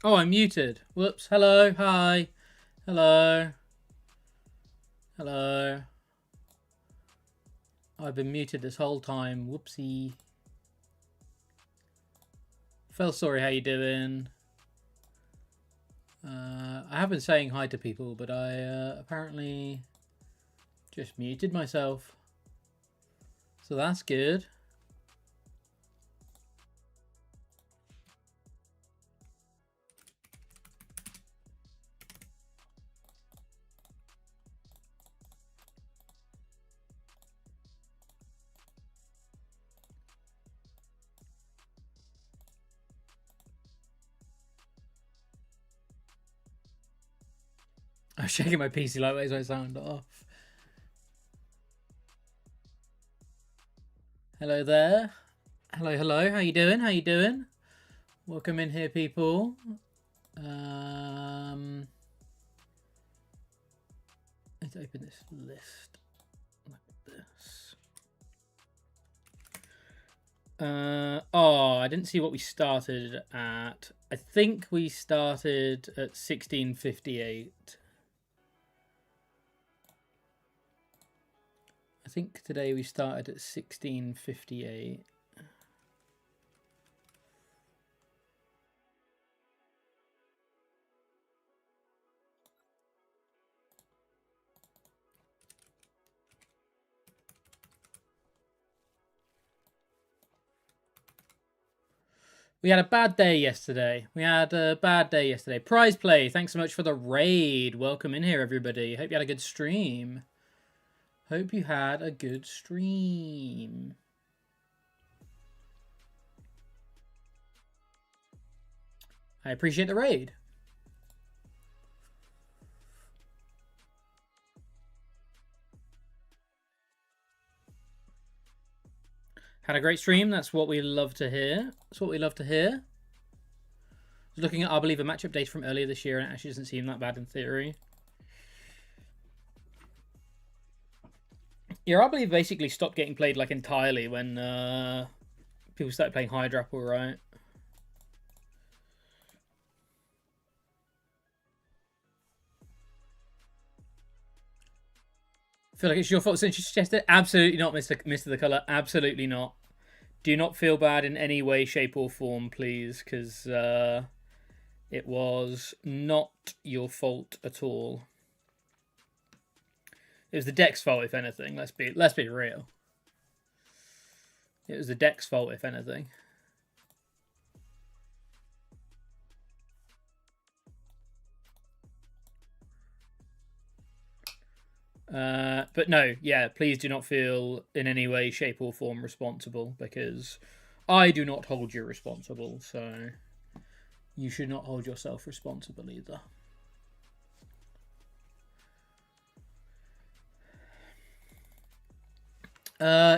Oh, I'm muted. Whoops. Hello. Hi. Hello. Hello. I've been muted this whole time. Whoopsie. Feel sorry. How you doing? I have been saying hi to people, but I apparently just muted myself. So that's good. I'm shaking my PC lightweight so I sound off. Hello there. Hello, hello. How you doing? How you doing? Welcome in here, people. Let's open this list like this. Oh, I didn't see what we started at. I think we started at 1658. I think today we started at 1658. We had a bad day yesterday. Prize play. Thanks so much for the raid. Welcome in here, everybody. Hope you had a good stream. Hope you had a good stream. I appreciate the raid. Had a great stream. That's what we love to hear. That's what we love to hear. I was looking at Arboliva matchup data from earlier this year, and it actually doesn't seem that bad in theory. Yeah, Arboliva basically stopped getting played like entirely when people started playing Hydrapple, right? I feel like it's your fault since you suggested. Absolutely not, Mr. The Colour. Absolutely not. Do not feel bad in any way, shape, or form, please, because it was not your fault at all. It was the deck's fault, if anything. Let's be real. It was the deck's fault, if anything. But no, yeah, please do not feel in any way, shape, or form responsible, because I do not hold you responsible, so you should not hold yourself responsible either.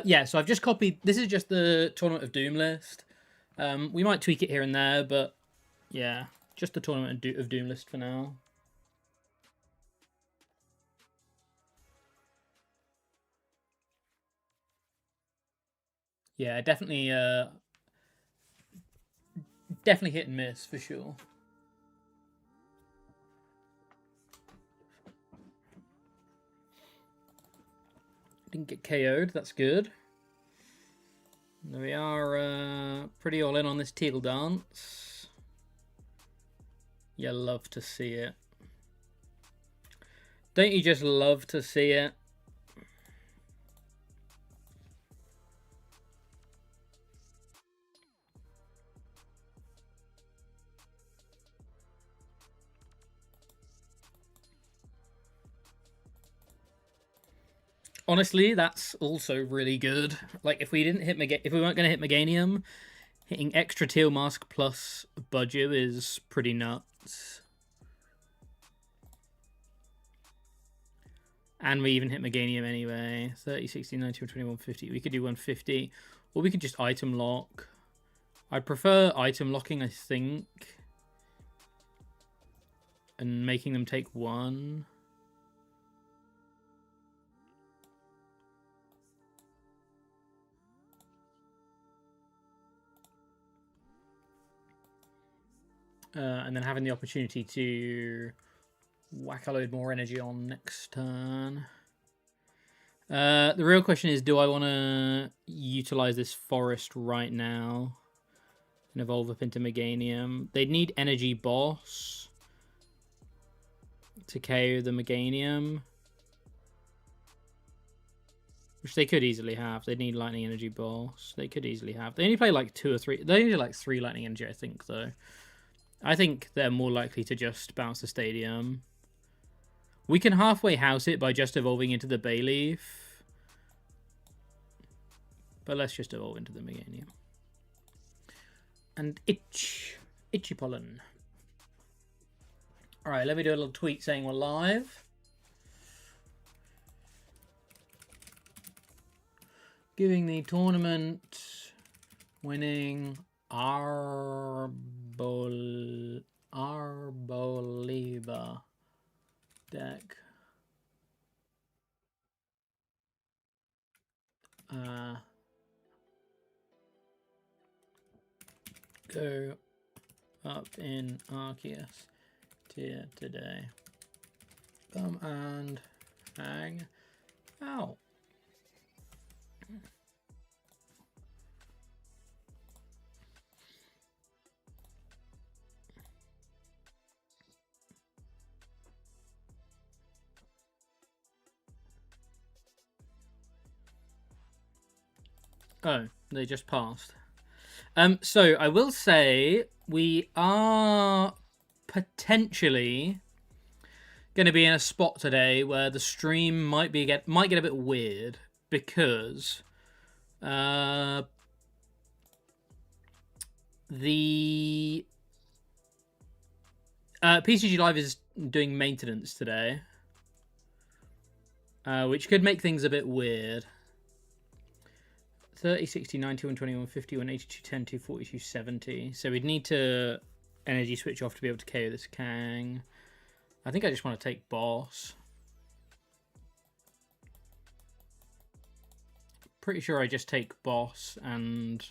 Yeah, so I've just copied. This is just the Tournament of Doom list. We might tweak it here and there, but yeah, just the Tournament of Doom list for now. Yeah, definitely hit and miss for sure. Didn't get KO'd, that's good. We are pretty all in on this teal dance. You love to see it. Don't you just love to see it? Honestly, that's also really good. Like, if we didn't hit if we weren't going to hit Meganium, hitting extra Teal Mask plus Budget is pretty nuts. And we even hit Meganium anyway. 30, 60, 90, 21, 50. We could do 150. Or we could just item lock. I'd prefer item locking, I think. And making them take one. and then having the opportunity to whack a load more energy on next turn. The real question is, do I want to utilize this forest right now and evolve up into Meganium? They'd need Energy Boss to KO the Meganium, which they could easily have. They'd need Lightning Energy Boss. They could easily have. They only play like 2 or 3. They only do like 3 Lightning Energy, I think, though. I think they're more likely to just bounce the Stadium. We can halfway house it by just evolving into the Bayleaf. But let's just evolve into the Meganium. And Itchy Pollen. Alright, let me do a little tweet saying we're live. Giving the tournament winning Arboliva deck. Go up in Arceus tier today. Come and hang out. Oh, they just passed. So I will say we are potentially going to be in a spot today where the stream might get a bit weird because the PCG Live is doing maintenance today, which could make things a bit weird. 30, 60, 91, 21, 51, 82, 10, 2, 42, 70. So we'd need to energy switch off to be able to KO this Kang. I think I just want to take boss. Pretty sure I just take boss and...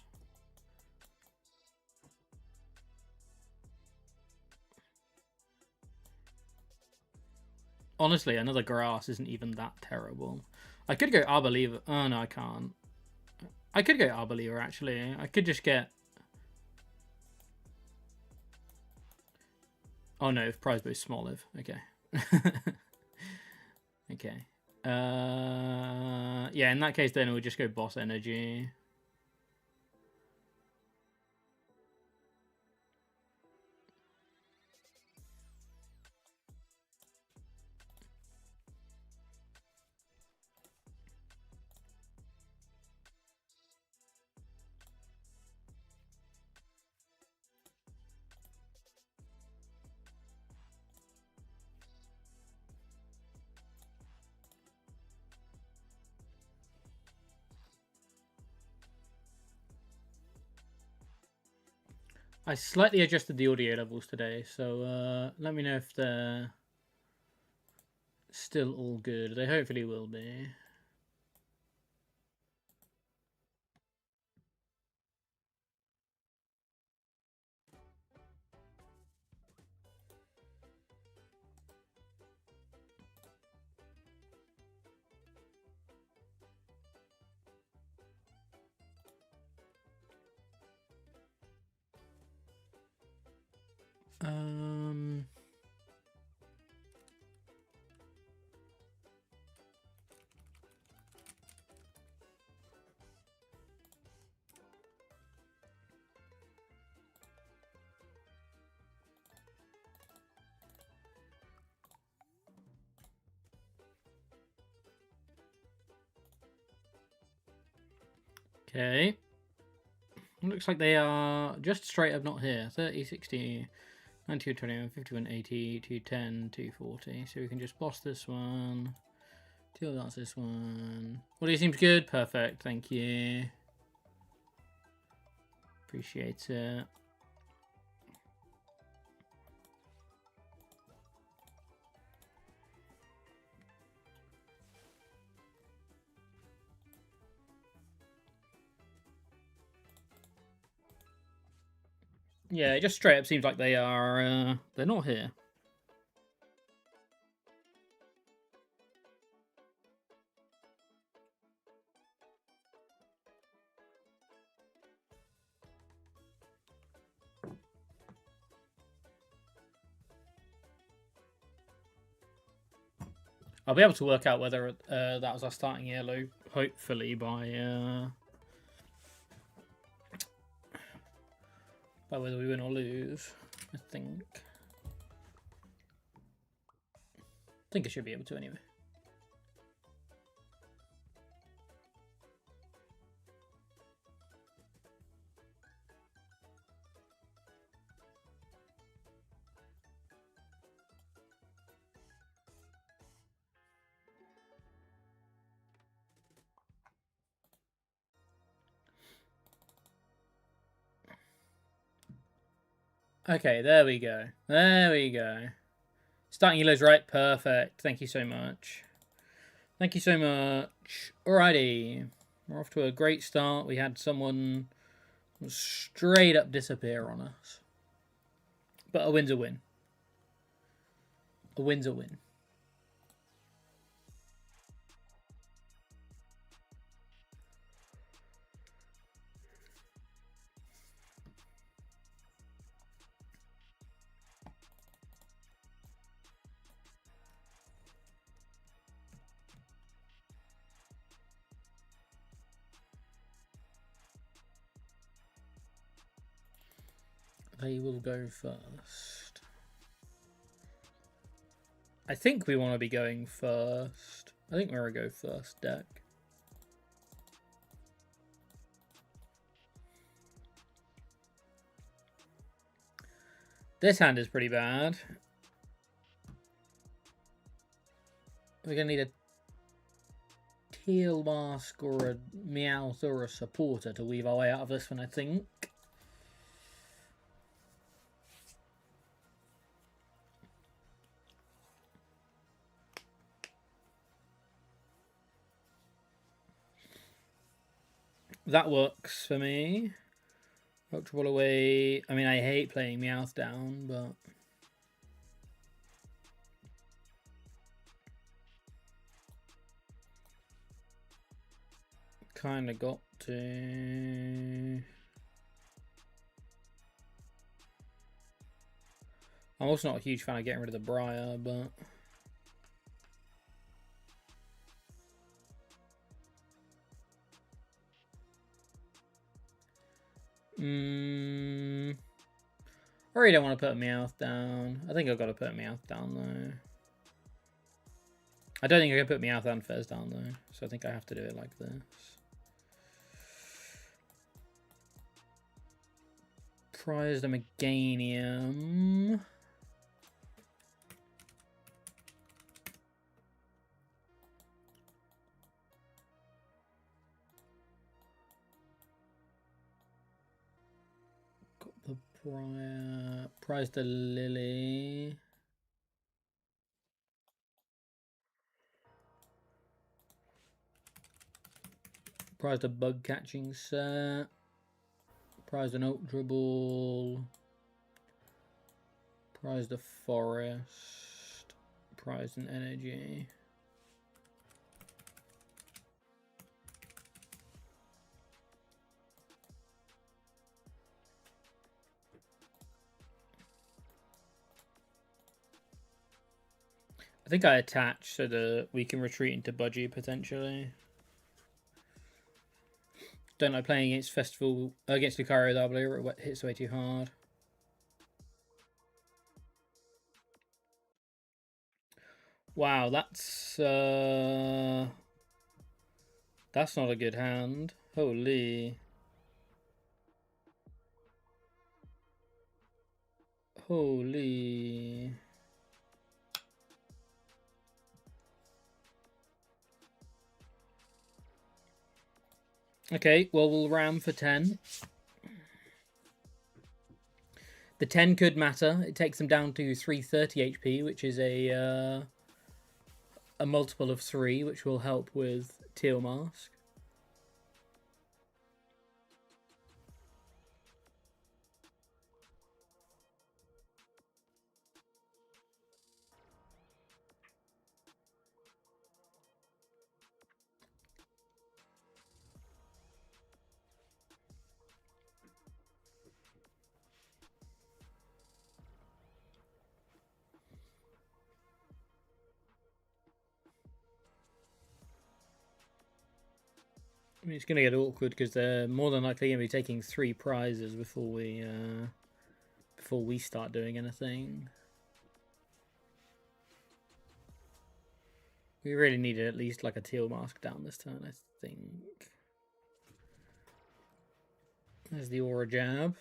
Honestly, another grass isn't even that terrible. I could go Arboliva. Oh, no, I can't. I could go Arboliva, actually. I could just get... Oh, no, if Prize Bow's Smoliv. Okay. Okay. Yeah, in that case, then we'll just go Boss Energy. I slightly adjusted the audio levels today, so let me know if they're still all good. They hopefully will be. Okay. Looks like they are just straight up not here. 30, 60, 92, 21, 51, 80, 210, 240. So we can just boss this one. Till that's this one. Audio seems good. Perfect. Thank you. Appreciate it. Yeah, it just straight up seems like they are, they're not here. I'll be able to work out whether that was our starting yellow, hopefully, by whether we win or lose, I think. I think I should be able to anyway. Okay, there we go. There we go. Starting yellow's right. Perfect. Thank you so much. Thank you so much. Alrighty. We're off to a great start. We had someone straight up disappear on us. But a win's a win. A win's a win. They will go first. I think we want to be going first. I think we're going to go first deck. This hand is pretty bad. We're going to need a Teal Mask or a Meowth or a Supporter to weave our way out of this one, I think. That works for me. Ultra Ball away. I mean, I hate playing Meowth down, but... kind of got to... I'm also not a huge fan of getting rid of the Briar, but... I really don't want to put a Meowth down. I think I've got to put a Meowth down, though. I don't think I can put Meowth and Fez down, though. So I think I have to do it like this. Prized a Meganium. Got the Briar. Prized a Lily. Prized a Bug Catching set. Prized an Ultra Ball. Prized a Forest. Prized an Energy. I think I attach so that we can retreat into Budgie potentially. Don't like playing against Festival, against Lucario W, it hits way too hard. Wow, that's not a good hand. Holy. Holy. Okay, well, we'll ram for 10. The 10 could matter. It takes them down to 330 HP, which is a multiple of 3, which will help with Teal Mask. I mean, it's going to get awkward because they're more than likely going to be taking 3 prizes before we start doing anything. We really needed at least like a teal mask down this turn, I think. There's the aura jab.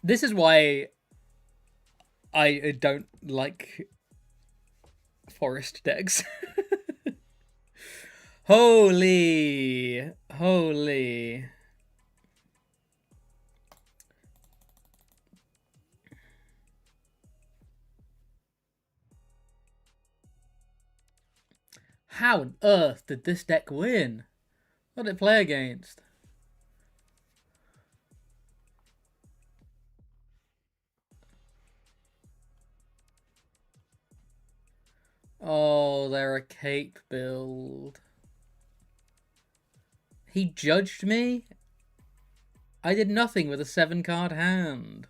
This is why I don't like forest decks. Holy. How on earth did this deck win? What did it play against? Oh, they're a cape build. He judged me? I did nothing with a 7-card hand.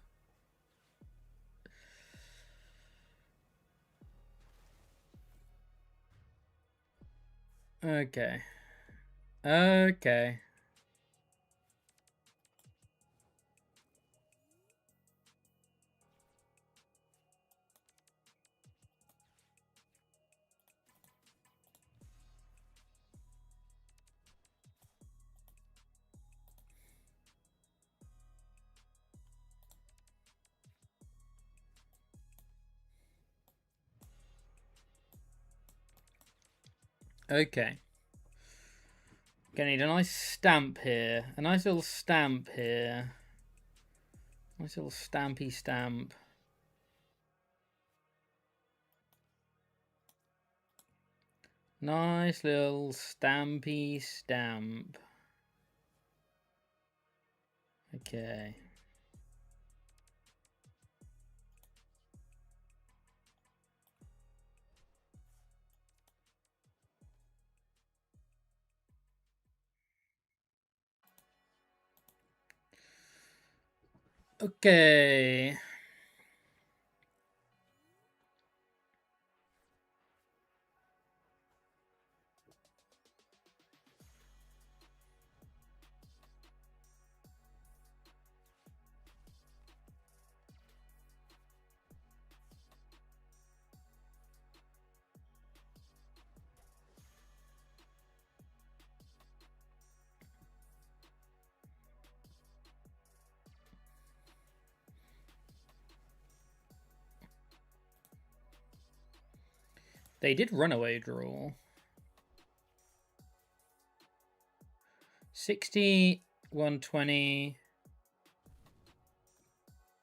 Okay. Okay. Okay. Gonna need a nice stamp here. A nice little stamp here. Nice little stampy stamp. Nice little stampy stamp. Okay. Okay. They did runaway draw. 60, 120,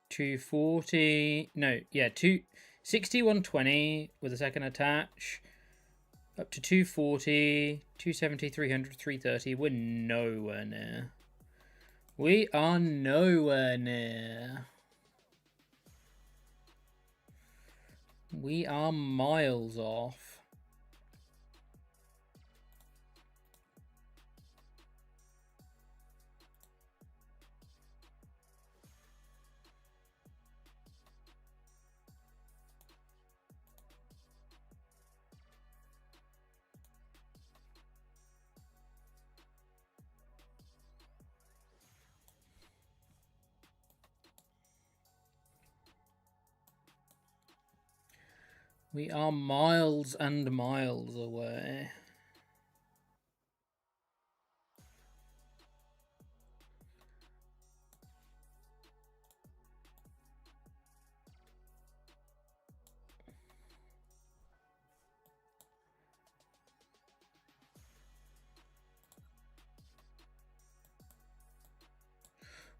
240. No, yeah, 60, 120 with a second attach. Up to 240, 270, 300, 330. We're nowhere near. We are nowhere near. We are miles off. We are miles and miles away.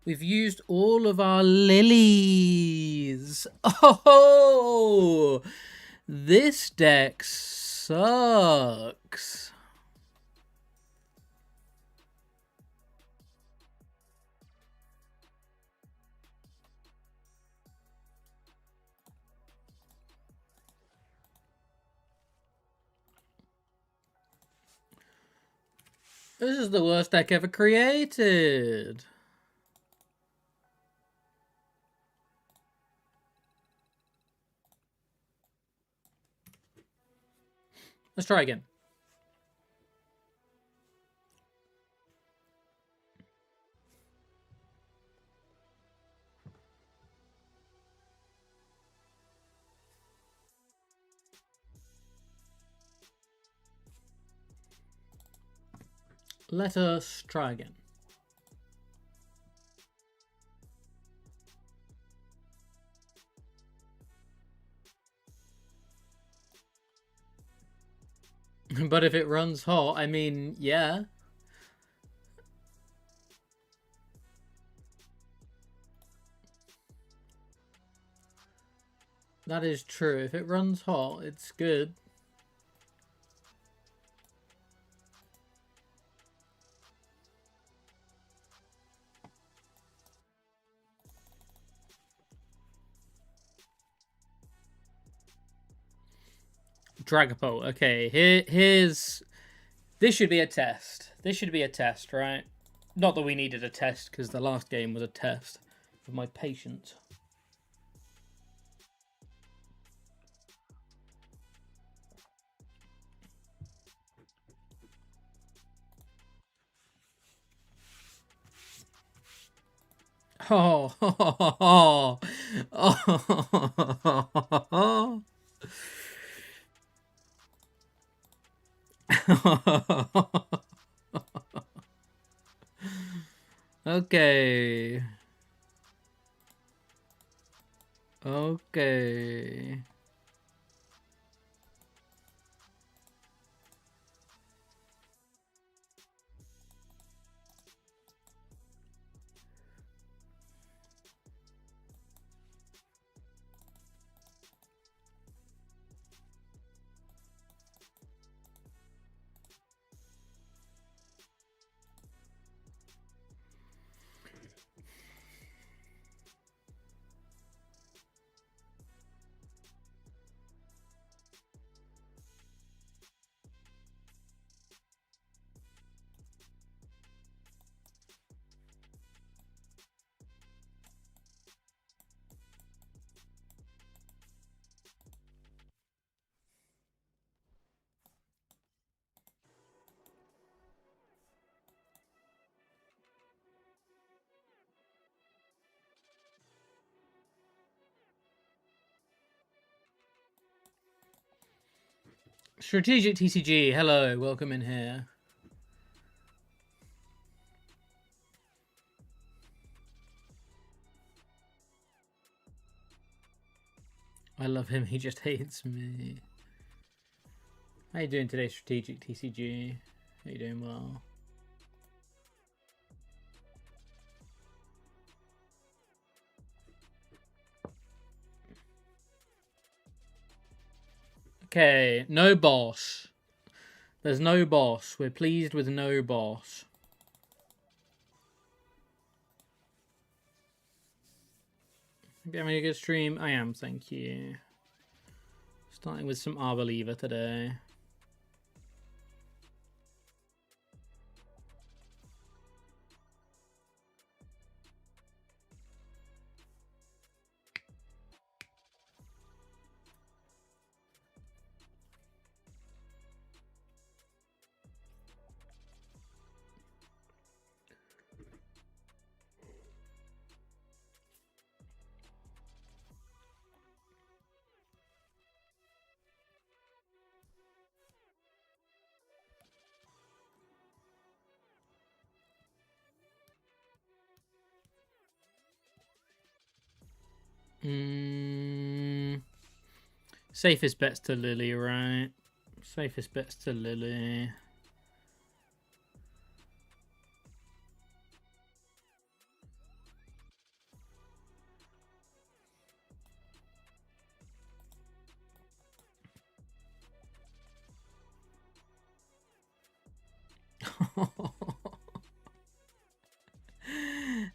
We've used all of our lilies. Oh, this deck sucks. This is the worst deck ever created. Let's try again. Let us try again. But if it runs hot, I mean, yeah. That is true. If it runs hot, it's good. Dragapult. Okay, here's... This should be a test. This should be a test, right? Not that we needed a test, because the last game was a test of my patience. Oh, oh, oh, oh. Okay. Okay. Strategic TCG, hello, welcome in here. I love him, he just hates me. How you doing today, Strategic TCG? How you doing well? Okay, no boss. There's no boss. We're pleased with no boss. Hope you're having a good stream. I am, thank you. Starting with some Arboliva today. Safest bet's to Lily, right? Safest bet's to Lily.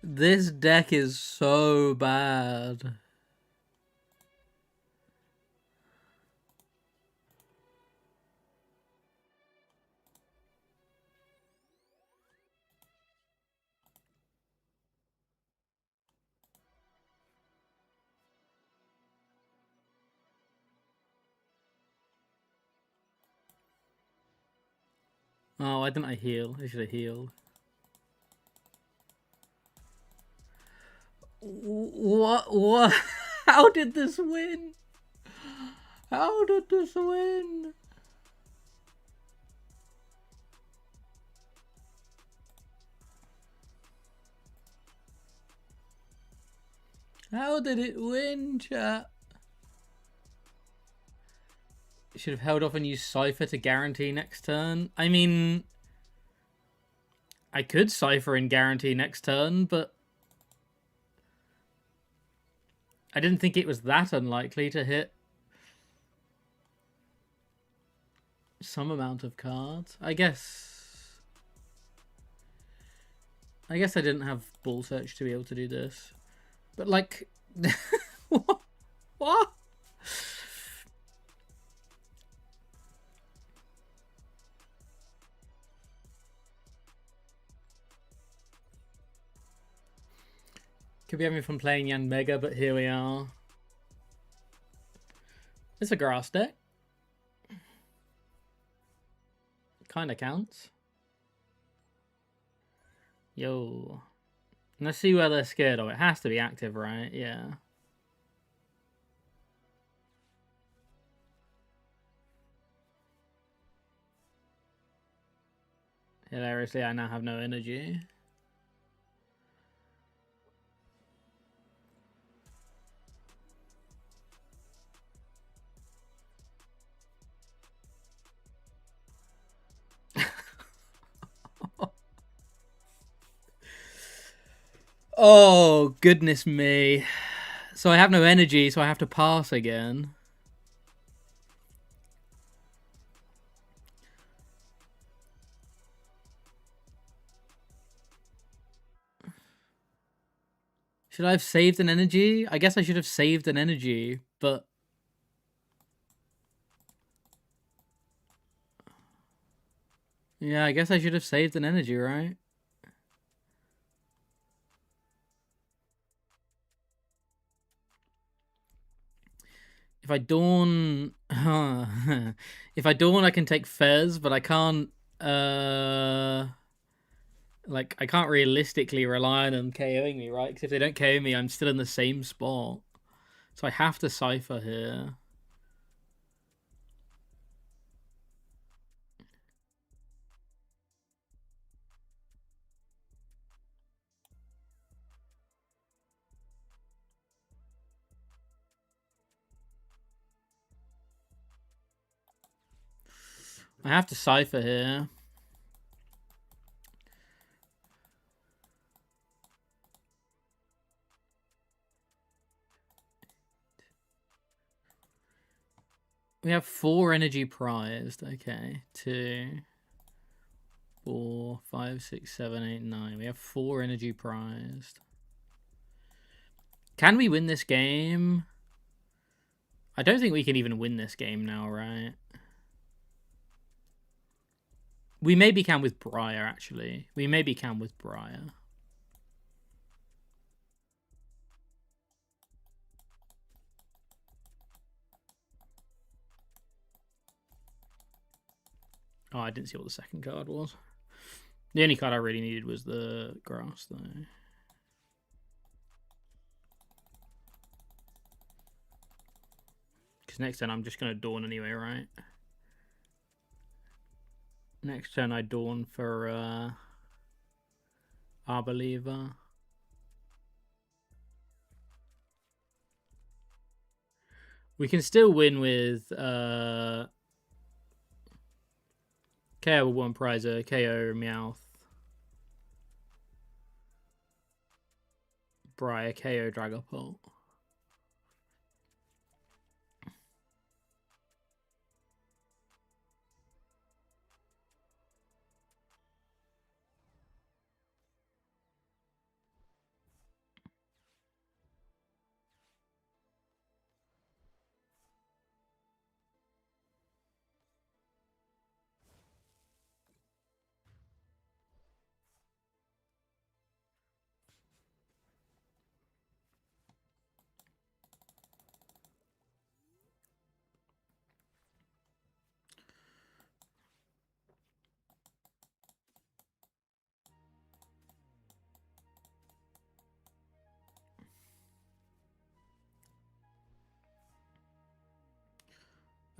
This deck is so bad. Oh, why didn't I heal? I should have healed. What? How did this win? How did this win? How did it win, chat? Should have held off and used Cypher to guarantee next turn. I mean, I could Cypher and guarantee next turn, but I didn't think it was that unlikely to hit some amount of cards. I guess I didn't have Ball Search to be able to do this. But like, what? Could be having fun playing Yan Mega, but here we are. It's a grass deck. Kinda counts. Yo. Let's see where they're scared of. It has to be active, right? Yeah. Hilariously, I now have no energy. Oh, goodness me. So I have no energy, so I have to pass again. Should I have saved an energy? I guess I should have saved an energy, but... Yeah, I guess I should have saved an energy, right? If I Dawn... if I Dawn, I can take Fez, but I can't... Like, I can't realistically rely on them KOing me, right? Because if they don't KO me, I'm still in the same spot. So I have to Cypher here. I have to Cypher here. We have 4 energy prized. Okay. 2, 4, 5, 6, 7, 8, 9. We have 4 energy prized. Can we win this game? I don't think we can even win this game now, right? We maybe can with Briar, actually. We maybe can with Briar. Oh, I didn't see what the second card was. The only card I really needed was the grass, though. Because next turn I'm just going to Dawn anyway, right? Next turn I Dawn for Arboliva. We can still win with KO one Prizer, KO Meowth, Briar, KO Dragapult.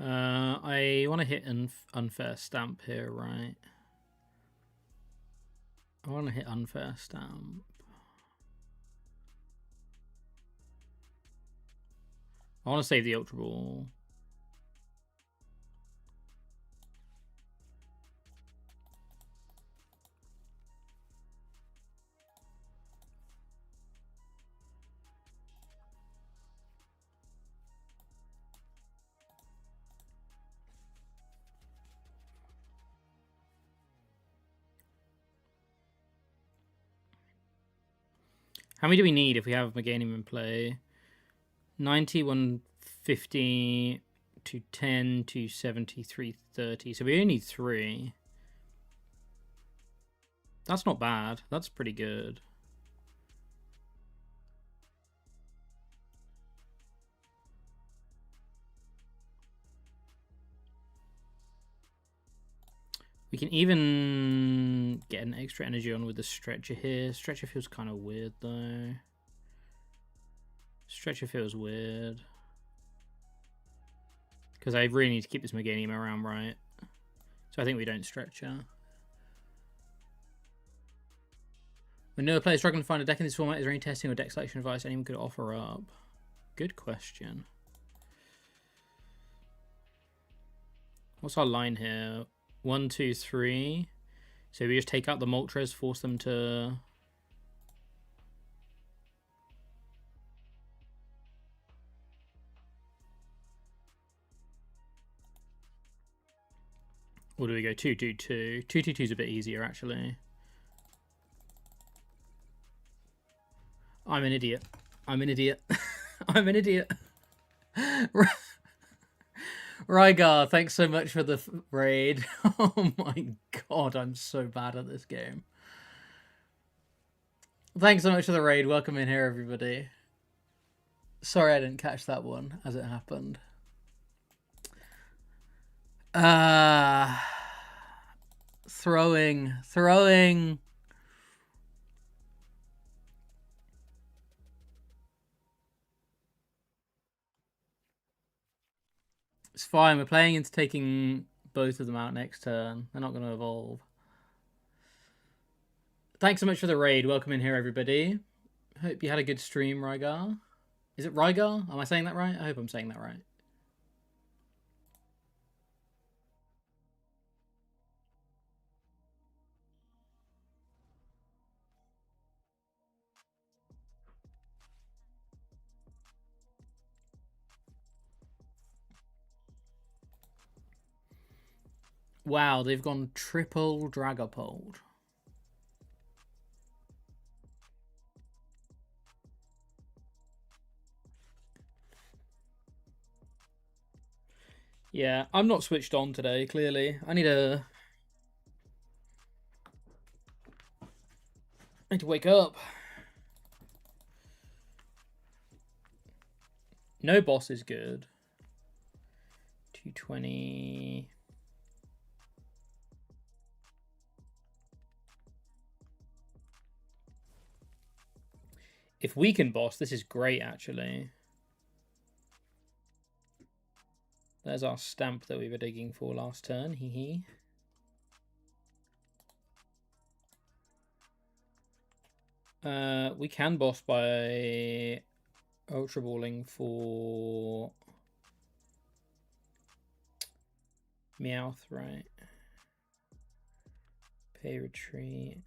I want to hit an unfair stamp here, right? I want to hit unfair stamp. I want to save the Ultra Ball. How many do we need if we have Meganium in play? 90, 150, 210, 270, 330. So we only need 3. That's not bad. That's pretty good. We can even get an extra energy on with the Stretcher here. Stretcher feels kind of weird, though. Stretcher feels weird. Because I really need to keep this Meganium around, right? So I think we don't Stretcher. When no player is struggling to find a deck in this format, is there any testing or deck selection advice anyone could offer up? Good question. What's our line here? 1, 2, 3. So we just take out the Moltres, force them to... Or do we go 2, 2, 2? 2, 2, 2 is a bit easier, actually. I'm an idiot. I'm an idiot. I'm an idiot. Rygar, thanks so much for the raid. Oh my god, I'm so bad at this game. Thanks so much for the raid. Welcome in here, everybody. Sorry I didn't catch that one as it happened. Throwing. It's fine. We're playing into taking both of them out next turn. They're not going to evolve. Thanks so much for the raid. Welcome in here, everybody. Hope you had a good stream, Rygar. Is it Rygar? Am I saying that right? I hope I'm saying that right. Wow, they've gone triple Dragapult. Yeah, I'm not switched on today, clearly. I need to wake up. No boss is good. 220. If we can boss, this is great, actually. There's our stamp that we were digging for last turn. Hee hee. We can boss by Ultra Balling for Meowth, right? Pay retreat.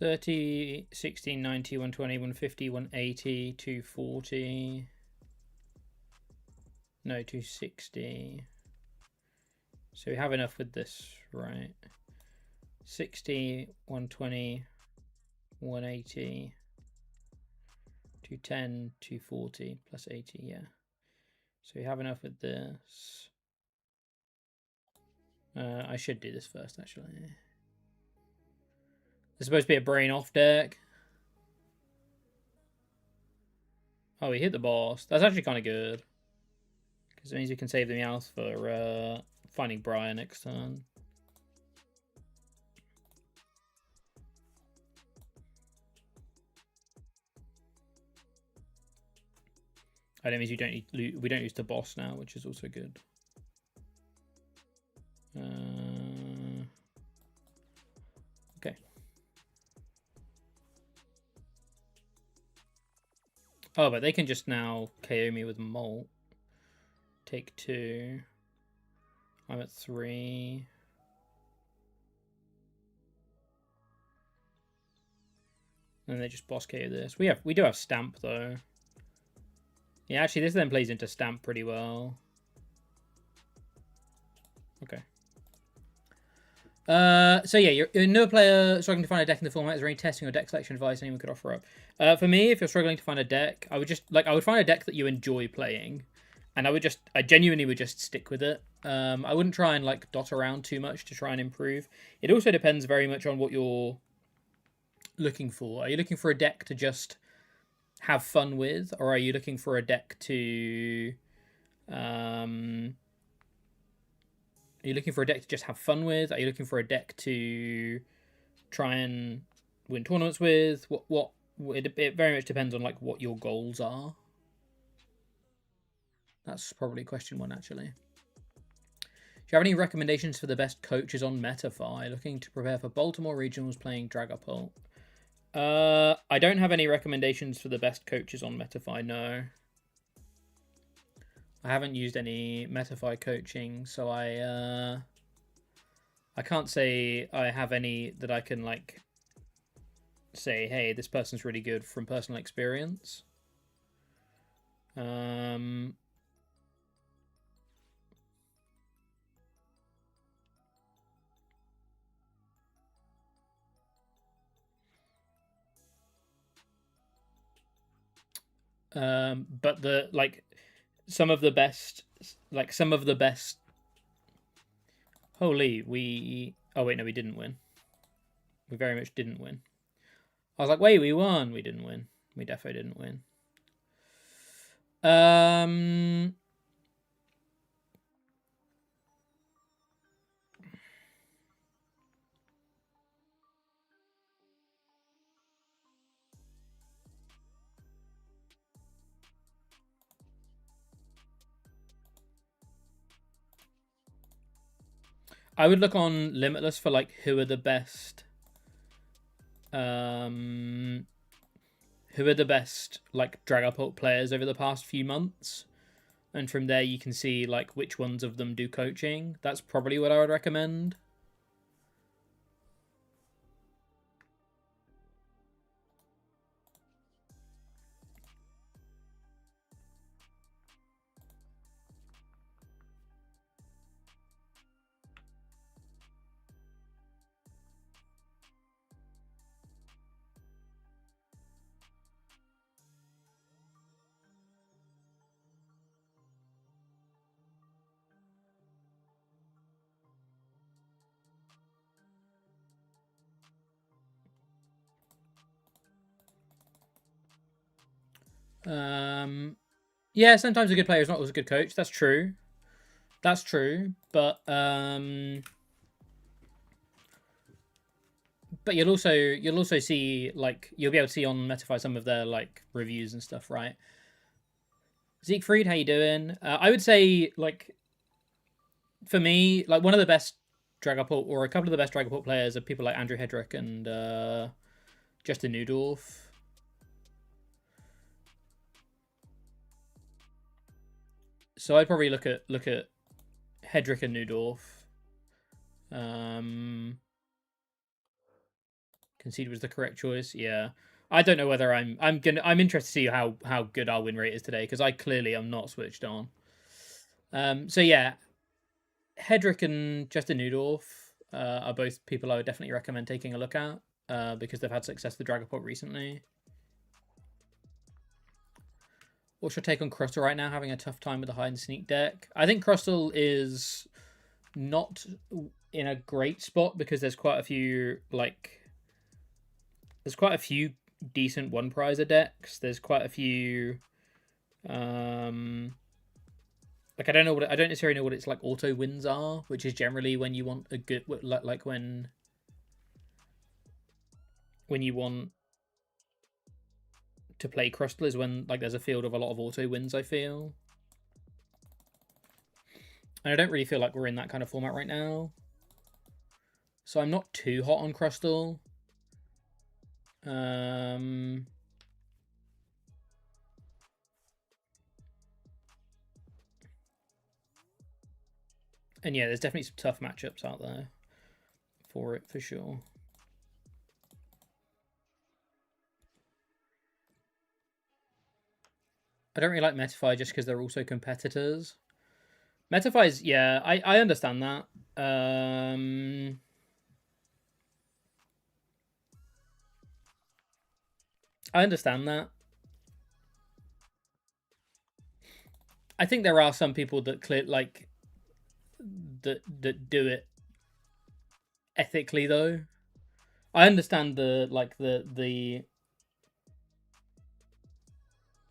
$30, $16, $90, $120, $150, $180, $240. No, $260. So we have enough with this, right? $60, $120, $180, $210, $240 plus $80, yeah. So we have enough with this. I should do this first, actually. There's supposed to be a brain off deck. Oh, he hit the boss. That's actually kind of good. Because it means we can save the Meowth for finding Briar next turn. Oh, that means we don't use the boss now, which is also good. Okay. Oh, but they can just now KO me with Molt. Take 2. I'm at 3. And they just boss KO this. We do have Stamp though. Yeah, actually this then plays into Stamp pretty well. Okay. So yeah, you're a new player struggling to find a deck in the format. Is there any testing or deck selection advice anyone could offer up? For me, if you're struggling to find a deck, I would find a deck that you enjoy playing, and I genuinely would just stick with it. I wouldn't try and like dot around too much to try and improve. It also depends very much on what you're looking for. Are you looking for a deck to just have fun with, or are you looking for a deck to Are you looking for a deck to just have fun with? Are you looking for a deck to try and win tournaments with? It very much depends on like what your goals are. That's probably question 1 actually. Do you have any recommendations for the best coaches on Metafy? Looking to prepare for Baltimore Regionals playing Dragapult. I don't have any recommendations for the best coaches on Metafy, no. I haven't used any Metafy coaching, so I can't say I have any that I can like say, hey, this person's really good from personal experience. But some of the best. Holy, oh wait, no, we didn't win. We very much didn't win. I was like, wait, we won. We didn't win. We definitely didn't win. I would look on Limitless for like who are the best like Dragapult players over the past few months, and from there you can see like which ones of them do coaching. That's probably what I would recommend. Yeah, sometimes a good player is not always a good coach. That's true. That's true. But you'll also see like you'll be able to see on Metafy some of their like reviews and stuff, right? Siegfried, how you doing? I would say like for me, like one of the best Dragapult or a couple of the best Dragapult players are people like Andrew Hedrick and Justin Newdorf. So I'd probably look at Hedrick and Newdorf. Concede was the correct choice. Yeah, I don't know whether I'm interested to see how good our win rate is today because I clearly am not switched on. So yeah, Hedrick and Justin Newdorf are both people I would definitely recommend taking a look at because they've had success with Dragapult recently. What's your take on Crustle right now, having a tough time with the hide and sneak deck? I think Crustle is not in a great spot because there's quite a few like there's quite a few decent one prizer decks. There's quite a few like I don't necessarily know what it's like auto wins are, which is generally when you want a good like when you want to play Crustle is when like there's a field of a lot of auto wins, I feel. And I don't really feel like we're in that kind of format right now. So I'm not too hot on Crustle. And yeah, there's definitely some tough matchups out there for it, for sure. I don't really like Metafy just because they're also competitors. Metafy's, yeah, I understand that. I understand that. I think there are some people that that do it ethically though. I understand the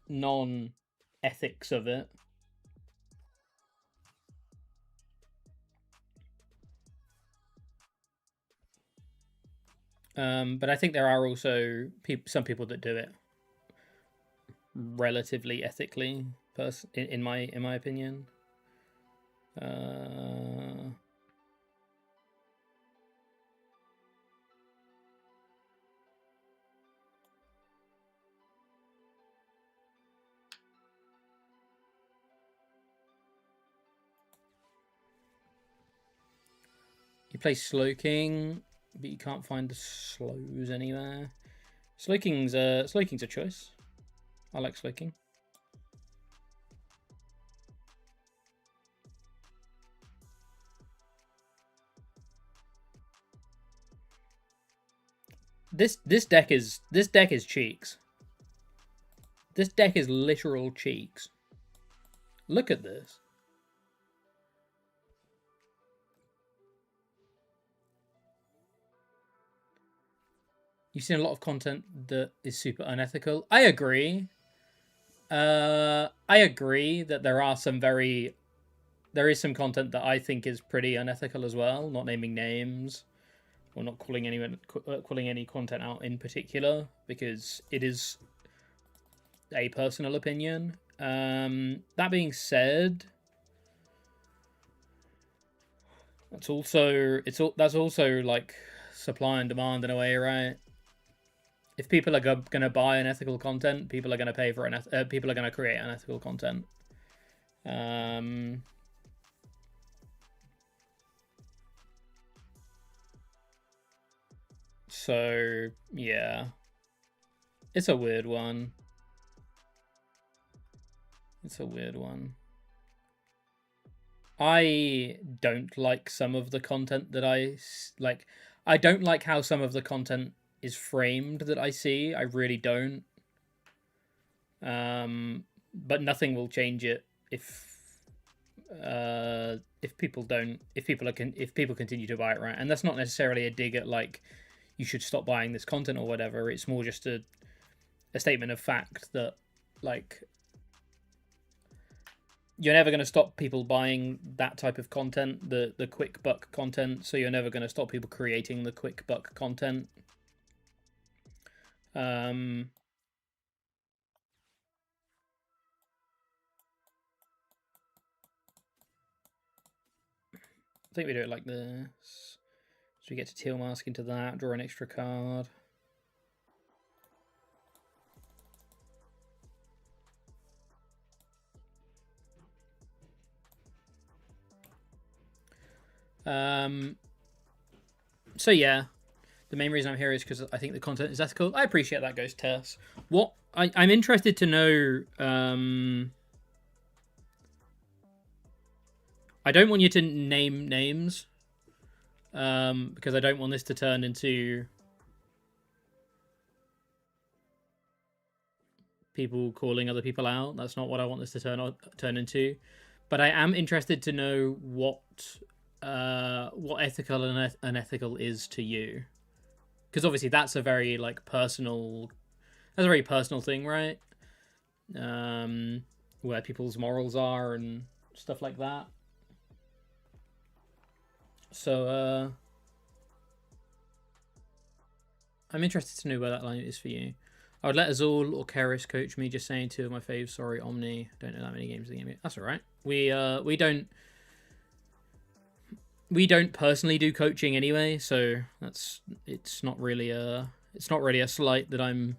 non-ethics of it. But I think there are also some people that do it relatively ethically, in my opinion. You play Slowking, but you can't find the slows anywhere. Slowking's a choice. I like Slowking. This deck is cheeks. This deck is literal cheeks. Look at this. You've seen a lot of content that is super unethical. I agree. I agree that there is some content that I think is pretty unethical as well. Not naming names, or not calling any content out in particular, because it is a personal opinion. That being said, that's also like supply and demand in a way, right? If people are going to buy unethical content, people are going to pay for people are going to create unethical content. So yeah, it's a weird one. It's a weird one. I don't like some of the content that I like. I don't like how some of the content is framed that I see. I really don't. But nothing will change it if people continue to buy it, right? And that's not necessarily a dig at like you should stop buying this content or whatever. It's more just a statement of fact that like you're never going to stop people buying that type of content, the quick buck content. So you're never going to stop people creating the quick buck content. I think we do it like this. So we get to Teal Mask into that, draw an extra card. So yeah, the main reason I'm here is because I think the content is ethical. I appreciate that, Ghost Tess. What I'm interested to know. I don't want you to name names, because I don't want this to turn into people calling other people out. That's not what I want this to turn into. But I am interested to know what ethical and unethical is to you. because obviously that's a very like personal, that's a very personal thing, right? Where people's morals are and stuff like that. So I'm interested to know where that line is for you. I would let Azul or Keris coach me, just saying two of my faves. Sorry, Omni. Don't know that many games in the game. That's alright. We don't personally do coaching anyway, so it's not really a slight that I'm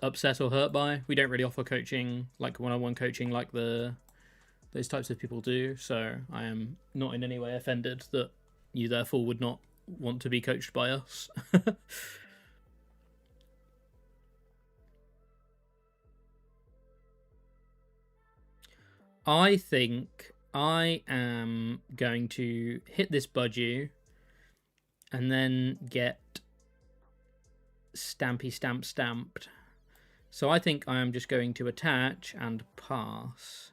upset or hurt by. We don't really offer coaching, like one-on-one coaching, like those types of people do. So I am not in any way offended that you therefore would not want to be coached by us. I think I am going to hit this budgie and then get stamped. So I think I am just going to attach and pass.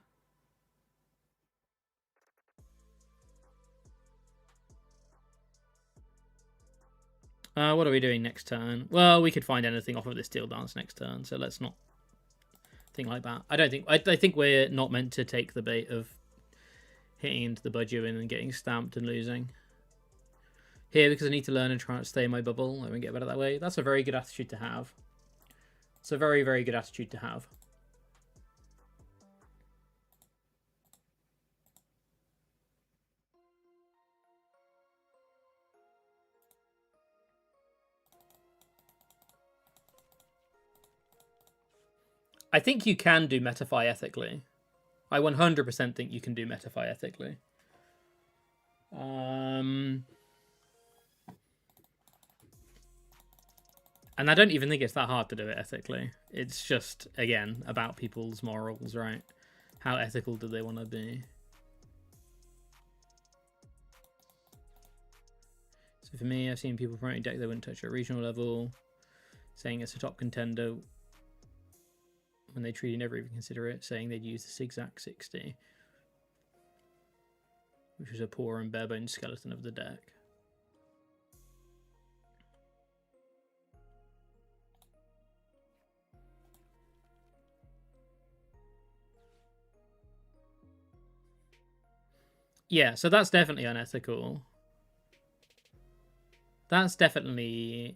What are we doing next turn? Well, we could find anything off of this Steel Dance next turn, so let's not think like that. I think we're not meant to take the bait of hitting into the budgie and getting stamped and losing. Here, because I need to learn and try not to stay in my bubble, I won't get better that way. That's a very good attitude to have. It's a very, very good attitude to have. I think you can do Metafy ethically. I 100% think you can do Metafy ethically. And I don't even think it's that hard to do it ethically. It's just, again, about people's morals, right? How ethical do they want to be? So for me, I've seen people promoting deck they wouldn't touch at regional level, saying it's a top contender when they truly never even consider it, saying they'd use the Zigzag 60, which was a poor and bare-bones skeleton of the deck. Yeah, so that's definitely unethical. That's definitely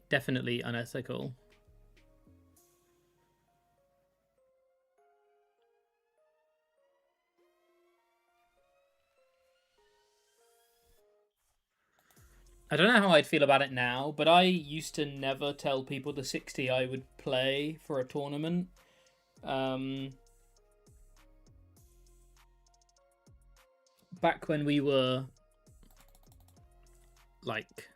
unethical. I don't know how I'd feel about it now, but I used to never tell people the 60 I would play for a tournament. Back when we were, like,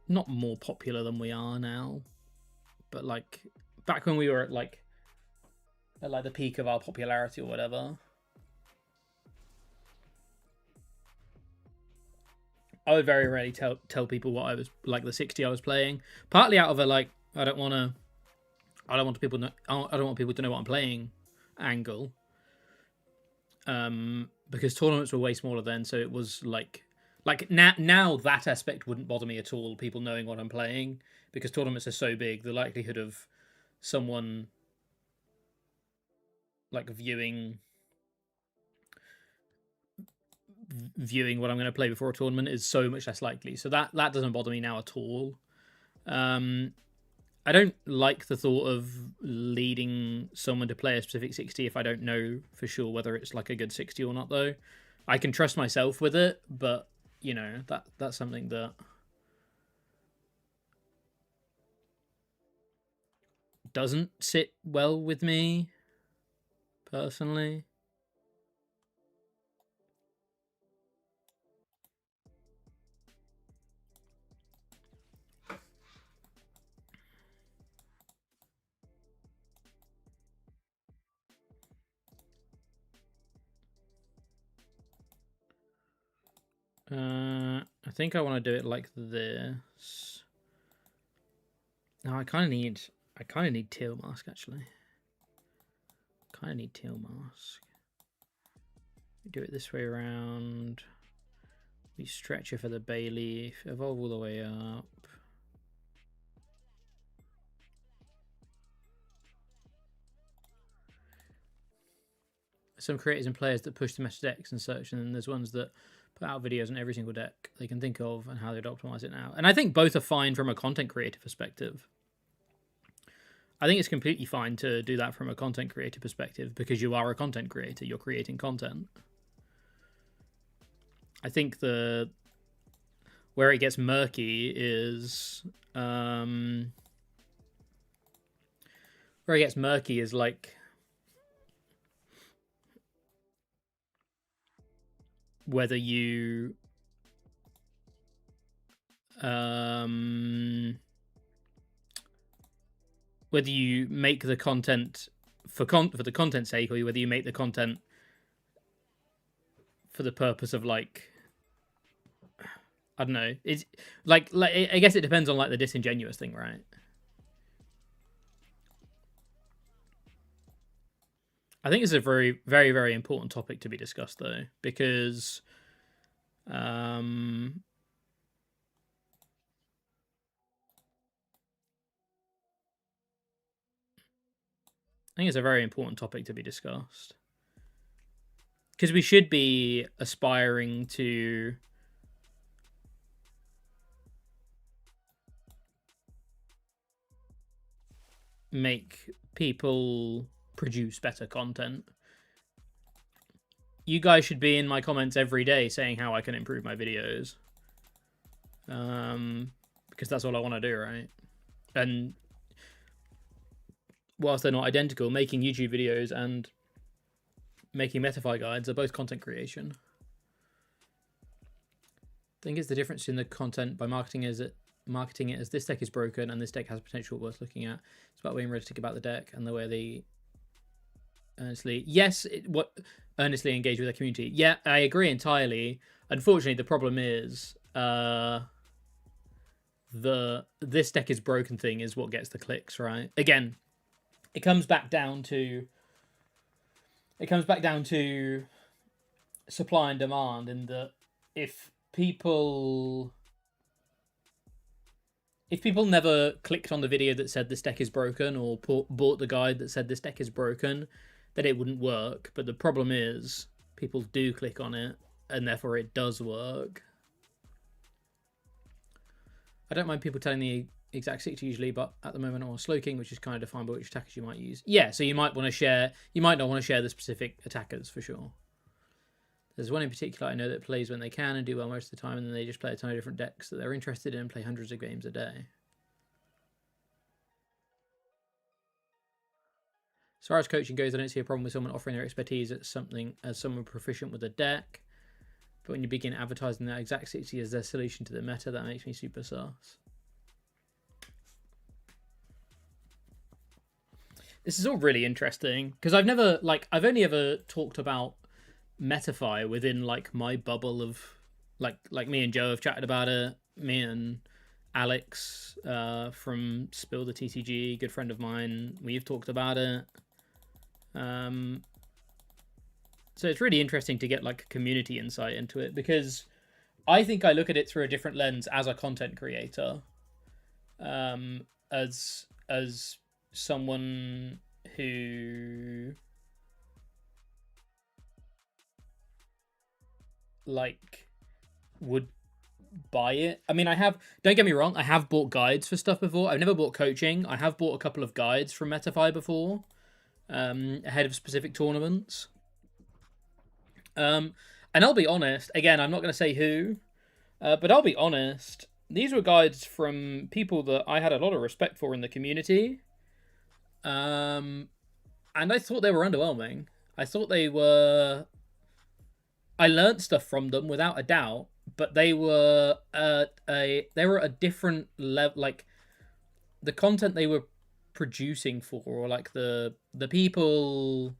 not more popular than we are now, but, like, back when we were at, like, the peak of our popularity or whatever, I would very rarely tell people what I was, like, the 60 I was playing. Partly out of a, like, I don't want people to know what I'm playing angle. Because tournaments were way smaller then, so it was like now that aspect wouldn't bother me at all, people knowing what I'm playing, because tournaments are so big, the likelihood of someone like viewing what I'm going to play before a tournament is so much less likely. So that doesn't bother me now at all. I don't like the thought of leading someone to play a specific 60 if I don't know for sure whether it's like a good 60 or not, though. I can trust myself with it, but, you know, that's something that doesn't sit well with me, personally. I think I want to do it like this. No, I kind of need Teal Mask, actually. Kind of need Teal Mask. We do it this way around. We stretch it for the Bayleaf, evolve all the way up. some creators and players that push the meta decks and such, and then there's ones that put out videos on every single deck they can think of and how they'd optimize it now. And I think both are fine from a content creator perspective. I think it's completely fine to do that from a content creator perspective because you are a content creator. You're creating content. I think where it gets murky is like whether you make the content for the content's sake, or whether you make the content for the purpose of like, I don't know. It's like I guess it depends on like the disingenuous thing, right? I think it's a very, very, very important topic to be discussed, though, because I think it's a very important topic to be discussed. Because we should be aspiring to make people produce better content. You guys should be in my comments every day saying how I can improve my videos. Because that's all I want to do, right? And whilst they're not identical, making YouTube videos and making Metafy guides are both content creation. I think it's the difference in the content by marketing it as this deck is broken and this deck has potential worth looking at. It's about being realistic about the deck and the way they earnestly engage with their community. Yeah, I agree entirely. Unfortunately, the problem is this deck is broken thing is what gets the clicks, right? Again, it comes back down to supply and demand, in that if people never clicked on the video that said this deck is broken or bought the guide that said this deck is broken, then it wouldn't work. But the problem is people do click on it, and therefore it does work. I don't mind people telling the exact 60 usually, but at the moment I'm on Slow King, which is kind of defined by which attackers you might use. Yeah, so you might want to share, you might not want to share the specific attackers for sure. There's one in particular I know that plays when they can and do well most of the time, and then they just play a ton of different decks that they're interested in and play hundreds of games a day. As far as coaching goes, I don't see a problem with someone offering their expertise at something as someone proficient with a deck. But when you begin advertising that exact 60 as their solution to the meta, that makes me super sus. This is all really interesting because I've only ever talked about Metafy within like my bubble of like me and Joe have chatted about it. Me and Alex from Spill the TCG, good friend of mine, we've talked about it. So it's really interesting to get like community insight into it, because I think I look at it through a different lens as a content creator, as someone who like would buy it. I mean, don't get me wrong, I have bought guides for stuff before. I've never bought coaching. I have bought a couple of guides from Metafy before, ahead of specific tournaments. And I'll be honest, again, I'm not going to say who, but I'll be honest, these were guides from people that I had a lot of respect for in the community. And I thought they were underwhelming. I thought I learned stuff from them without a doubt, but they were at a different level. Like the content they were producing for, or like the people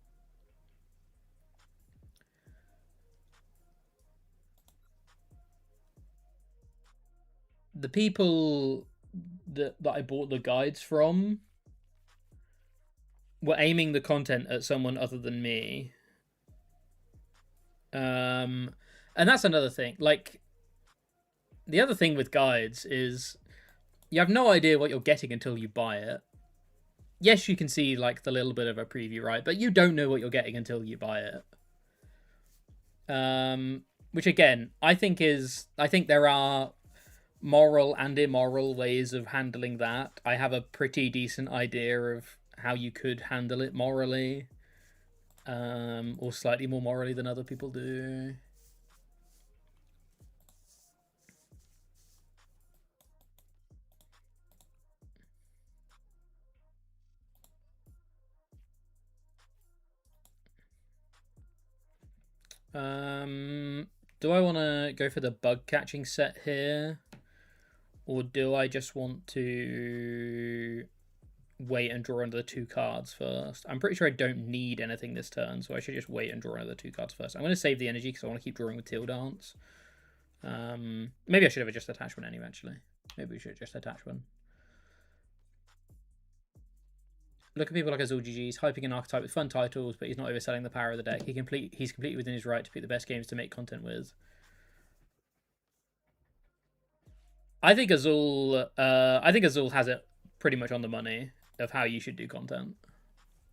that I bought the guides from were aiming the content at someone other than me. And that's another thing. Like, the other thing with guides is you have no idea what you're getting until you buy it. yes, you can see like the little bit of a preview, right? But you don't know what you're getting until you buy it. Which again, I think there are moral and immoral ways of handling that. I have a pretty decent idea of how you could handle it morally, or slightly more morally than other people do. Do I want to go for the bug catching set here? Or do I just want to wait and draw another 2 cards first? I'm pretty sure I don't need anything this turn, so I should just wait and draw another 2 cards first. I'm going to save the energy because I want to keep drawing with Teal Dance. Maybe I should have just attached one anyway, actually. Maybe we should just attach one. Look at people like Azul GG's hyping an archetype with fun titles, but he's not overselling the power of the deck. He's completely within his right to pick the best games to make content with. I think Azul has it pretty much on the money of how you should do content.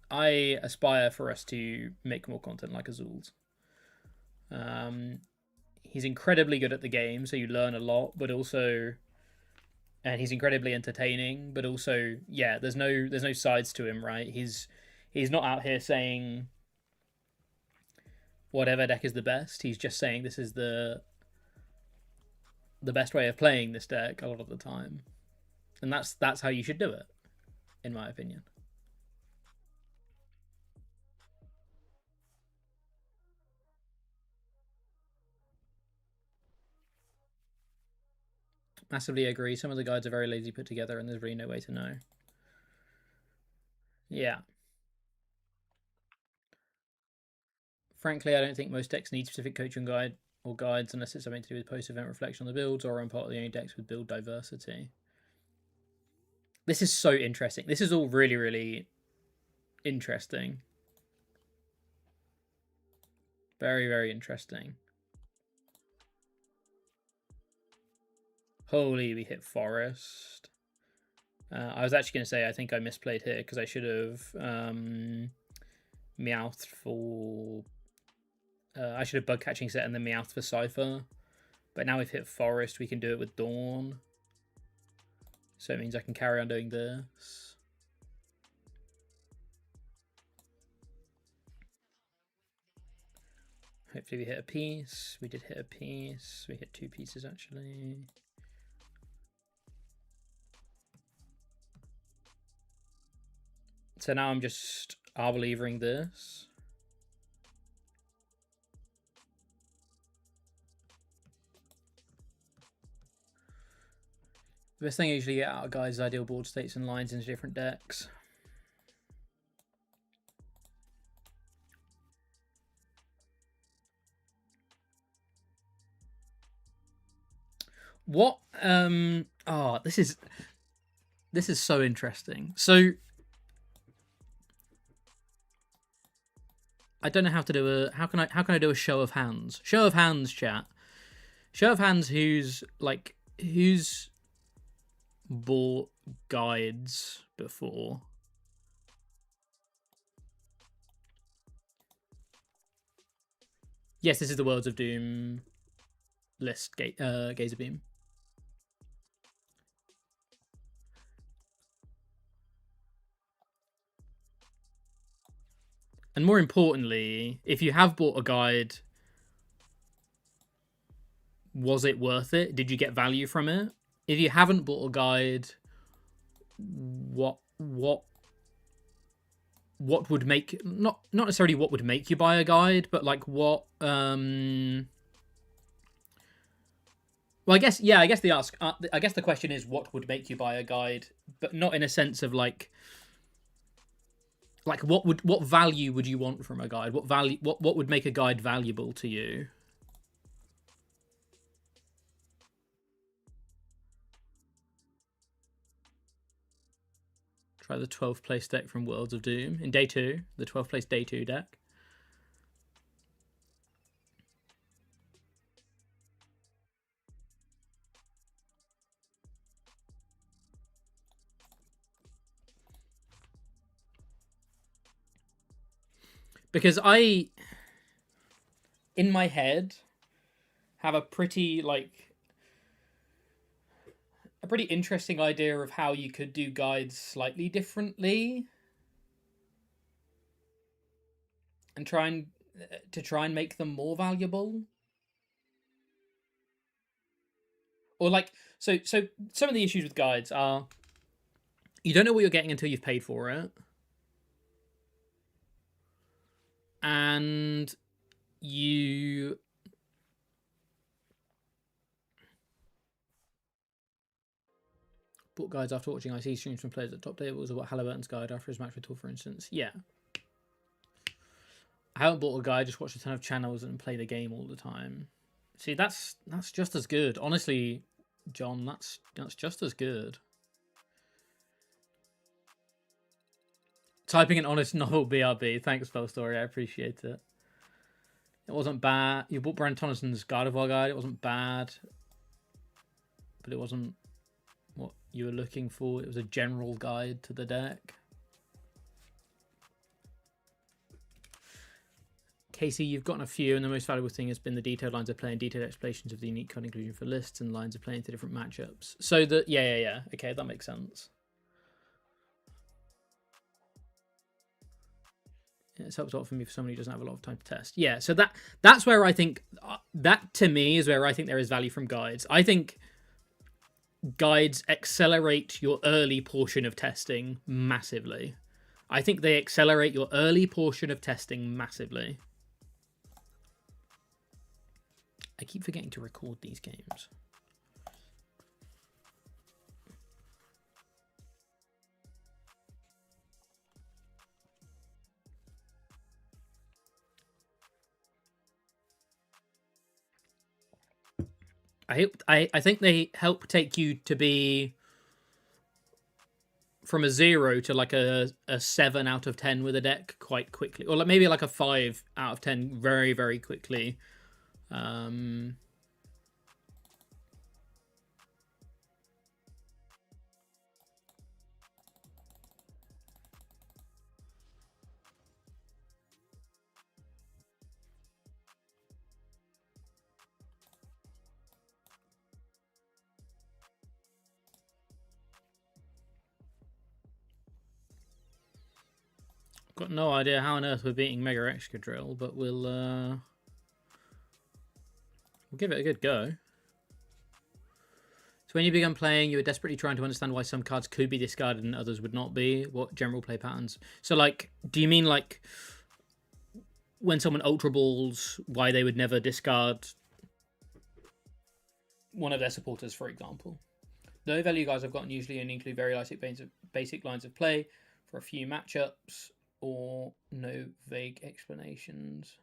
I aspire for us to make more content like Azul's. He's incredibly good at the game, so you learn a lot, but also, and he's incredibly entertaining, but also, yeah, there's no sides to him, right? He's not out here saying whatever deck is the best. He's just saying this is the best way of playing this deck a lot of the time, and that's how you should do it, in my opinion. Massively agree. Some of the guides are very lazy put together, and there's really no way to know. Yeah. Frankly, I don't think most decks need specific coaching guide or guides unless it's something to do with post-event reflection on the builds or on part of the only decks with build diversity. This is so interesting. This is all really, really interesting. Very, very interesting. Holy, we hit Forest. I was actually going to say I think I misplayed here because I should have Meowthed for... I should have Bug Catching set and then Meowthed for Cypher. But now we've hit Forest, we can do it with Dawn. So it means I can carry on doing this. Hopefully we hit a piece. We did hit a piece. We hit 2 pieces actually. So now I'm just Arbolivering this. The best thing I usually get out of guys is ideal board states and lines into different decks. What? Oh, this is so interesting. So I don't know how to do a how can I do a show of hands? Show of hands, chat. Show of hands. Who's bought guides before? Yes, this is the Worlds of Doom list. Gazer Beam. And more importantly, if you have bought a guide, was it worth it? Did you get value from it? If you haven't bought a guide, what would make not necessarily what would make you buy a guide, but like what well, I guess the question is what would make you buy a guide, but not in a sense of like what value would you want from a guide? What would make a guide valuable to you? Try the 12th place deck from Worlds of Doom in day 2, the 12th place day 2 deck. Because I, in my head, have a pretty interesting idea of how you could do guides slightly differently, and try and make them more valuable. Or so some of the issues with guides are you don't know what you're getting until you've paid for it, and you bought guides after watching IC streams from players at top tables, or what Halliburton's guide after his match with Tour, for instance. Yeah. I haven't bought a guide, just watched a ton of channels and play the game all the time. See, that's just as good. Honestly, John, that's just as good. Typing an honest novel BRB. Thanks, Spell Story. I appreciate it. It wasn't bad. You bought Brent Tonnison's Gardevoir guide. It wasn't bad. But it wasn't what you were looking for. It was a general guide to the deck. Casey, you've gotten a few, and the most valuable thing has been the detailed lines of play and detailed explanations of the unique card inclusion for lists and lines of play into different matchups. So that, yeah. Okay, that makes sense. It's helped a lot for me for someone who doesn't have a lot of time to test. Yeah, so that's where I think that to me is where I think there is value from guides. I think guides accelerate your early portion of testing massively. I think they accelerate your early portion of testing massively. I keep forgetting to record these games. I think they help take you to be from a 0 to like a 7 out of 10 with a deck quite quickly, or like maybe like a 5 out of 10 very, very quickly. Got no idea how on earth we're beating Mega Excadrill, but we'll give it a good go. So when you began playing, you were desperately trying to understand why some cards could be discarded and others would not be. What general play patterns? So, like, do you mean like when someone Ultra Balls, why they would never discard one of their supporters, for example? No value guys I've gotten usually only include very basic lines of play for a few matchups, or no vague explanations.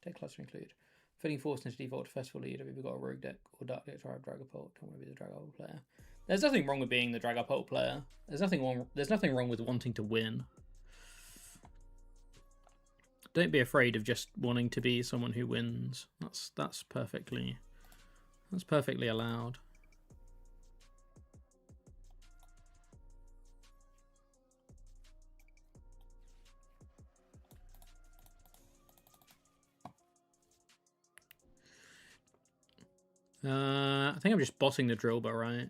Decklists include filling force into default festival leader if you've got a rogue deck or dark deck to have Dragapult. Don't want to be the Dragapult player. There's nothing wrong with being the Dragapult player. There's nothing wrong with wanting to win. Don't be afraid of just wanting to be someone who wins. That's perfectly allowed. I think I'm just bossing the Drillbur, right?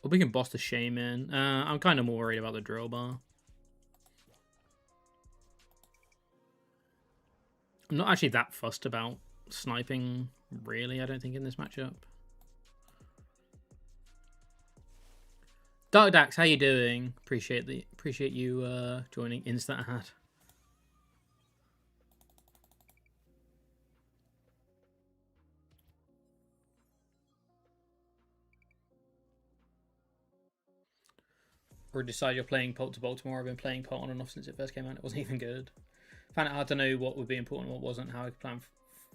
Or we can boss the Shaman. I'm kind of more worried about the Drillbur. I'm not actually that fussed about sniping, really, I don't think, in this matchup. Dark Dax, how you doing? Appreciate you joining Instant Hat. Or decide you're playing Pult to Baltimore. I've been playing Pult on and off since it first came out. It wasn't even good. Found it hard to know what would be important and what wasn't, how I could plan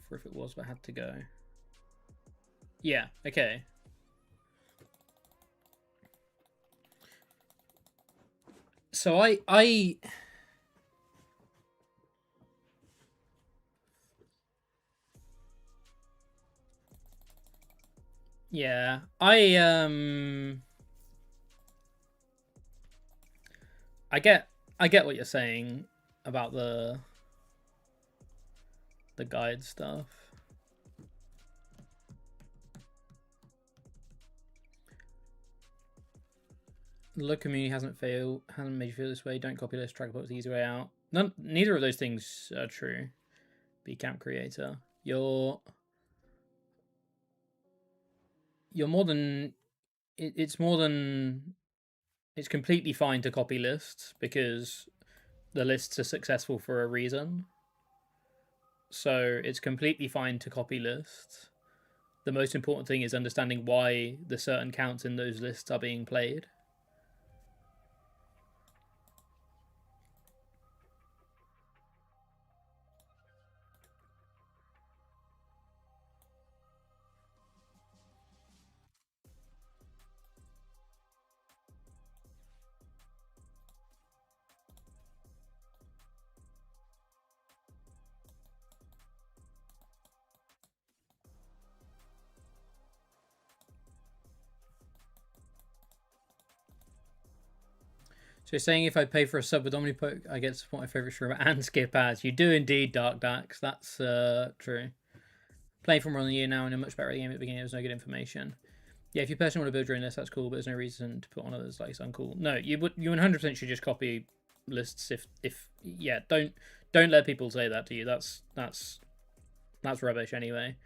for if it was, but I had to go. Yeah, okay. So I Yeah, I get what you're saying about the guide stuff. The local community hasn't made you feel this way. Don't copy list, Dragapult is the easy way out. Neither of those things are true. Be camp creator. You're more than it's more than it's completely fine to copy lists because the lists are successful for a reason. So it's completely fine to copy lists. The most important thing is understanding why the certain counts in those lists are being played. So you're saying if I pay for a sub with Omnipoke, I get to support my favourite streamer and skip ads. You do indeed, Dark Dax. That's true. Playing for more than a year now in a much better game at the beginning, there's no good information. Yeah, if you personally want to build your own list, that's cool, but there's no reason to put on others like it's uncool. No, you 100% should just copy lists if yeah, don't let people say that to you. That's rubbish anyway.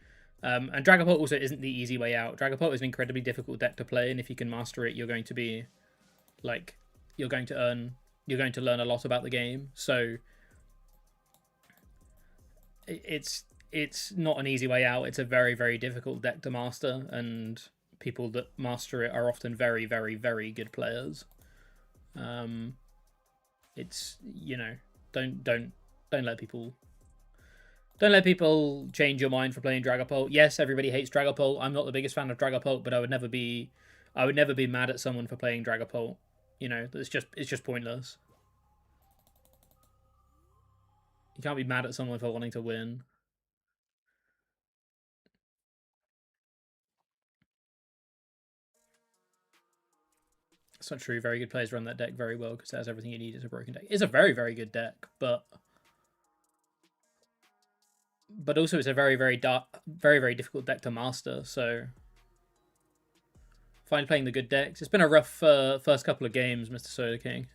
And Dragapult also isn't the easy way out. Dragapult is an incredibly difficult deck to play, and if you can master it, you're going to be like you're going to learn a lot about the game. So it's not an easy way out. It's a very, very difficult deck to master, and people that master it are often very, very, very good players. It's don't let people change your mind for playing Dragapult. Yes, everybody hates Dragapult. I'm not the biggest fan of Dragapult, but I would never be mad at someone for playing Dragapult. It's just pointless. You can't be mad at someone for wanting to win. It's not true. Very good players run that deck very well because it has everything you need. It's a broken deck. It's a very, very good deck, but also it's a very, very very, very difficult deck to master. So find playing the good decks. It's been a rough first couple of games, Mr. Soda King.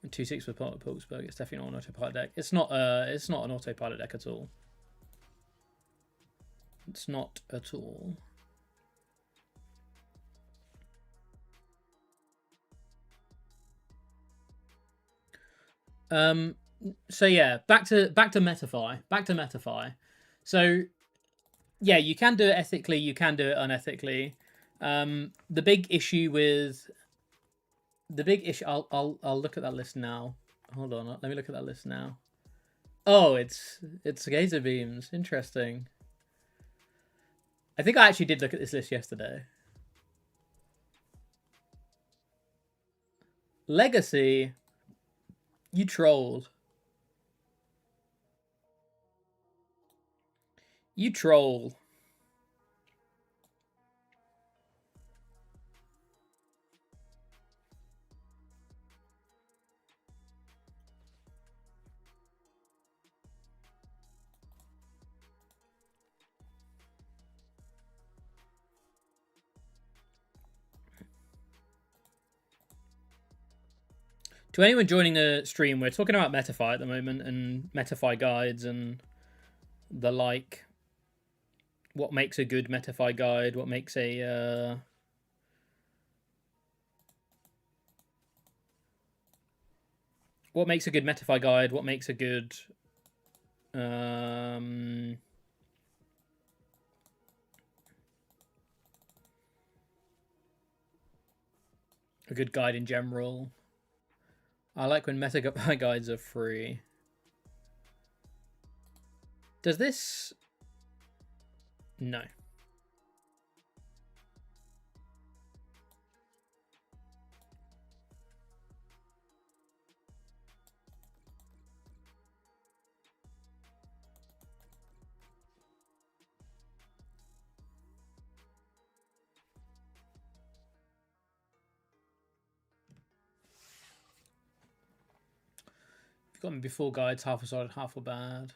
2-6 with Pokesburg. It's definitely not an autopilot deck. It's not an autopilot deck at all. It's not at all. So yeah, back to Metafy. So yeah, you can do it ethically, you can do it unethically. The big issue I'll look at that list now. Hold on, let me look at that list now. Oh, it's Gazer Beams. Interesting. I think I actually did look at this list yesterday. Legacy. You trolled. You troll. To anyone joining the stream, we're talking about Metafy at the moment and Metafy guides and the like. What makes a good Metafy guide? What makes a what makes a good Metafy guide? What makes a good guide in general? I like when Metafy guides are free. Does this? No. Got me before guides, half were solid, half were bad.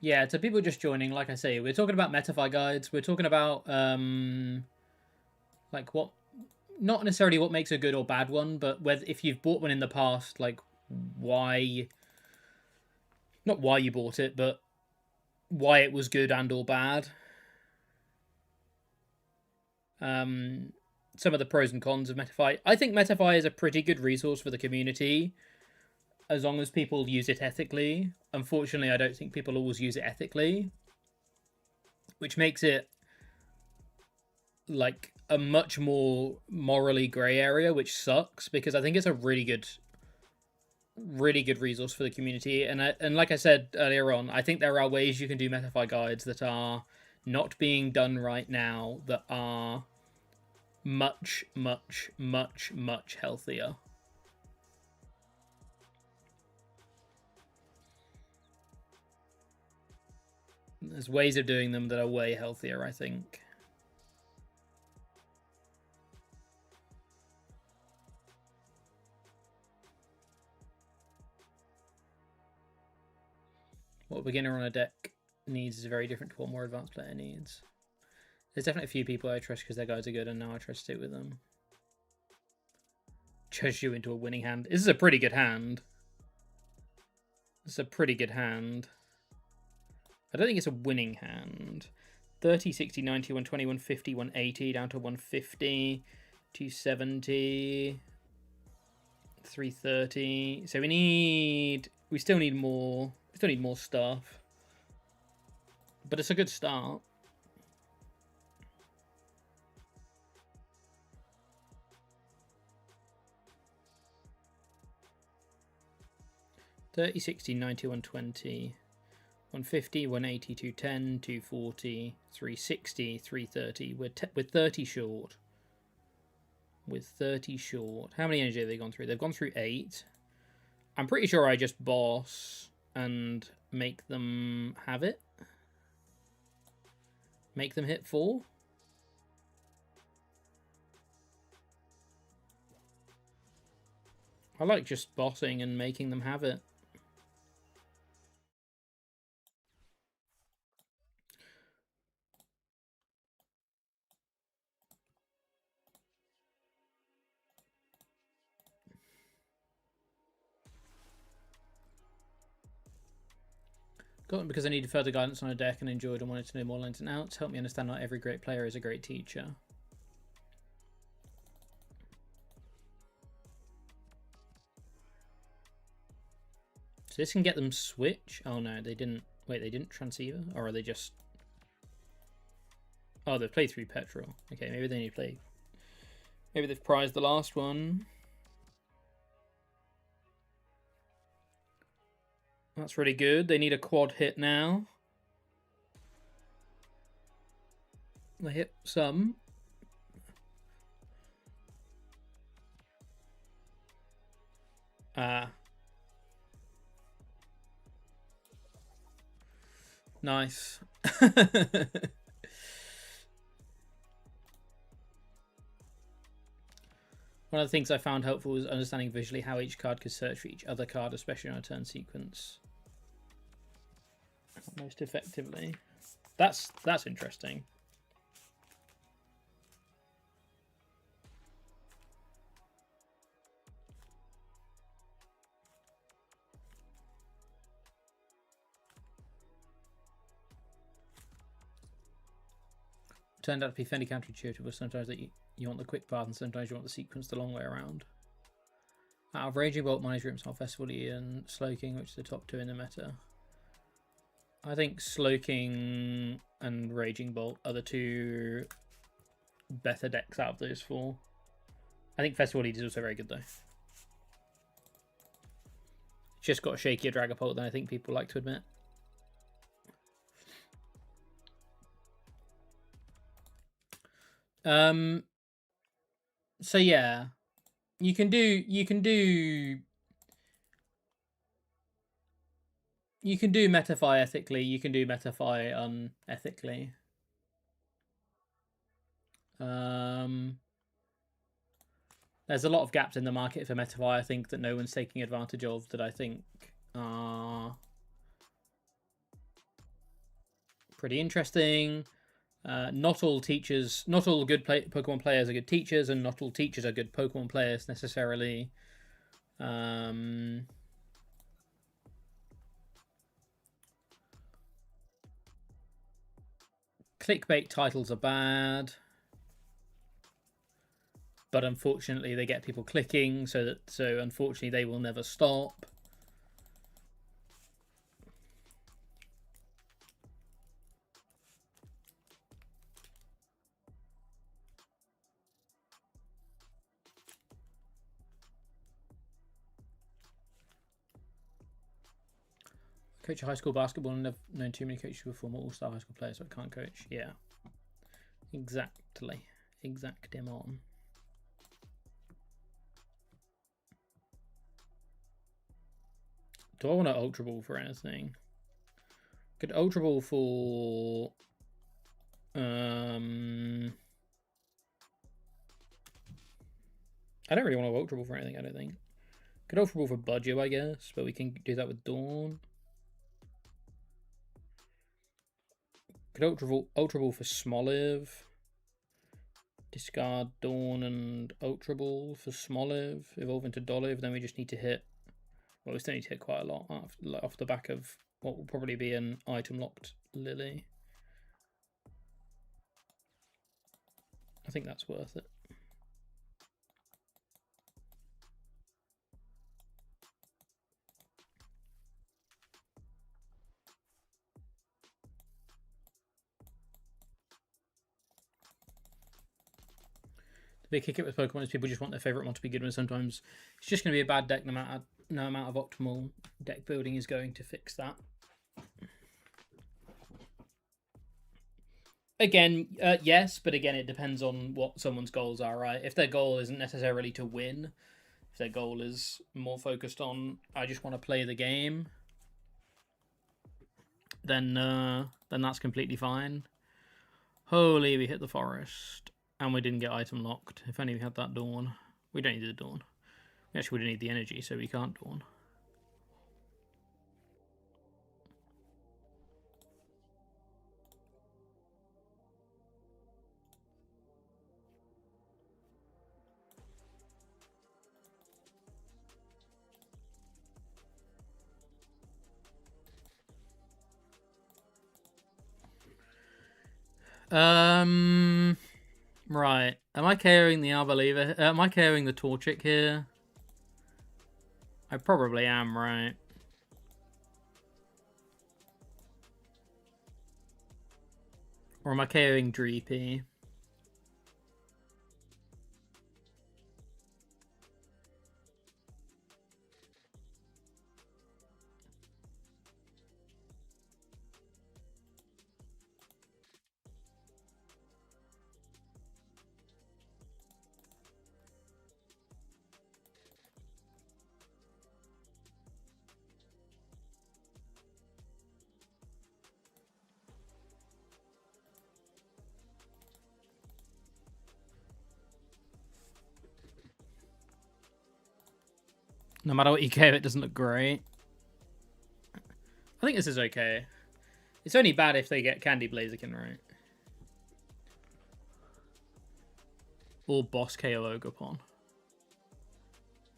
Yeah, to people just joining, like I say, we're talking about Metafy guides. We're talking about like what, not necessarily what makes a good or bad one, but whether if you've bought one in the past, like why, not why you bought it, but why it was good and or bad. Some of the pros and cons of Metafy. I think Metafy is a pretty good resource for the community, as long as people use it ethically. Unfortunately, I don't think people always use it ethically, which makes it like a much more morally grey area, which sucks, because I think it's a really good resource for the community. And like I said earlier on, I think there are ways you can do Metafy guides that are not being done right now that are much, much, much, much healthier. There's ways of doing them that are way healthier, I think. What a beginner on a deck needs is very different to what a more advanced player needs. There's definitely a few people I trust because their guides are good, and now I try to stick with them. Judge you into a winning hand. This is a pretty good hand. It's a pretty good hand. I don't think it's a winning hand. 30, 60, 90, 120, 150, 180, down to 150, 270, 330. So we still need more. We still need more stuff. But it's a good start. $30, 60, 90, 120, 150, 180, 210, 240, 360, 330. We're 30 short. With 30 short. How many energy have they gone through? They've gone through 8. I'm pretty sure I just boss and make them have it. Make them hit 4. I like just bossing and making them have it. Got them because I needed further guidance on a deck and enjoyed and wanted to know more ins and outs. Help me understand not every great player is a great teacher. So this can get them switch. Oh no, they didn't. Wait, they didn't transceiver? Or are they just... Oh, they've played through petrol. Okay, maybe they need to play... Maybe they've prized the last one. That's really good. They need a quad hit now. They hit some. Nice. One of the things I found helpful was understanding visually how each card could search for each other card, especially on a turn sequence. Most effectively. That's interesting. Turned out to be fairly counterintuitive. Sometimes that you want the quick path, and sometimes you want the sequence the long way around. Out of Raging Bolt, Manager himself, Festival and Slowking, which is the top 2 in the meta. I think Slowking and Raging Bolt are the 2 better decks out of those 4. I think Festival is also very good though. Just got a shakier Dragapult than I think people like to admit. So yeah, you can do Metafy ethically, you can do Metafy unethically. There's a lot of gaps in the market for Metafy, I think, that no one's taking advantage of, that I think are pretty interesting. Not all good Pokemon players are good teachers, and not all teachers are good Pokemon players necessarily. Clickbait titles are bad, but unfortunately they get people clicking, so unfortunately they will never stop. Coach a high school basketball and I've known too many coaches who are former all-star high school players, so I can't coach. Yeah, exactly. Exactimon. Do I want to Ultra Ball for anything? Could Ultra Ball for... I don't really want to Ultra Ball for anything, I don't think. Could Ultra Ball for Budgie, I guess, but we can do that with Dawn. Could Ultra Ball for Smoliv. Discard Dawn and Ultra Ball for Smoliv. Evolve into Dolive, then we just need to hit... Well, we still need to hit quite a lot off the back of what will probably be an item-locked Lily. I think that's worth it. The big kick it with Pokemon is people just want their favourite one to be good, and sometimes it's just going to be a bad deck. No amount of optimal deck building is going to fix that. Again, yes, but again, it depends on what someone's goals are, right? If their goal isn't necessarily to win, if their goal is more focused on, I just want to play the game, then that's completely fine. Holy, we hit the forest. And we didn't get item locked. If only we had that Dawn. We don't need the Dawn. We actually would need the energy, so we can't Dawn. Right. Am I carrying the Arboliva? Am I carrying the Torchic here? I probably am, right? Or am I carrying Dreepy? No matter what you care, it doesn't look great. I think this is okay. It's only bad if they get Candy Blaziken, right? Or Boss KO Ogerpon.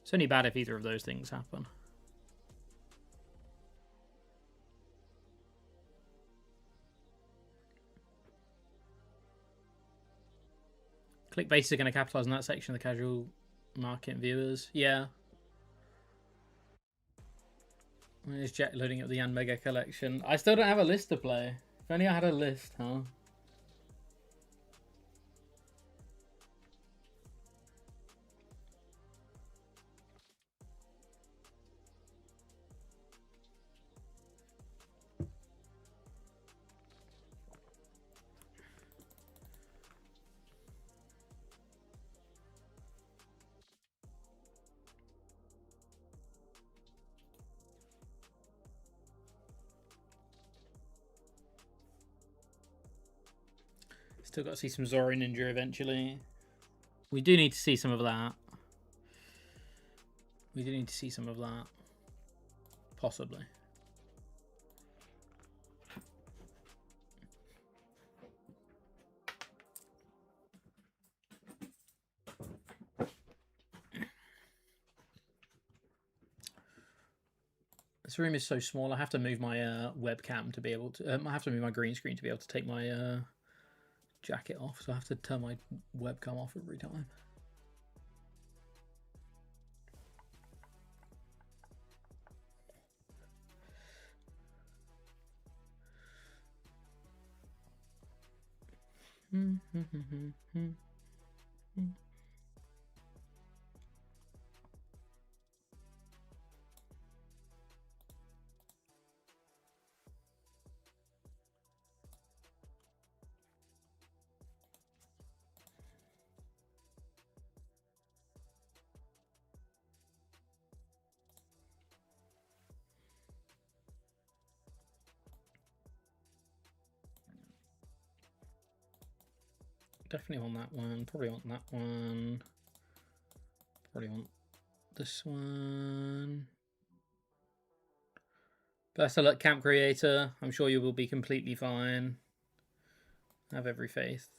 It's only bad if either of those things happen. Clickbait is going to capitalize on that section of the casual market viewers. Yeah. There's Jack loading up the Yan Mega collection. I still don't have a list to play. If only I had a list, huh? Still got to see some Zoro Ninja eventually. We do need to see some of that. We do need to see some of that. Possibly. This room is so small. I have to move my webcam to be able to. I have to move my green screen to be able to take my jacket off. So I have to turn my webcam off every time. Definitely want that one. Probably want that one. Probably want this one. Best of luck, Camp Creator. I'm sure you will be completely fine. Have every faith.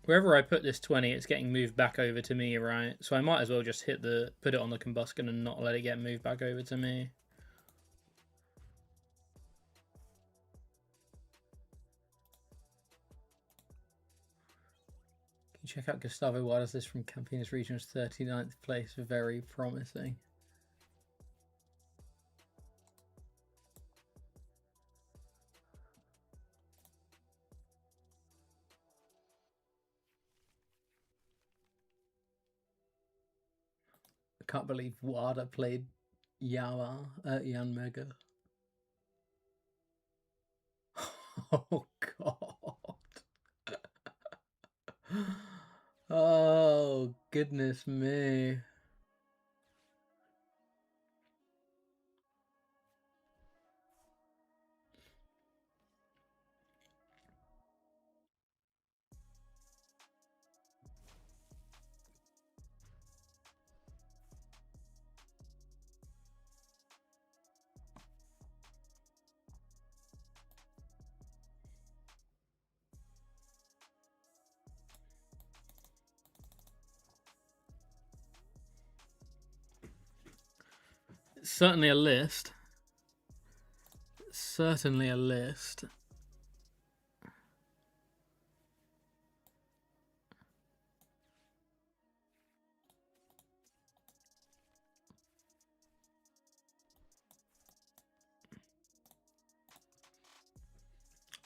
Wherever I put this 20, it's getting moved back over to me, right? So I might as well just put it on the combustion and not let it get moved back over to me. Can you check out Gustavo Wilder's list from Campinas Regional's 39th place? Very promising. I can't believe Wada played Yan Mega. Oh god. Oh goodness me. Certainly a list. Certainly a list.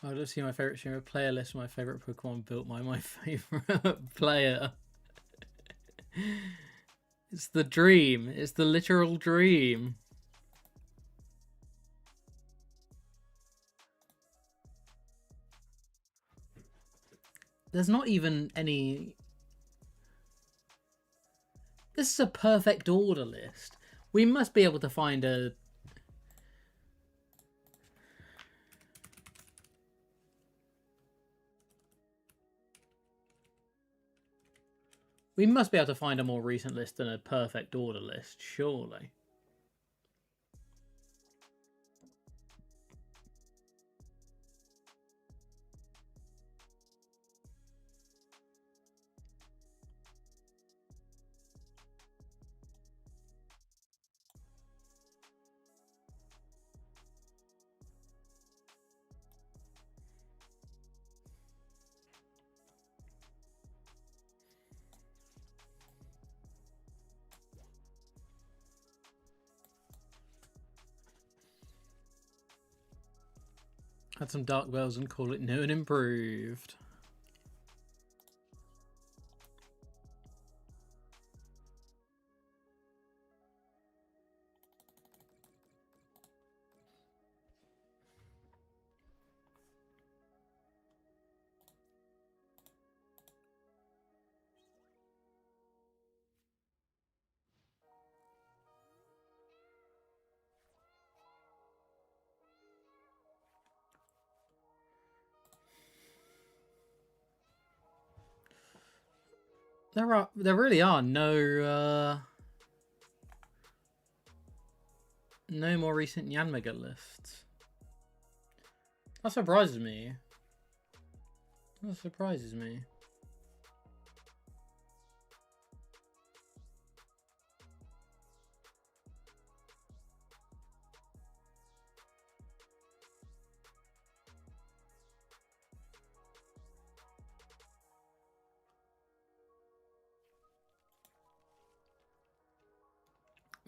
I'll just see my favorite streamer player list. My favorite Pokemon built by my favorite player. It's the dream. It's the literal dream. There's not even any... This is a perfect order list. We must be able to find a... We must be able to find a more recent list than a perfect order list, surely. Add some dark bells and call it new and improved. There really are no more recent Yan Mega lists. That surprises me. That surprises me.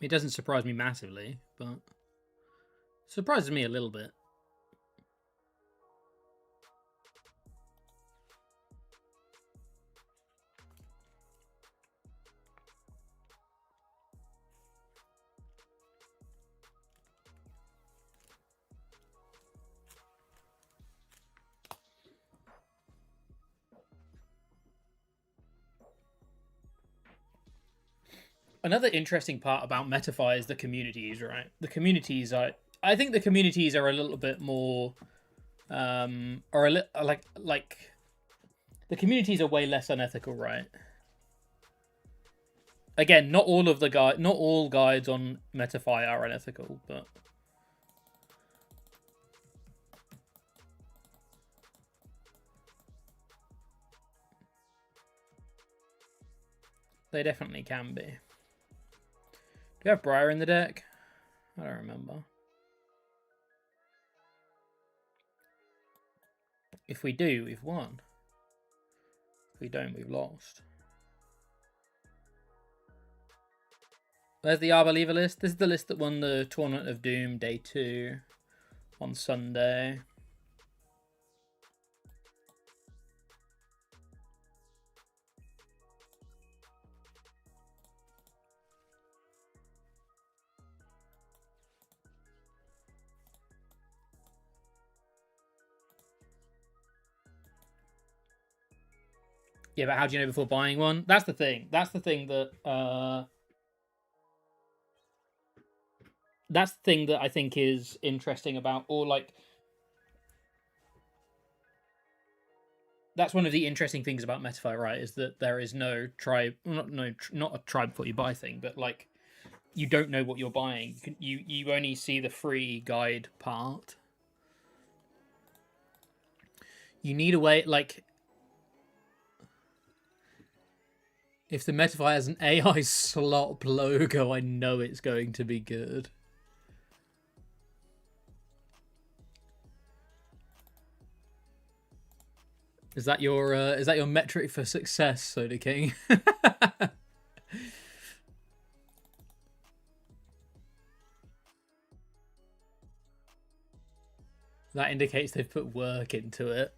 It doesn't surprise me massively, but it surprises me a little bit. Another interesting part about Metafy is the communities, right? The communities are... I think the communities are a little bit more... are a little... Like... The communities are way less unethical, right? Again, not all guides on Metafy are unethical, but... They definitely can be. Do you have Briar in the deck? I don't remember. If we do, we've won. If we don't, we've lost. There's the Arboliva list. This is the list that won the Tournament of Doom Day 2 on Sunday. Yeah, but how do you know before buying one? That's the thing. That's the thing that I think is interesting about, or like, that's one of the interesting things about Metafy, right? Is that there is no tribe, not a try before you buy thing, but like, you don't know what you're buying. You only see the free guide part. You need a way, like, if the Metafy has an AI slop logo, I know it's going to be good. Is that your metric for success, Soda King? That indicates they've put work into it.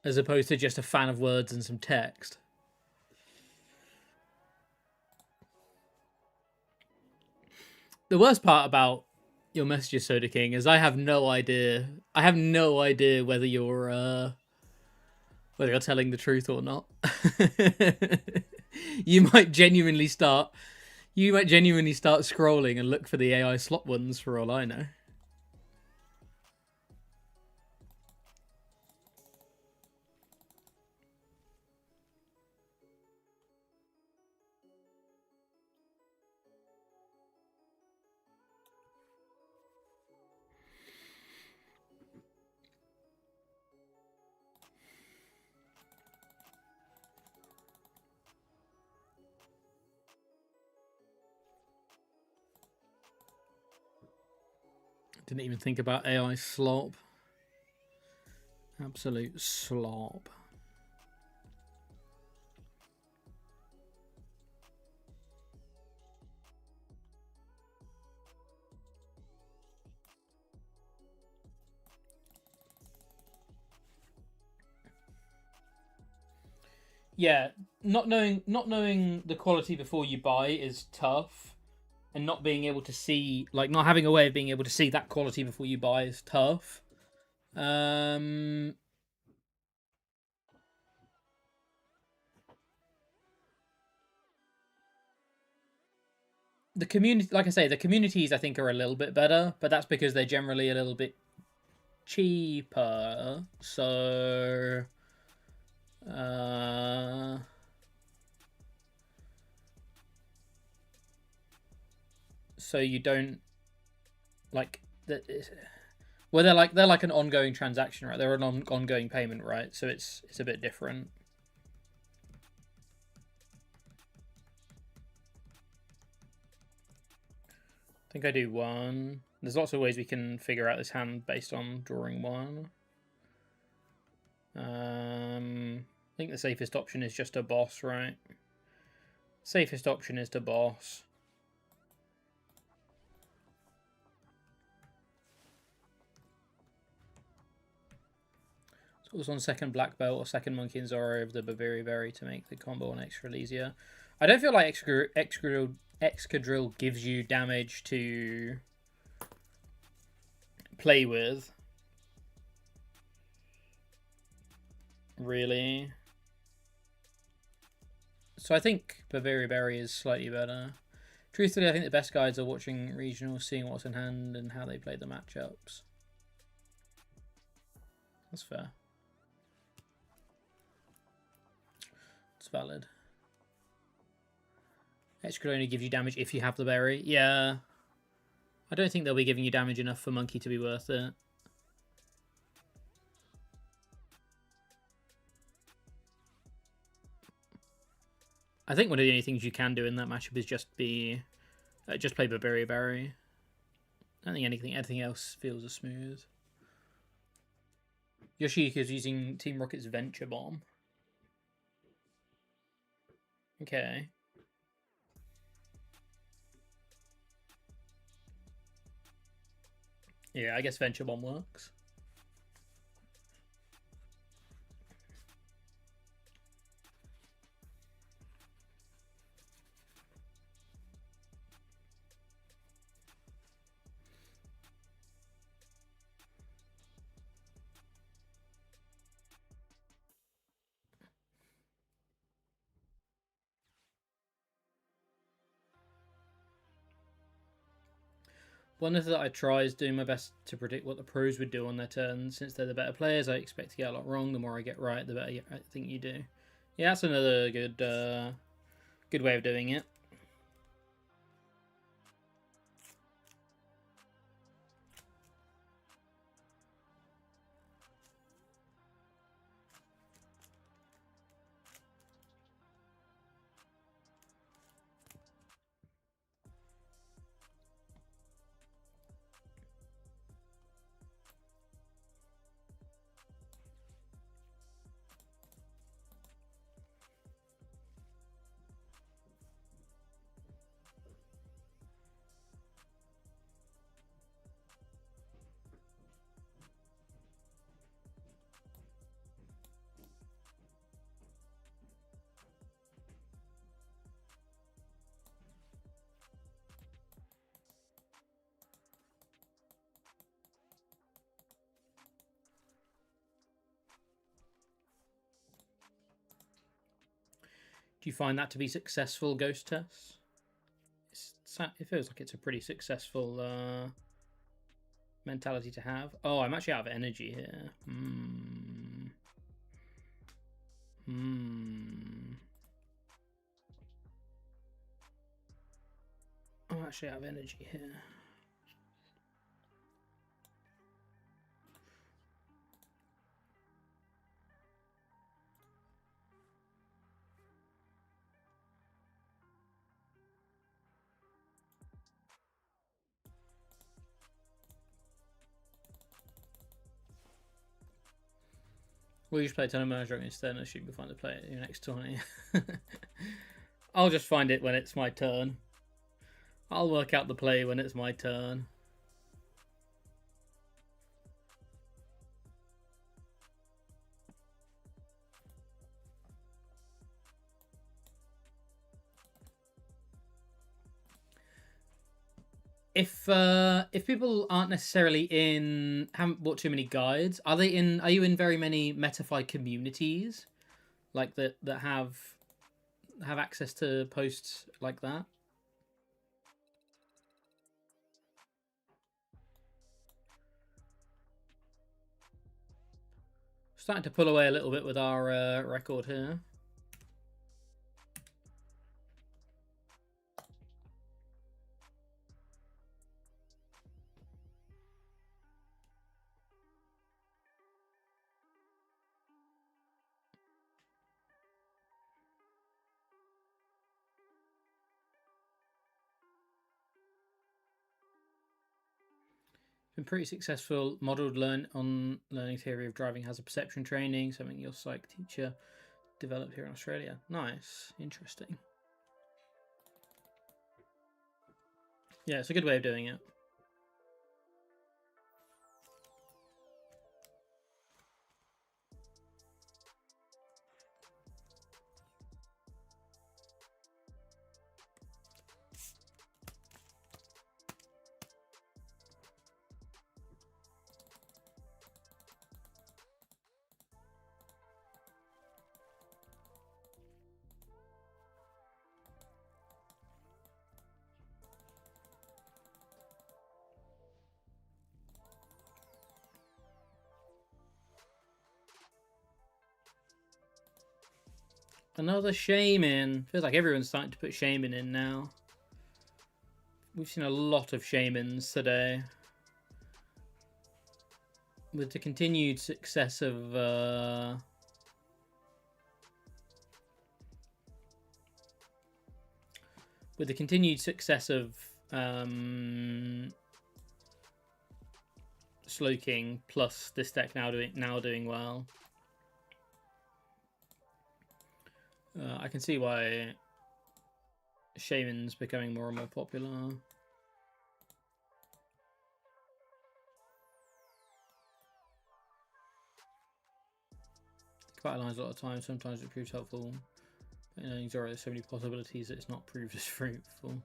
As opposed to just a fan of words and some text. The worst part about your messages, Soda King, is I have no idea. I have no idea whether you're telling the truth or not. You might genuinely start scrolling and look for the AI slot ones for all I know. Didn't even think about AI slop. Absolute slop. Yeah, not knowing the quality before you buy is tough, and not being able to see, like, not having a way of being able to see that quality before you buy is tough. Um, the community, like I say, the communities I think are a little bit better, but that's because they're generally a little bit cheaper. Uh, so you don't like that. Well, they're like an ongoing transaction, right? They're an ongoing payment, right? So it's a bit different. I think I do one. There's lots of ways we can figure out this hand based on drawing one. I think the safest option is just a boss, right? Safest option is to boss. So it was on second black belt or second monkey and Zoro of the Baviri Berry to make the combo on extra easier. I don't feel like Excadrill gives you damage to play with. Really. So I think Baviri Berry is slightly better. Truthfully, I think the best guides are watching regionals, seeing what's in hand and how they play the matchups. That's fair. It's valid. Edge could only give you damage if you have the berry. Yeah. I don't think they'll be giving you damage enough for Monkey to be worth it. I think one of the only things you can do in that matchup is just play Barbarian Berry. I don't think anything else feels as smooth. Yoshihiko's using Team Rocket's Venture Bomb. Okay. Yeah, I guess Venture Bomb works. One of that I try is doing my best to predict what the pros would do on their turn. Since they're the better players, I expect to get a lot wrong. The more I get right, the better I think you do. Yeah, that's another good way of doing it. Do you find that to be successful, Ghost Tess? It feels like it's a pretty successful mentality to have. Oh, I'm actually out of energy here. I'm actually out of energy here. We'll just play a ton of Merge instead and assume you'll find the play at your next tourney. I'll just find it when it's my turn. I'll work out the play when it's my turn. if people aren't necessarily haven't bought too many guides, are you in very many Metafy communities like that have access to posts like that? Starting to pull away a little bit with our record here. Been pretty successful. Modeled learning theory of driving hazard perception training, something your psych teacher developed here in Australia. Nice, interesting. Yeah, it's a good way of doing it. Another shaman. Feels like everyone's starting to put shaman in now. We've seen a lot of shamans today. With the continued success of Slowking, plus this deck now doing well. I can see why Shaman's becoming more and more popular. Quite aligns a lot of times. Sometimes it proves helpful. You know, there's so many possibilities that it's not proved as fruitful.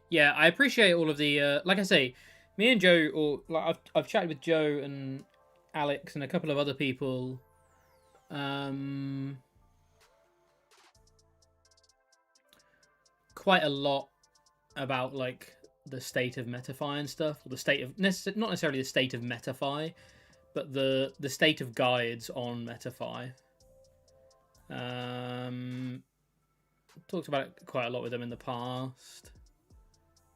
Yeah, I appreciate all of the like I say, me and Joe, or like I've chatted with Joe and Alex and a couple of other people. Quite a lot about like the state of Metafy and stuff, or the state of not necessarily the state of Metafy, but the state of guides on Metafy. Talked about it quite a lot with them in the past.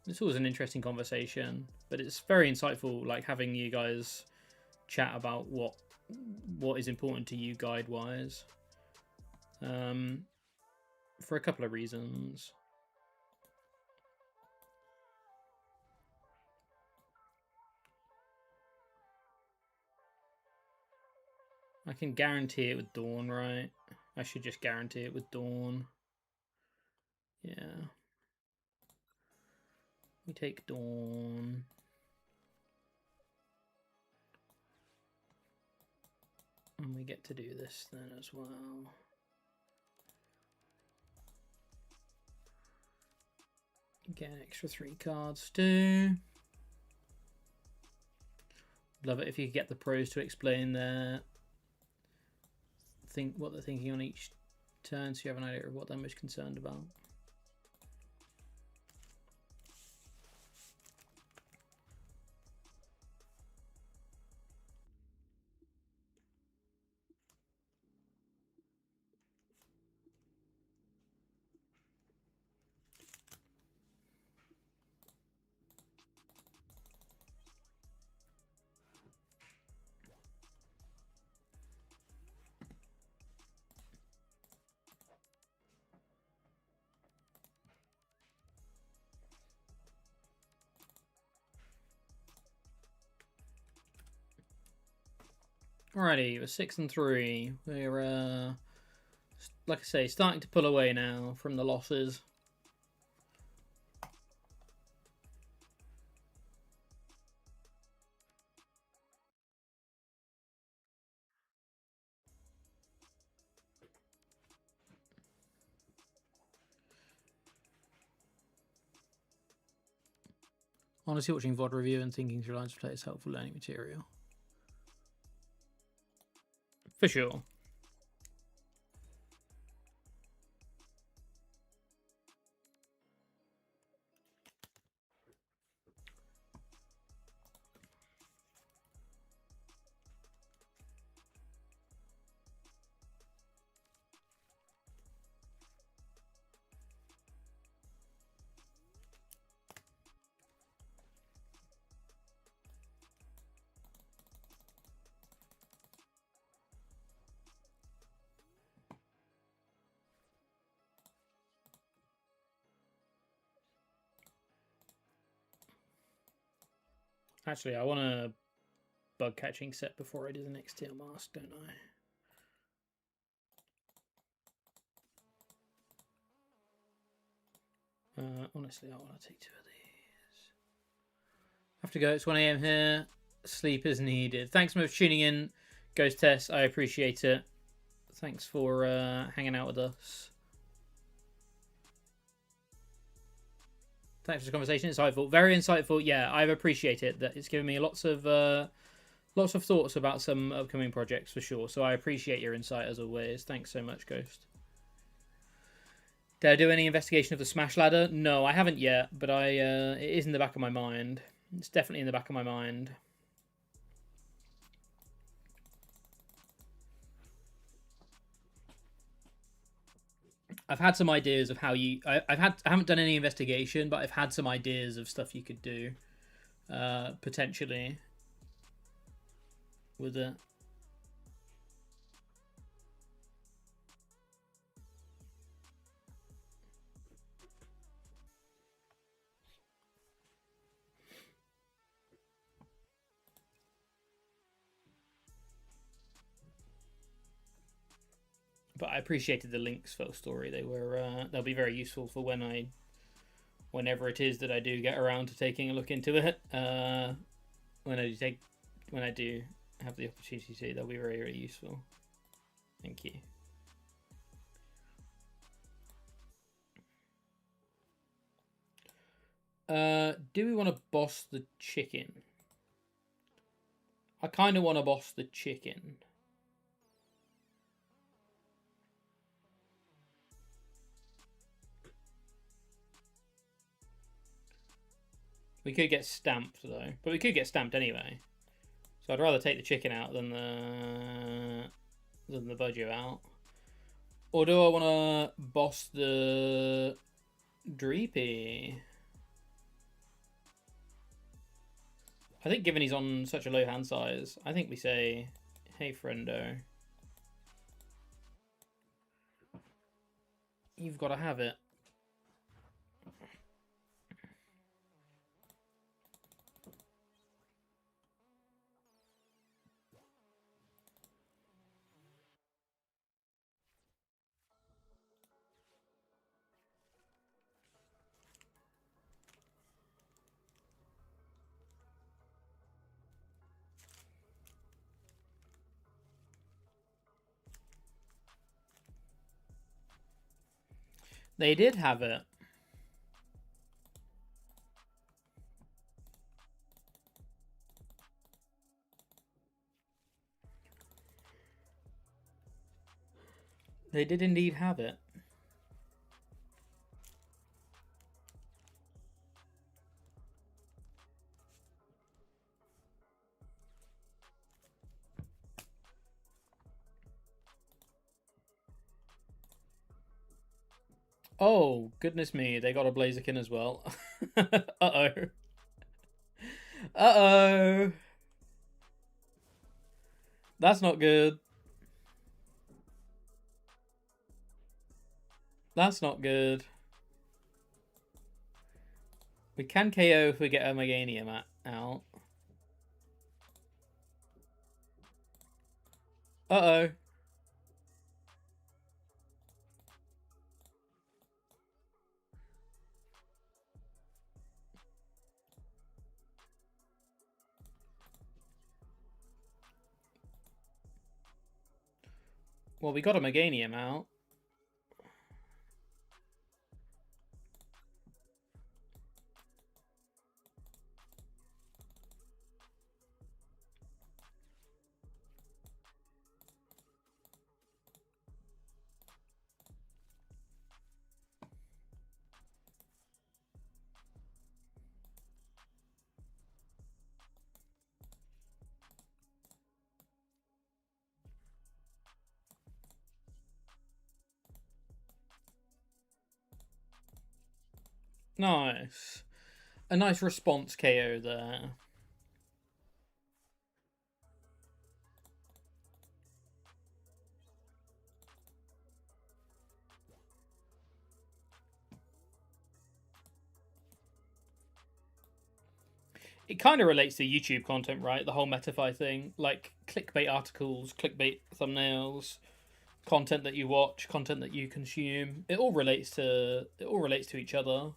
It's always an interesting conversation, but it's very insightful, like having you guys chat about what is important to you guide wise. For a couple of reasons. I can guarantee it with Dawn, right? I should just guarantee it with Dawn. Yeah. We take Dawn. And we get to do this then as well. Get an extra 3 cards too. Love it if you could get the pros to explain what they're thinking on each turn, so you have an idea of what they're most concerned about. Alrighty, we're 6 and 3. We're like I say, starting to pull away now from the losses. Honestly, watching VOD review and thinking through lines of play is helpful learning material. For sure. Actually, I want a bug catching set before I do the next tier mask, don't I? Honestly, I want to take 2 of these. I have to go. It's 1 AM here. Sleep is needed. Thanks so much for tuning in, Ghost Tess. I appreciate it. Thanks for hanging out with us. Thanks for the conversation. Insightful. Very insightful. Yeah, I appreciate it. That it's given me lots of thoughts about some upcoming projects for sure. So I appreciate your insight as always. Thanks so much, Ghost. Did I do any investigation of the Smash Ladder? No, I haven't yet, but it is in the back of my mind. It's definitely in the back of my mind. I've had some ideas of how you. I haven't done any investigation, but I've had some ideas of stuff you could do, potentially, with it. But I appreciated the links for the story. They'll be very useful for whenever it is that I do get around to taking a look into it. When I do have the opportunity to, they'll be very, very useful. Thank you. Do we want to boss the chicken? I kind of want to boss the chicken. We could get stamped though, but we could get stamped anyway. So I'd rather take the chicken out than the budget out. Or do I want to boss the Dreepy? I think given he's on such a low hand size, I think we say, hey friendo, you've got to have it. They did have it. They did indeed have it. Oh, goodness me, they got a Blaziken as well. Uh-oh. Uh-oh. That's not good. That's not good. We can KO if we get a Meganium out. Uh-oh. Well, we got a Meganium out. Nice. A nice response KO there. It kind of relates to YouTube content, right? The whole Metafy thing, like clickbait articles, clickbait thumbnails, content that you watch, content that you consume. It all relates to each other.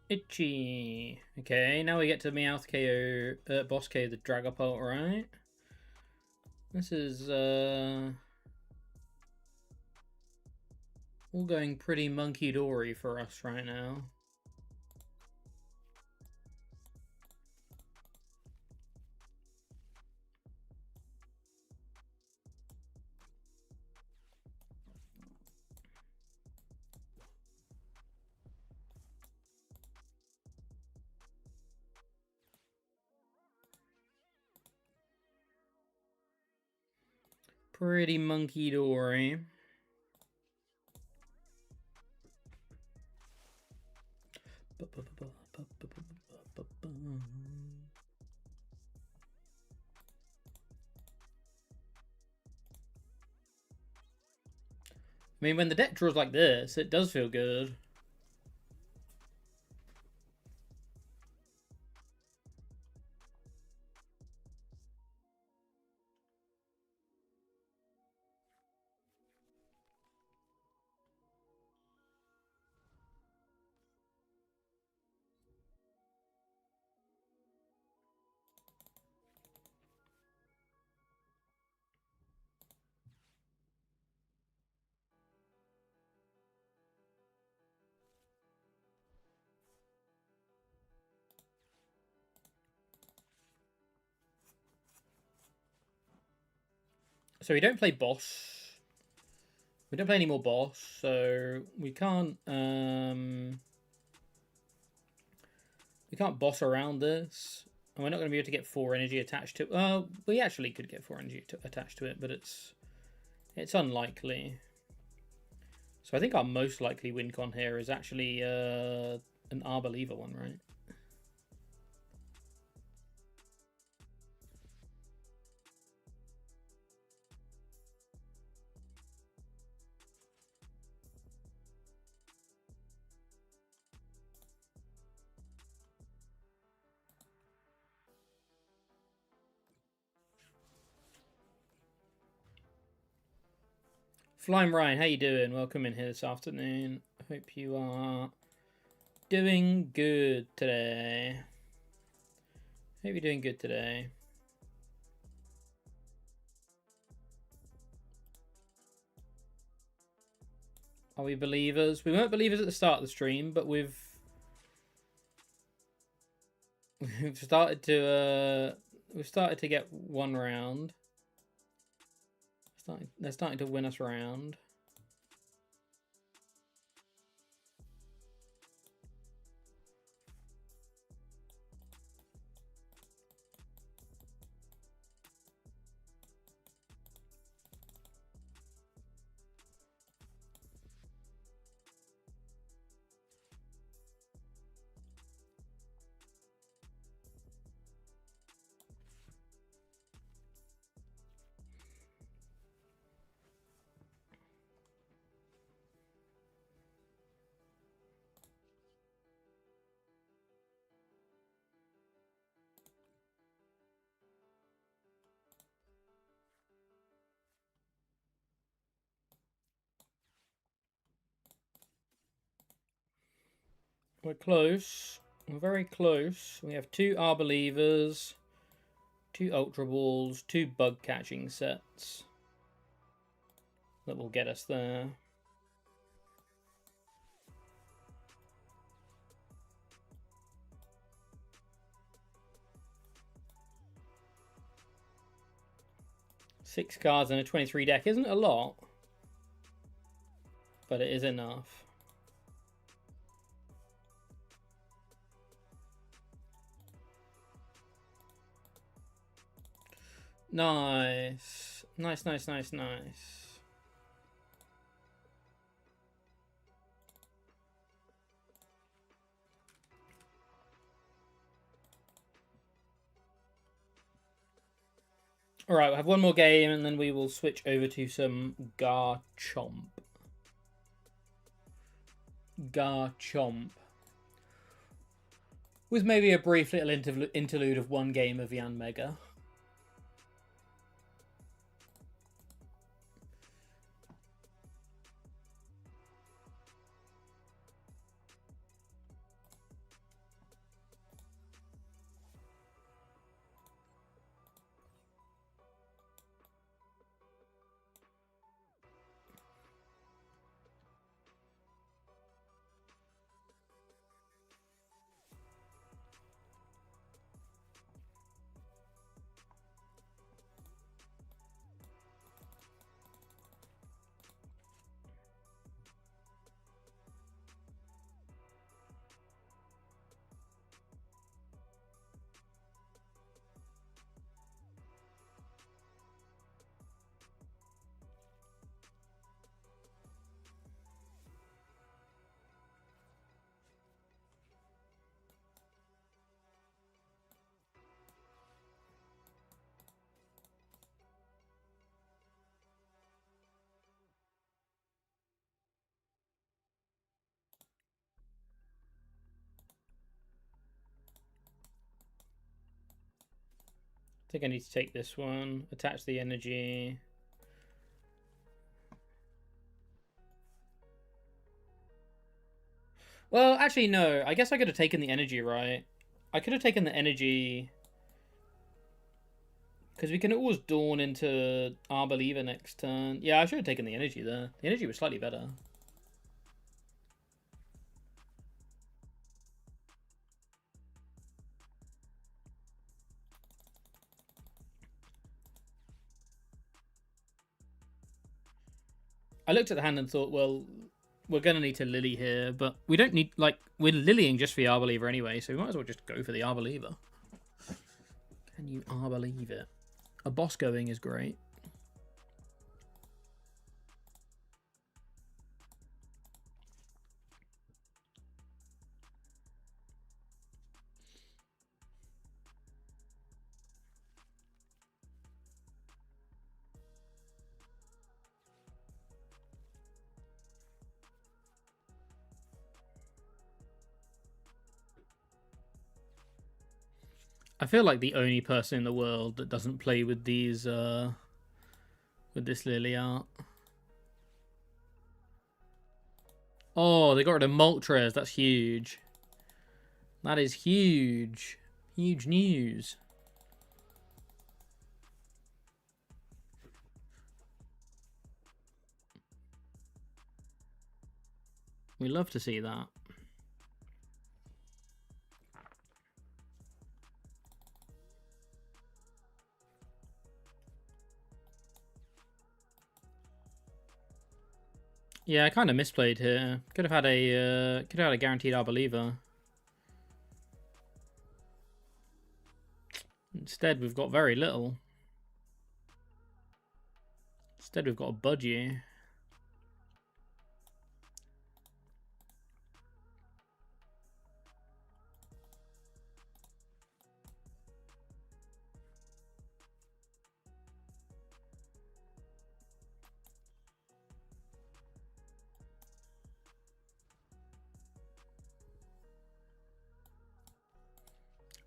Itchy. Okay, now we get to Meowth KO, Boss KO the Dragapult, right? This is all going pretty monkey-dory for us right now. Pretty monkey-dory. I mean, when the deck draws like this, it does feel good. So we don't play boss. We don't play any more boss, so we can't boss around this. And we're not going to be able to get 4 energy attached to it. Well, we actually could get 4 energy attached to it, but it's unlikely. So I think our most likely win con here is actually an Arboliva one, right? Flying Ryan, how you doing? Welcome in here this afternoon. Hope you are doing good today. Hope you're doing good today. Are we believers? We weren't believers at the start of the stream, but we've started to get one round. They're starting to win us round. We're close. We're very close. We have 2 Arbolivas, 2 Ultra Balls, 2 Bug Catching sets. That will get us there. Six cards in a 23 deck isn't a lot, but it is enough. Nice. Nice, nice, nice, nice. Alright, we'll have one more game and then we will switch over to some Garchomp. Garchomp. With maybe a brief little interlude of one game of VOD Mega. I think I need to take this one, attach the energy. Well, actually, no. I guess I could have taken the energy, right? I could have taken the energy. Because we can always dawn into Arboliva next turn. Yeah, I should have taken the energy there. The energy was slightly better. I looked at the hand and thought, well, we're going to need to Lily here, but we don't need, like, we're Lilying just for the Arboliva anyway, so we might as well just go for the Arboliva. Can you Arbolive it? A boss going is great. I feel like the only person in the world that doesn't play with these, with this Lily art. Oh, they got rid of Moltres. That's huge. That is huge. Huge news. We love to see that. Yeah, I kind of misplayed here. Could have had a guaranteed Arboliva. Instead, we've got very little. Instead, we've got a Budgie.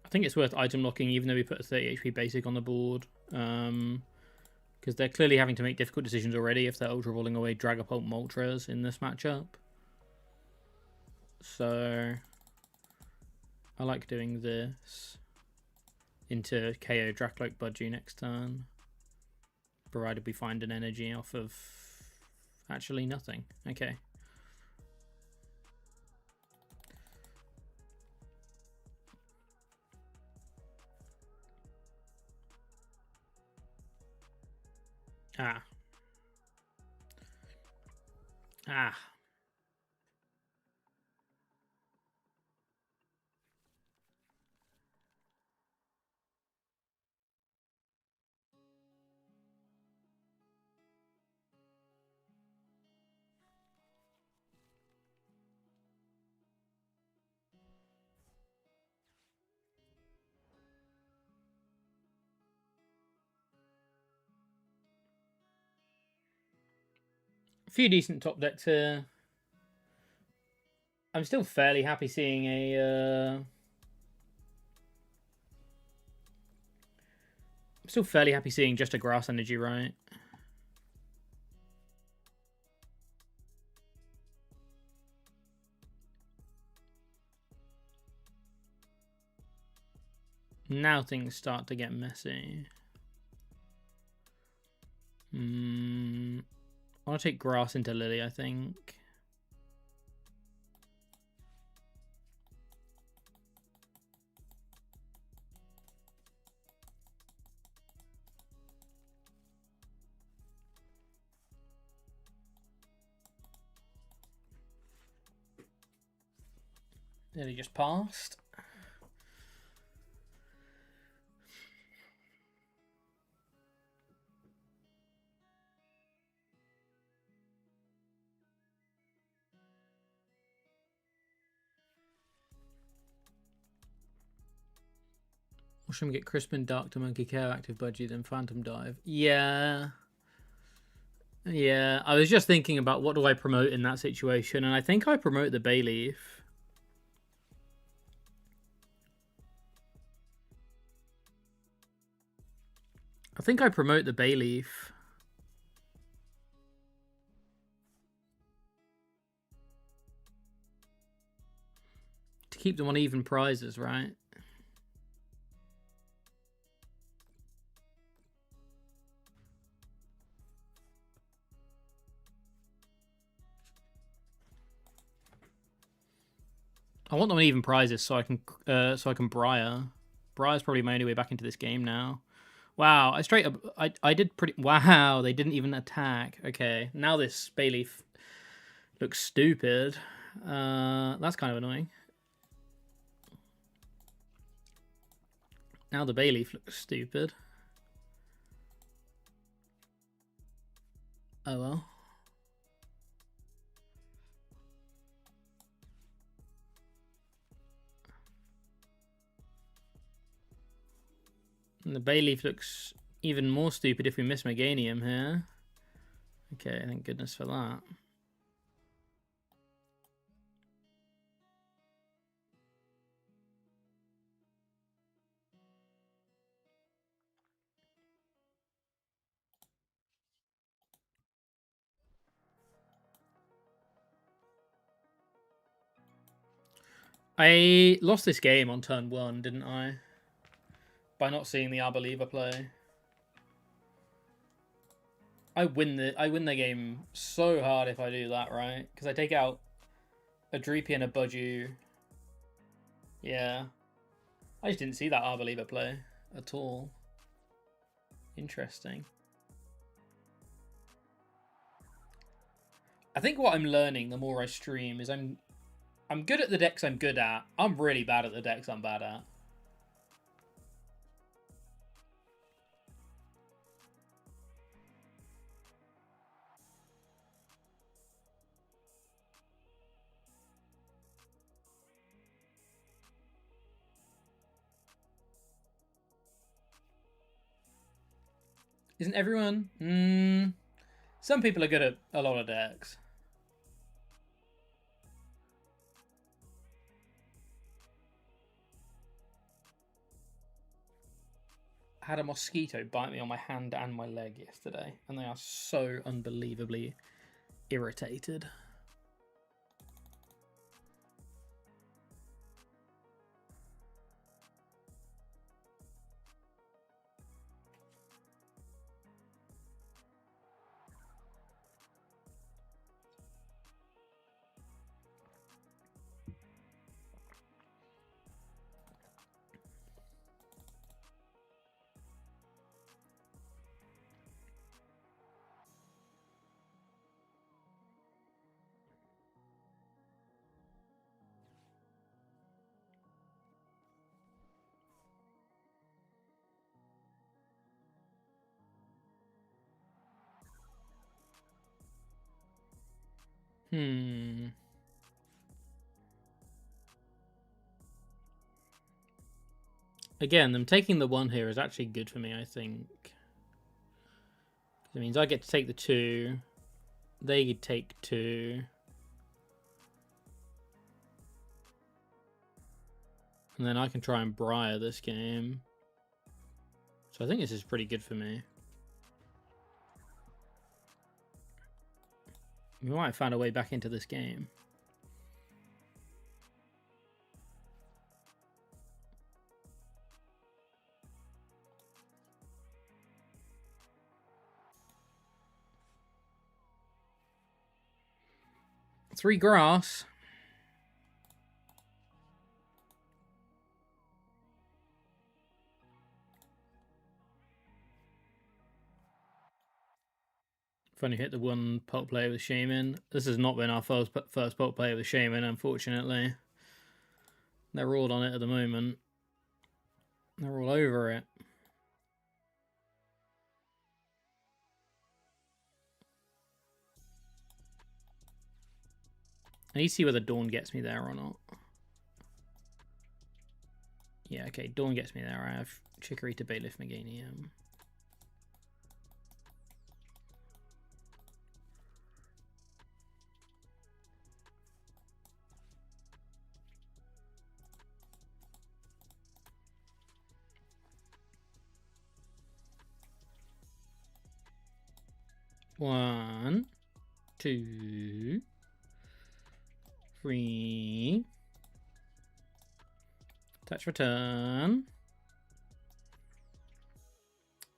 I think it's worth item locking, even though we put a 30 HP basic on the board. Because they're clearly having to make difficult decisions already if they're ultra rolling away Dragapult Moltres in this matchup. So I like doing this into KO Dracloak Budgie next turn, provided we find an energy off of actually nothing. Okay. Ah. Ah. A few decent top decks here. I'm still fairly happy seeing a... I'm still fairly happy seeing just a grass energy, right? Now things start to get messy. I want to take grass into Lily, I think. Lily just passed. Or should we get Crispin, Dark to Monkey Care, Active Budgie, then Phantom Dive? Yeah. Yeah, I was just thinking about what do I promote in that situation, and I think I promote the Bayleaf. I think I promote the Bayleaf. To keep them on even prizes, right? I want them on even prizes so I can Briar. Briar's probably my only way back into this game now. Wow, I straight up I did pretty wow, they didn't even attack. Okay, now this Bayleaf looks stupid. That's kind of annoying. Now the Bayleaf looks stupid. Oh well. And the Bayleaf looks even more stupid if we miss Meganium here. Okay, thank goodness for that. I lost this game on turn 1, didn't I? By not seeing the Arboliva play. I win the game so hard if I do that, right? Because I take out a Dreepy and a Budgie. Yeah. I just didn't see that Arboliva play at all. Interesting. I think what I'm learning the more I stream is I'm good at the decks I'm good at. I'm really bad at the decks I'm bad at. Isn't everyone? Some people are good at a lot of decks. I had a mosquito bite me on my hand and my leg yesterday, and they are so unbelievably irritated. Again, them taking the 1 here is actually good for me, I think. It means I get to take the 2. They take 2. And then I can try and Briar this game. So I think this is pretty good for me. We might have found a way back into this game. Three grass. Funny hit the 1 pot player with Shaman. This has not been our first pot player with Shaman, unfortunately. They're all on it at the moment. They're all over it. I need to see whether Dawn gets me there or not. Yeah, okay, Dawn gets me there. I have Chikorita, Bailiff, Meganium. One, 2, 3. Touch return.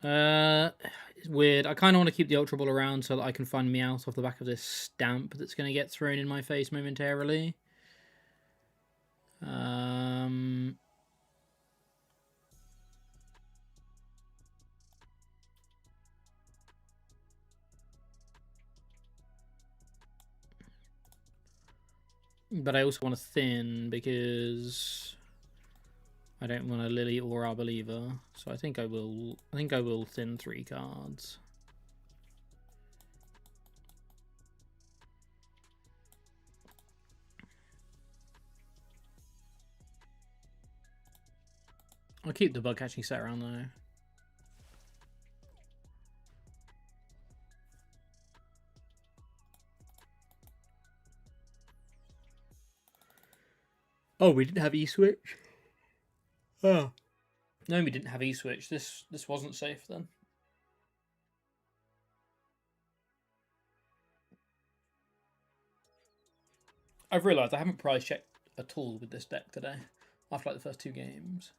It's weird. I kind of want to keep the Ultra Ball around so that I can find Meowth off the back of this stamp that's going to get thrown in my face momentarily. But I also want to thin because I don't want a Lily or Arboliva. So I think I will thin 3 cards. I'll keep the bug catching set around though. Oh, we didn't have E-Switch? Oh. No, we didn't have E-Switch. This wasn't safe then. I've realised I haven't price checked at all with this deck today, after like the first 2 games.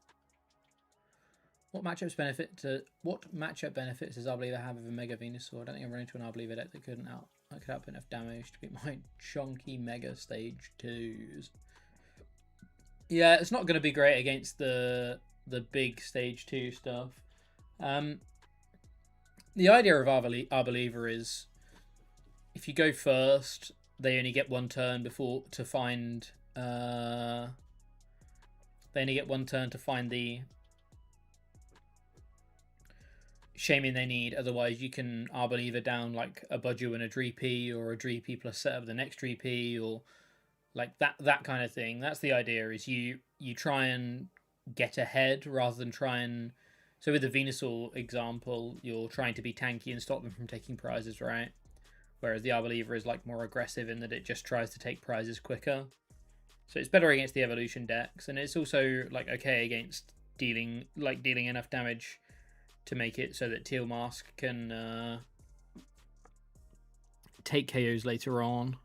What matchup benefits does Arboliva have with a Mega Venusaur? I don't think I've run into an Arboliva deck that could output enough damage to beat my chonky Mega Stage 2s. Yeah, it's not going to be great against the big Stage 2 stuff. The idea of Arboliva is if you go first, they only get 1 turn before to find. They only get 1 turn to find the Shaman they need. Otherwise, you can Arboliva down like a Budju and a Dreepy, or a Dreepy plus set up the next Dreepy, or like that kind of thing. That's the idea. Is you try and get ahead rather than try and. So with the Venusaur example, you're trying to be tanky and stop them from taking prizes, right? Whereas the Arboliva is like more aggressive in that it just tries to take prizes quicker. So it's better against the evolution decks, and it's also like okay against dealing enough damage to make it so that Teal Mask can take KOs later on.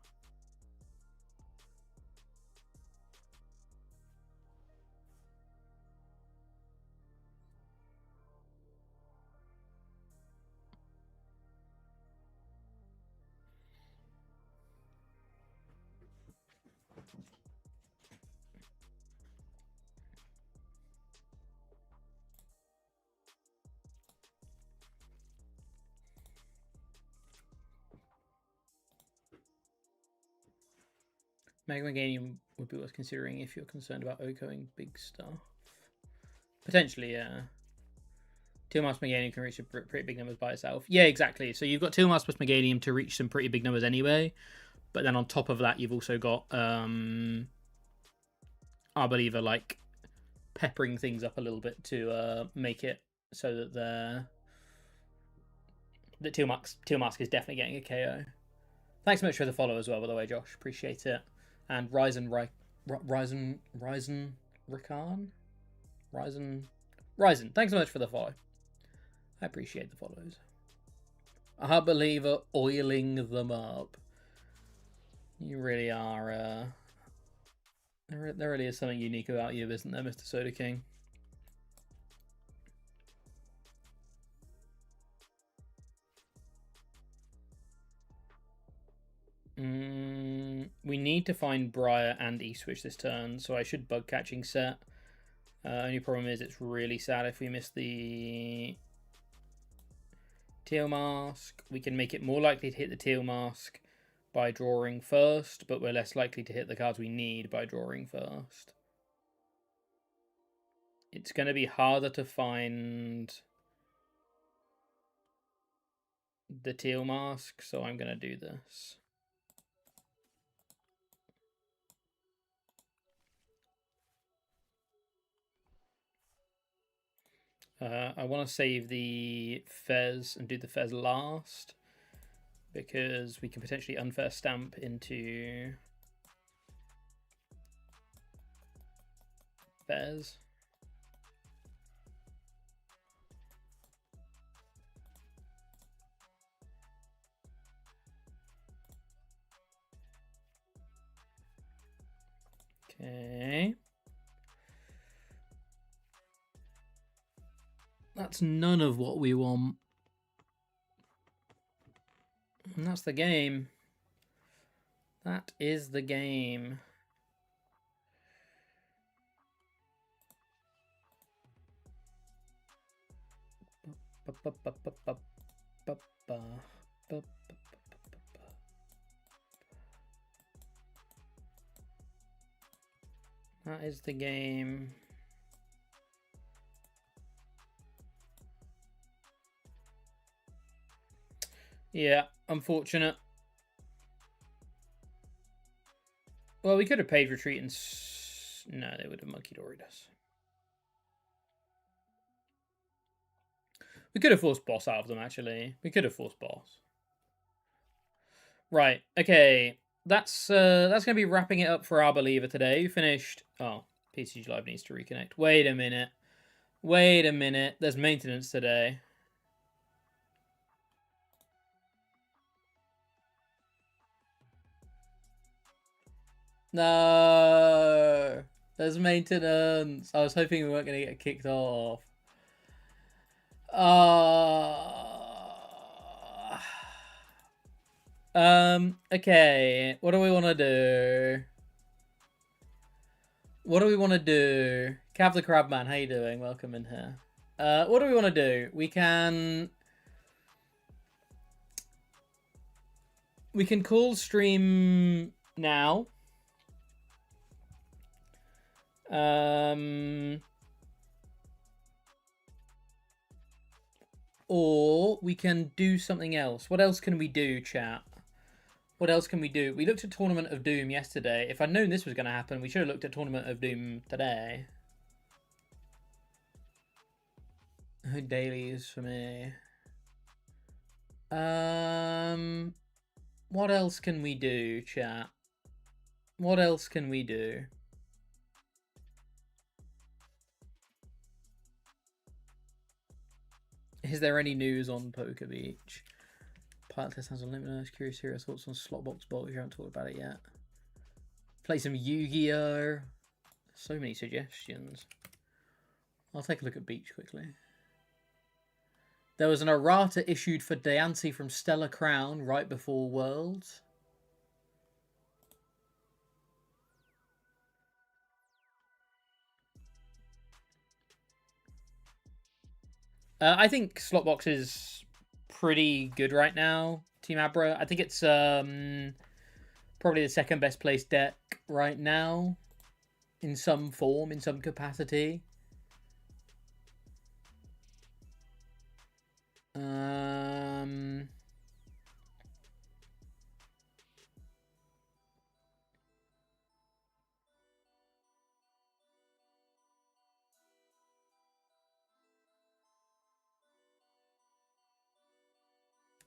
Mega Meganium would be worth considering if you're concerned about OKOing big stuff. Potentially, yeah. Teal Mask Meganium can reach pretty big numbers by itself. Yeah, exactly. So you've got Teal Mask plus Meganium to reach some pretty big numbers anyway. But then on top of that, you've also got Arboliva like peppering things up a little bit to make it so that the Teal Mask is definitely getting a KO. Thanks so much for the follow as well, by the way, Josh. Appreciate it. And Ryzen thanks so much for the follow. I appreciate the follows. Arboliva oiling them up. You really are. There really is something unique about you, isn't there, Mr. Soda King? We need to find Briar and E-Switch this turn, so I should bug catching set. Only problem is it's really sad if we miss the Teal Mask. We can make it more likely to hit the Teal Mask by drawing first, but we're less likely to hit the cards we need by drawing first. It's going to be harder to find the Teal Mask, so I'm going to do this. I want to save the Fez and do the Fez last, because we can potentially unfair stamp into Fez. Okay. That's none of what we want. And that's the game. That is the game. That is the game. Yeah, unfortunate. Well, we could have paid retreat and... No, they would have monkey-doried us. We could have forced boss out of them, actually. We could have forced boss. Right, okay. That's going to be wrapping it up for Arboliva today. We finished... Oh, PCG Live needs to reconnect. Wait a minute. Wait a minute. There's maintenance today. No, there's maintenance. I was hoping we weren't going to get kicked off. Okay. What do we want to do? What do we want to do? Cav the Crabman, how you doing? Welcome in here. What do we want to do? We can call stream now. Or we can do something else. What else can we do, chat? What else can we do? We looked at Tournament of Doom yesterday. If I'd known this was going to happen, we should have looked at Tournament of Doom today. Dailies for me. What else can we do, chat? What else can we do? Is there any news on Poker Beach? Pilot test has unlimited. Curious here. Thoughts on Slotbox Bolt? You haven't talked about it yet. Play some Yu-Gi-Oh! So many suggestions. I'll take a look at Beach quickly. There was an errata issued for Diancie from Stellar Crown right before Worlds. I think Slotbox is pretty good right now, Team Abra. I think it's probably the second best placed deck right now in some form, in some capacity.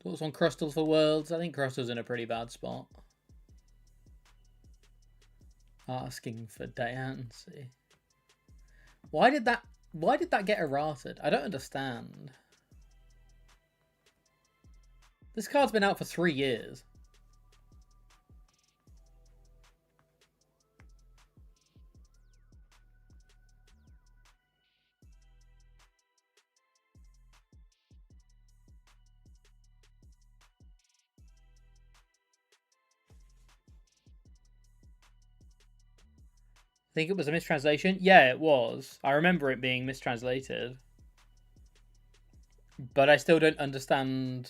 Thoughts on Crustle for Worlds? I think Crustle's in a pretty bad spot. Asking for Diancie. Why did that get errated? I don't understand. This card's been out for 3 years. Think it was a mistranslation? Yeah, it was. I remember it being mistranslated. But I still don't understand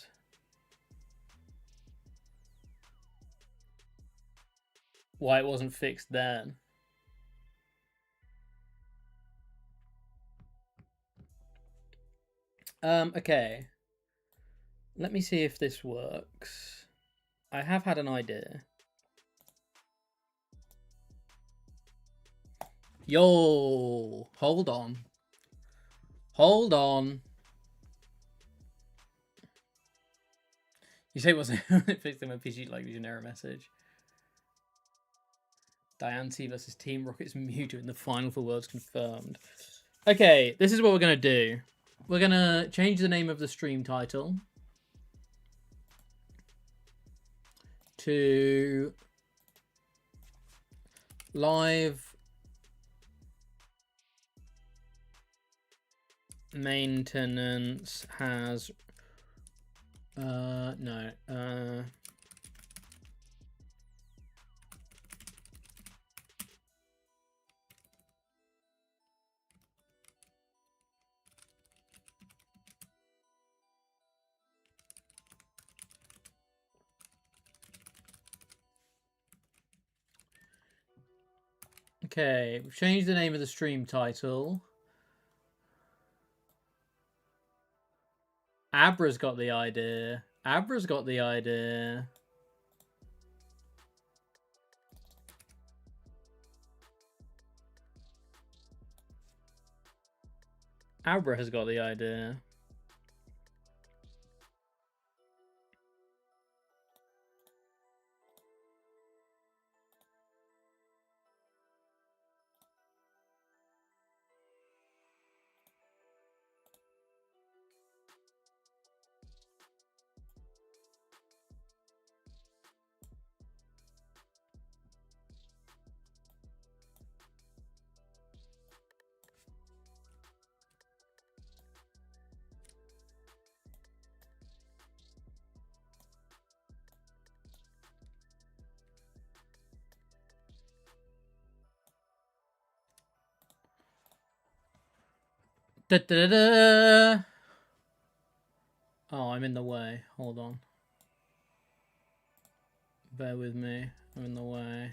why it wasn't fixed then. Okay. Let me see if this works. I have had an idea. Yo, hold on. Hold on. You say it wasn't fixed in a PG like Legionnaire message. Diancie versus Team Rocket's Mewtwo in the final for Worlds confirmed. Okay, this is what we're going to do. We're going to change the name of the stream title to Live Maintenance has... no. Okay, we've changed the name of the stream title. Abra's got the idea. Abra's got the idea. Abra has got the idea. Da, da, da, da. Oh, I'm in the way. Hold on. Bear with me. I'm in the way.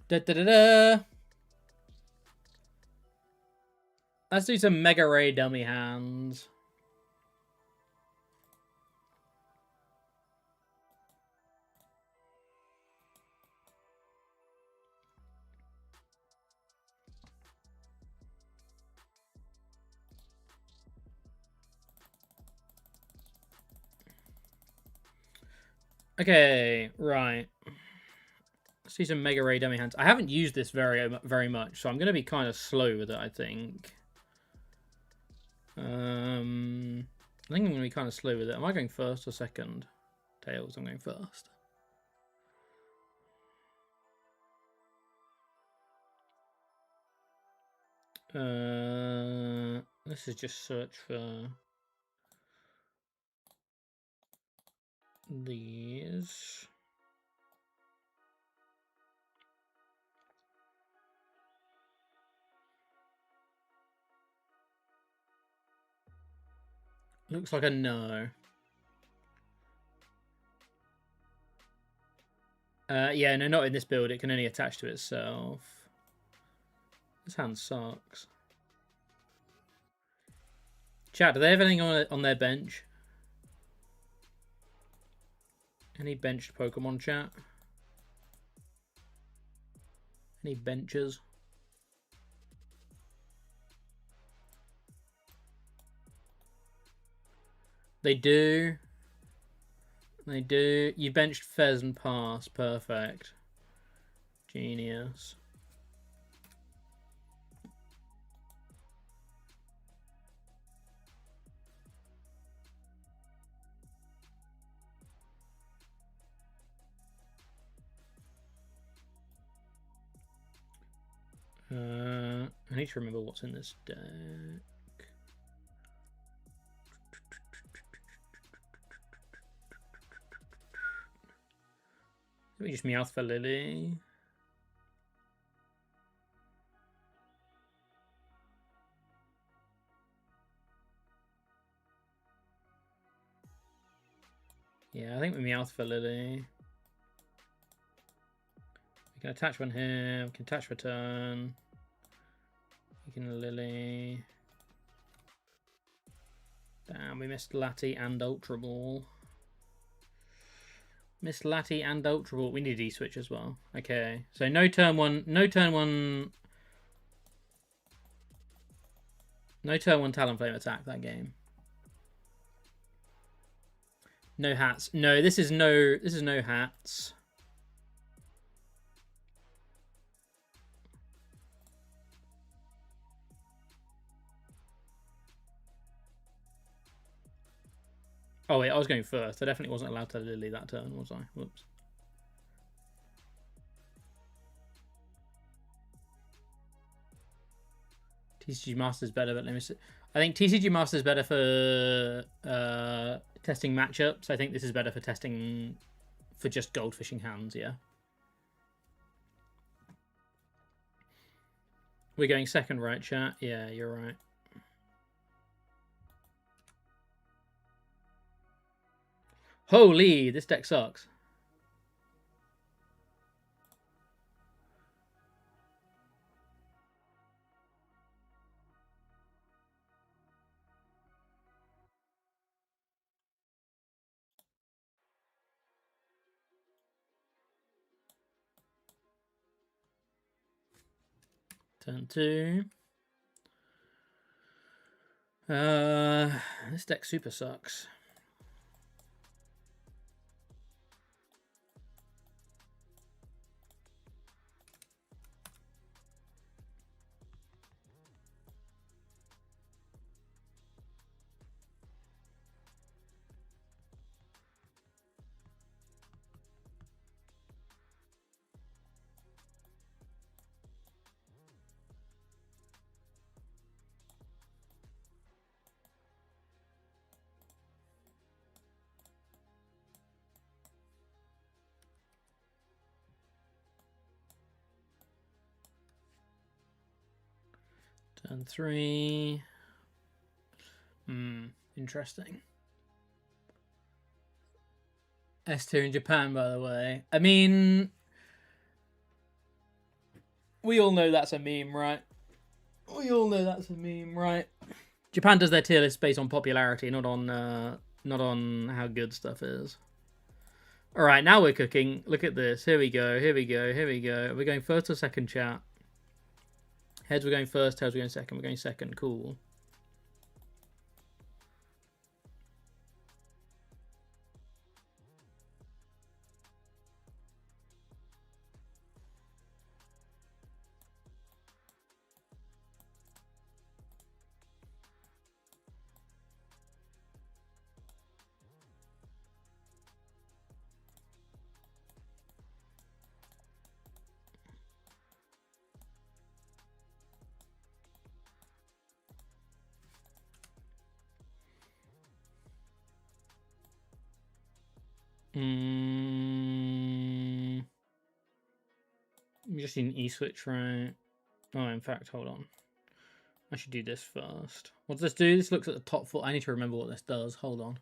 Da, da, da, da. Let's do some Mega Ray dummy hands. Okay, right. Let's do some Mega Ray dummy hands. I haven't used this very much, so I'm going to be kind of slow with it, I think. I think I'm going to be kind of slow with it. Am I going first or second? Tails, I'm going first. This is just search for these. Looks like a no. Yeah, no, not in this build. It can only attach to itself. This hand sucks. Chat, do they have anything on their bench? Any benched Pokemon, chat? Any benches? They do. They do. You benched Fez and pass. Perfect. Genius. I need to remember what's in this deck. Let me just Meowth for Lily. Yeah, I think we Meowth for Lily. We can attach one here. We can attach return. We can Lily. Damn, we missed Lati and Ultra Ball. Missed Lati and Ultra Ball. We need E-Switch as well. Okay, so no turn one. No turn one. No turn one Talonflame attack that game. No hats. No, this is no hats. Oh wait, I was going first. I definitely wasn't allowed to Lily that turn, was I? Whoops. TCG Master's better, but let me see. I think TCG Master's better for testing matchups. I think this is better for testing for just goldfishing hands, yeah. We're going second, right, chat? Yeah, you're right. Holy, this deck sucks. Turn 2. This deck super sucks. Turn 3. Interesting. S-tier in Japan, by the way. I mean, we all know that's a meme, right? We all know that's a meme, right? Japan does their tier list based on popularity, not on how good stuff is. All right, now we're cooking. Look at this. Here we go. Here we go. Here we go. We're going first or second, chat? Heads, we're going first. Tails, we're going second. We're going second. Cool. I'm just in E-Switch, right? Oh, in fact, hold on. I should do this first. What does this do? This looks at the top 4. I need to remember what this does. Hold on.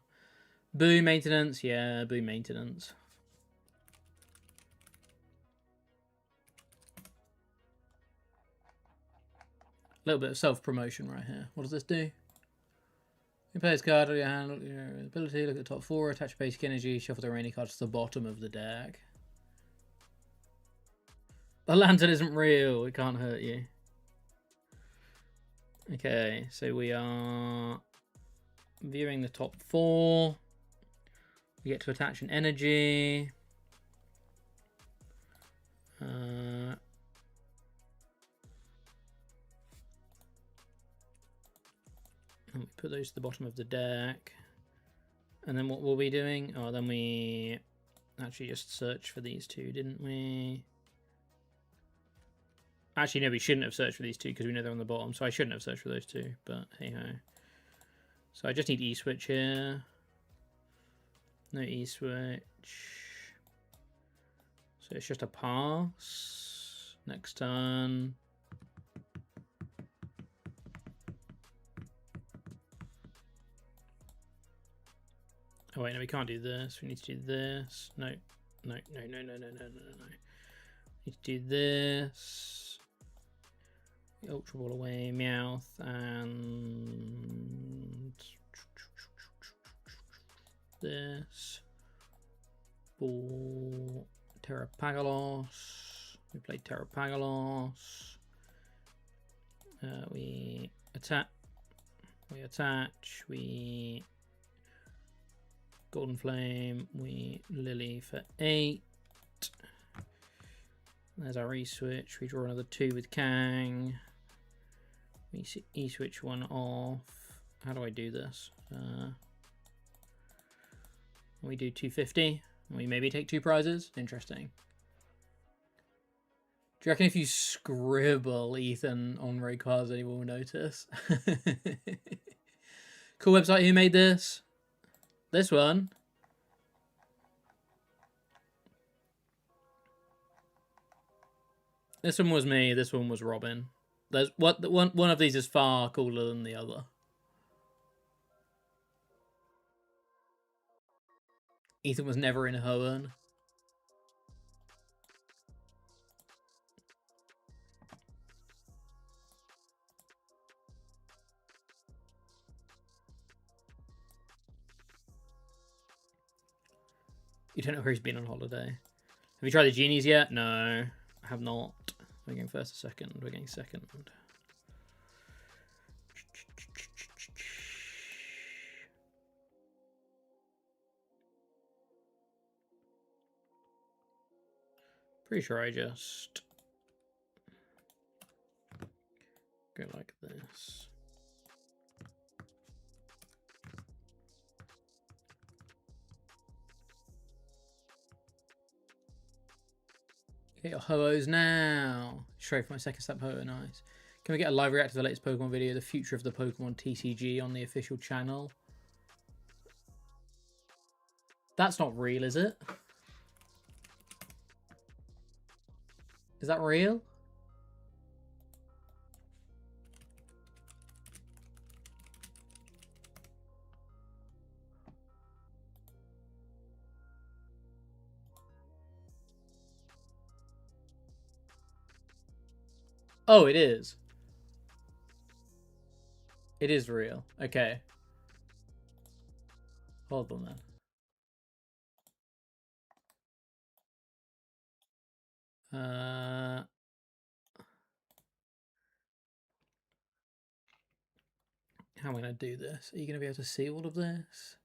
Boo maintenance. Yeah, boo maintenance. A little bit of self-promotion right here. What does this do? You play this card on your hand, look at your ability, look at the top 4, attach basic energy, shuffle the rainy cards to the bottom of the deck. The lantern isn't real, it can't hurt you. Okay, so we are Viewing the top 4. We get to attach an energy. And we put those to the bottom of the deck. And then what were we doing? Oh, then we actually just searched for these two, didn't we? Actually, no, we shouldn't have searched for these two because we know they're on the bottom. So I shouldn't have searched for those two, but hey-ho. So I just need E-switch here. No E-switch. So it's just a pass. Next turn. Oh wait, no, we can't do this. We need to do this. No. No. Need to do this. Ultra Ball away, Meowth, and this. Ball, Terrapagalos. We played Terrapagalos. We attack. We attach. We Golden Flame. We Lily for 8. There's our E-switch. We draw another 2 with Kang. We E-switch one off. How do I do this? We do 250. We maybe take 2 prizes. Interesting. Do you reckon if you scribble Ethan on Ray cards, anyone will notice? Cool website. Who made this? This one. This one was me. This one was Robin. There's one of these is far cooler than the other. Ethan was never in Hoenn. You don't know where he's been on holiday. Have you tried the genies yet? No, I have not. We're going first or second. We're getting second. Pretty sure I just go like this. Get your Ho-Ohs now. Straight for my second step Ho-Oh, nice. Can we get a live react to the latest Pokemon video, the future of the Pokemon TCG on the official channel? That's not real, is it? Is that real? Oh, it is. It is real. Okay. Hold on then. How am I going to do this? Are you going to be able to see all of this?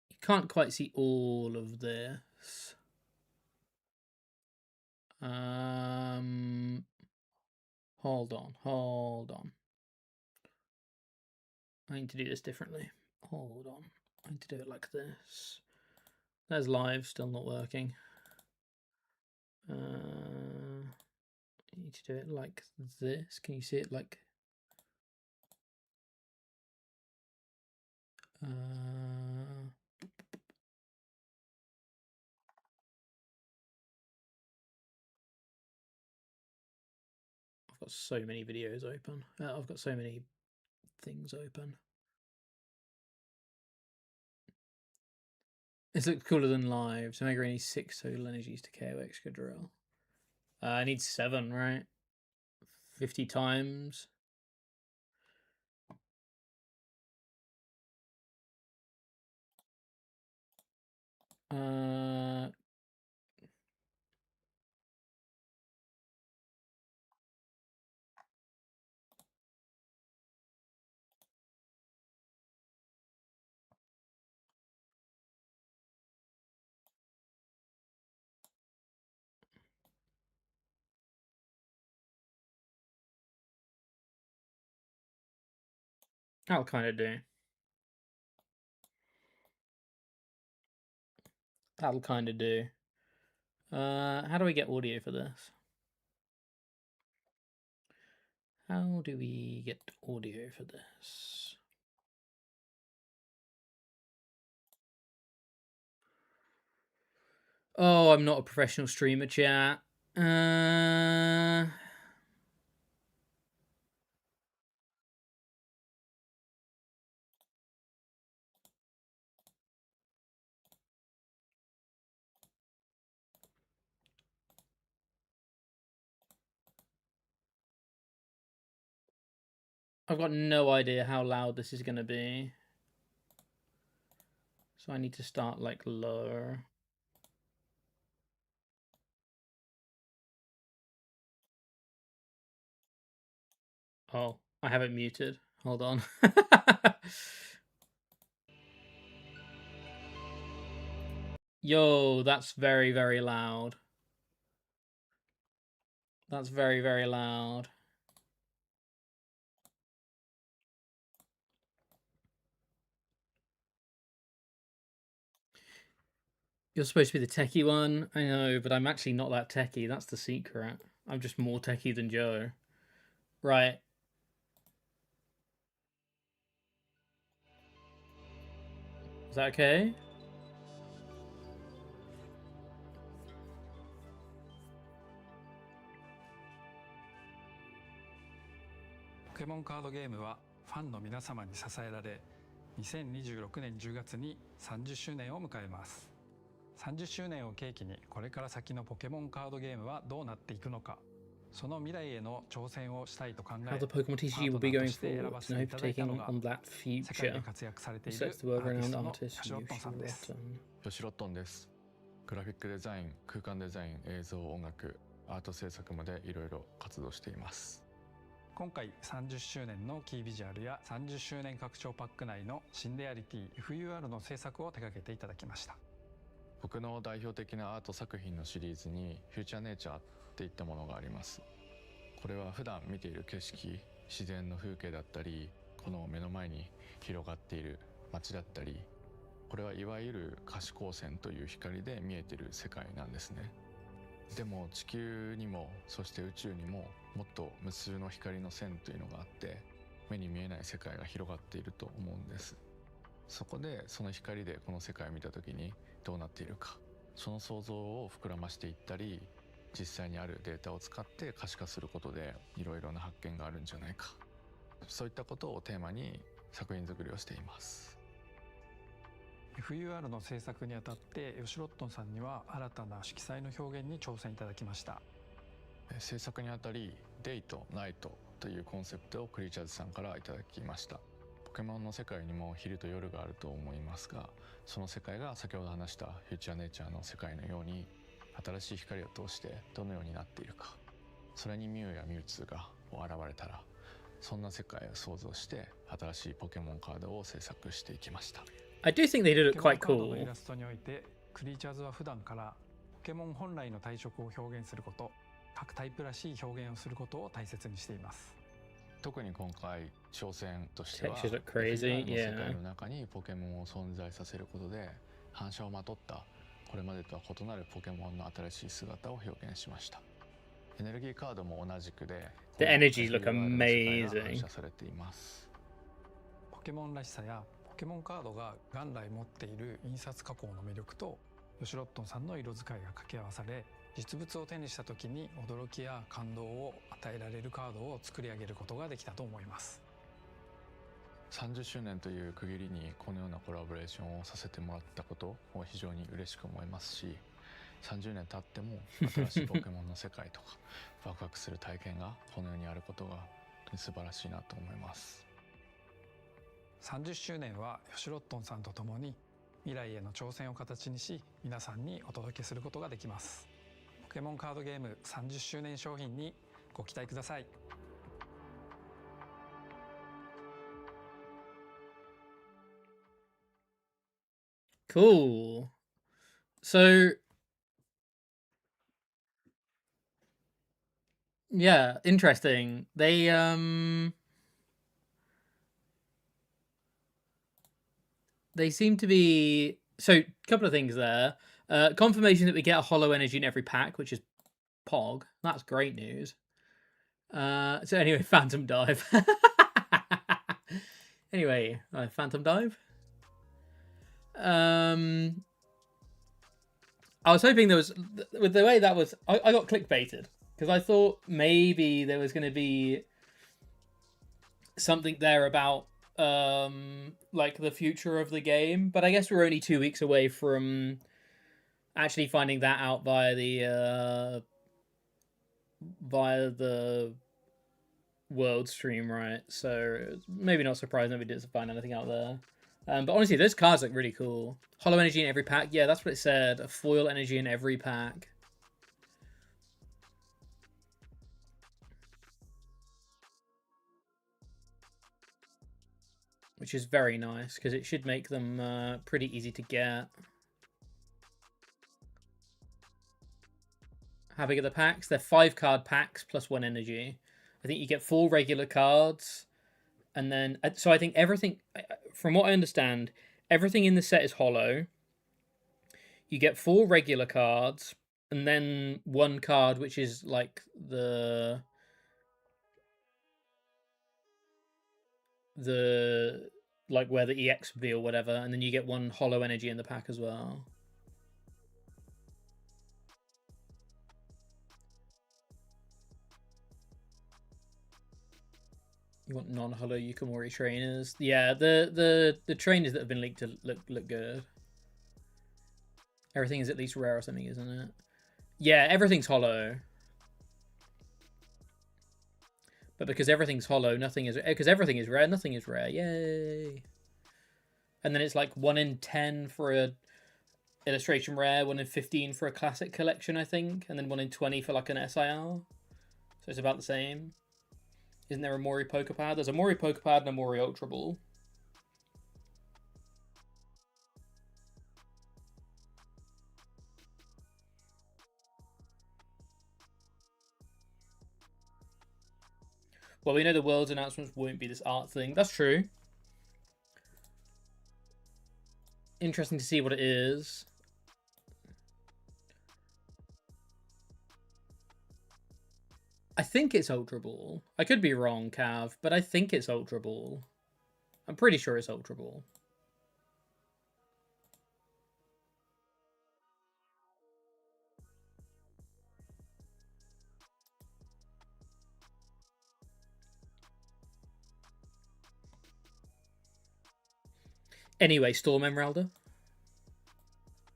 You can't quite see all of this. Hold on. I need to do this differently. Hold on. I need to do it like this. There's live, still not working. I need to do it like this. Can you see it like... I've got so many videos open. I've got so many things open. This looks cooler than live. So Mega Ray needs 6 total energies to KO Excadrill. I need 7, right? 50 times. That'll kind of do. That'll kind of do. How do we get audio for this? How do we get audio for this? Oh, I'm not a professional streamer, chat. I've got no idea how loud this is going to be. So I need to start like lower. Oh, I have it muted. Hold on. Yo, that's very, very loud. That's very, very loud. You're supposed to be the techie one. I know, but I'm actually not that techie. That's the secret. I'm just more techie than Joe. Right. Is that okay? Pokemon カードゲームはファンの皆様に支えられ、2026年10月に30周年を迎えます。30周年を契機にこれから先のポケモンカードゲームはどうなっていくのか、その未来への挑戦をしたいと考え、 How the Pokemon TCG will be going forward, and hope taking on that 世界 future. で活躍されている Sets the world アーティス renowned トの artist ヨシロットンさんです。 ヨシロットンです。グラフィックデザイン、空間デザイン、映像、音楽、アート制作までいろいろ活動しています。今回30周年のキービジュアルや30周年拡張パック内の新レアリティ FUR の制作を手掛けていただきました。僕の代表的なアート作品のシリーズにフューチャーネイチャーっていったものがあります。これは普段見ている景色、自然の風景だったり、この目の前に広がっている街だったり、これはいわゆる可視光線という光で見えている世界なんですね。でも地球にもそして宇宙にももっと無数の光の線というのがあって、目に見えない世界が広がっていると思うんです。そこでその光でこの世界を見た時にどうなっているか、その想像を膨らましていったり、実際にあるデータを使って可視化することでいろいろな発見があるんじゃないか、そういったことをテーマに作品作りをしています。FUR の制作にあたってヨシロットンさんには新たな色彩の表現に挑戦いただきました。制作にあたりデイとナイトというコンセプトをクリーチャーズさんからいただきました。ポケモンの世界にも昼と夜があると思いますが、その世界が先ほど話したフューチャーネイチャーの世界のように新しい光を通してどのようになっているか、それにミュウやミュウツーが現れたらそんな世界を想像して新しいポケモンカードを制作していきました。I do think they did it quite ポケモンカードの cool. イラストにおいてクリーチャーズは普段からポケモン本来の体色を表現すること、各タイプらしい表現をすることを大切にしています。特に今回挑戦としては Textures look crazy, 世界 yeah. の中にポケモンを存在させることで反射をまとったこれまでとは異なるポケモンの新しい姿を表現しました。エネルギーカードも同じくで The energies look この FUR の世界が amazing. 反射されています。ポケモンらしさやポケモンカードが元来持っている印刷加工の魅力とヨシロットンさんの色使いが掛け合わされ、実物を手にした時に驚きや感動を与えられるカードを作り上げることができたと思います。30周年という区切りにこのようなコラボレーションをさせてもらったことを非常に嬉しく思いますし、30年経っても新しいポケモンの世界とかワクワクする体験がこの世にあることが本当に素晴らしいなと思います。30周年はヨシロットンさんと共に未来への挑戦を形にし、皆さんにお届けすることができます。ポケモンカードゲーム30周年商品にご期待ください。Cool. So yeah, interesting. They They seem to be... So, a couple of things there. Confirmation that we get a hollow energy in every pack, which is Pog. That's great news. So anyway, Phantom Dive. Anyway, Phantom Dive. I was hoping there was... With the way that was... I got clickbaited. Because I thought maybe there was going to be something there about like the future of the game, but I guess we're only 2 weeks away from actually finding that out via the world stream, right? So maybe not surprising that we didn't find anything out there. But honestly, those cards look really cool. Hollow energy in every pack. Yeah, that's what it said. A foil energy in every pack. Which is very nice, because it should make them pretty easy to get. How big are the packs? They're 5-card packs plus 1 energy. I think you get 4 regular cards. And then... So I think everything... From what I understand, everything in the set is hollow. You get 4 regular cards. And then 1 card, which is like the like where the EX would be or whatever, and then you get 1 hollow energy in the pack as well. You want non-hollow Yukimori trainers? Yeah, the trainers that have been leaked to look good. Everything is at least rare or something, isn't it? Yeah, everything's hollow. But because everything's hollow, nothing is... Because everything is rare, nothing is rare. Yay! And then it's like 1 in 10 for a illustration rare, 1 in 15 for a classic collection, I think. And then 1 in 20 for like an SIR. So it's about the same. Isn't there a Mori Pokepad? There's a Mori Pokepad and a Mori Ultra Ball. Well, we know the world's announcements won't be this art thing. That's true. Interesting to see what it is. I think it's Ultra Ball. I could be wrong, Cav, but I think it's Ultra Ball. I'm pretty sure it's Ultra Ball. Anyway, Storm Emeralda.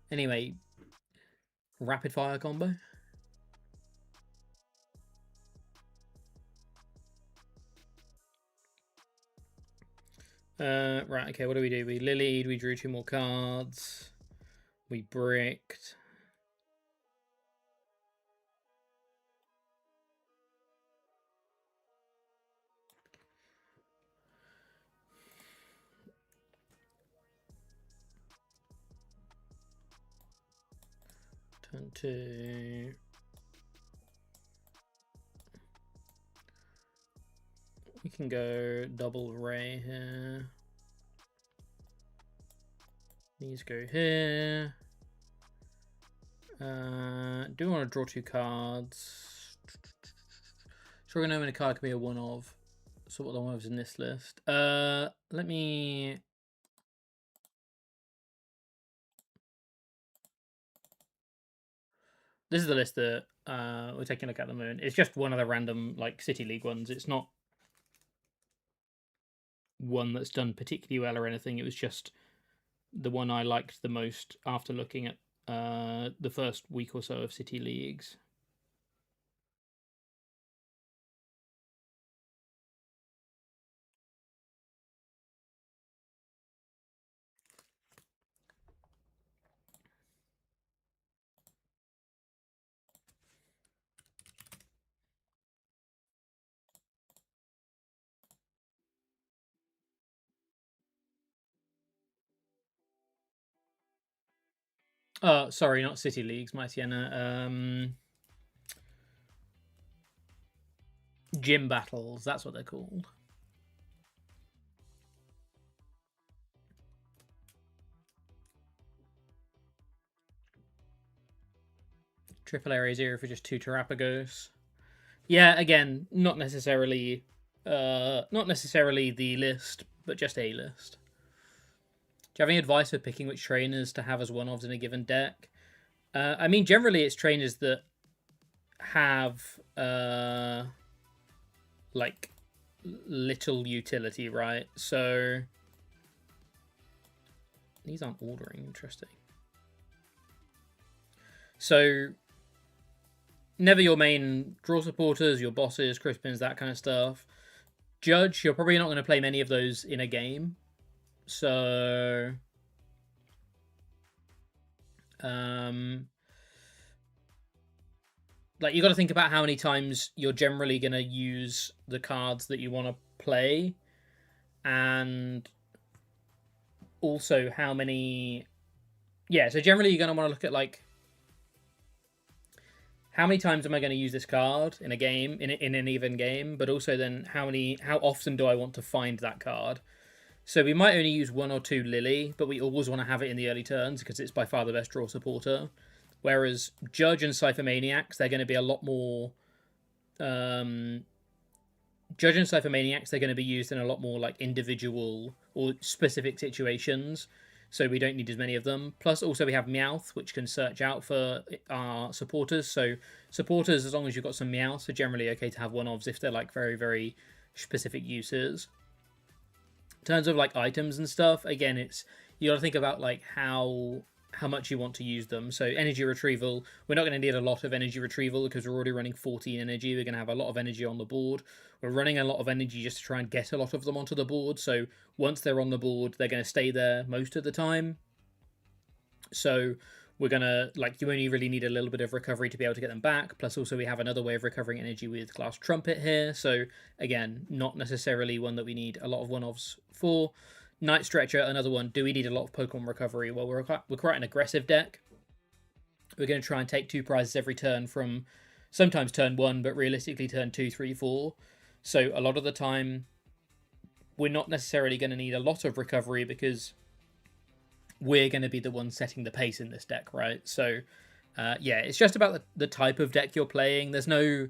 Anyway, rapid fire combo. Right, okay, what do? We lilied, we drew 2 more cards. We bricked. Turn 2. We can go double Ray here. These go here. Do we want to draw 2 cards? Sure, we know when a card can be a one of. So what the one of is in this list. Let me... This is the list that we're taking a look at the moment. It's just one of the random like City League ones. It's not one that's done particularly well or anything. It was just the one I liked the most after looking at the first week or so of City Leagues. Sorry, not City Leagues, my Sienna. Gym battles, that's what they're called. Triple area 0 for just 2 Terrapagos. Yeah, again, not necessarily the list, but just a list. Do you have any advice for picking which trainers to have as one-offs in a given deck? I mean, generally it's trainers that have like little utility, right? So these aren't ordering. Interesting. So never your main draw supporters, your bosses, Crispins, that kind of stuff. Judge, you're probably not going to play many of those in a game. So like you got to think about how many times you're generally going to use the cards that you want to play, and also how many. Yeah, so generally you're going to want to look at like how many times am I going to use this card in a game, in an even game, but also then how often do I want to find that card? So we might only use 1 or 2 Lily, but we always want to have it in the early turns because it's by far the best draw supporter. Whereas Judge and Cypher Maniacs, they're going to be a lot more. Judge and Cypher Maniacs, they're going to be used in a lot more like individual or specific situations. So we don't need as many of them. Plus, also we have Meowth, which can search out for our supporters. So supporters, as long as you've got some Meowths, are generally okay to have one-offs if they're like very, very specific uses. In terms of like items and stuff, again, you got to think about like how much you want to use them. So energy retrieval, we're not going to need a lot of energy retrieval because we're already running 14 energy. We're going to have a lot of energy on the board. We're running a lot of energy just to try and get a lot of them onto the board. So once they're on the board, they're going to stay there most of the time. So we're going to, like, you only really need a little bit of recovery to be able to get them back. Plus also we have another way of recovering energy with Glass Trumpet here. So again, not necessarily one that we need a lot of one-offs for. Night Stretcher, another one. Do we need a lot of Pokemon recovery? Well, we're quite an aggressive deck. We're going to try and take 2 prizes every turn from sometimes turn 1, but realistically turn 2, 3, 4. So a lot of the time, we're not necessarily going to need a lot of recovery because we're going to be the ones setting the pace in this deck, right? So yeah, it's just about the type of deck you're playing. There's no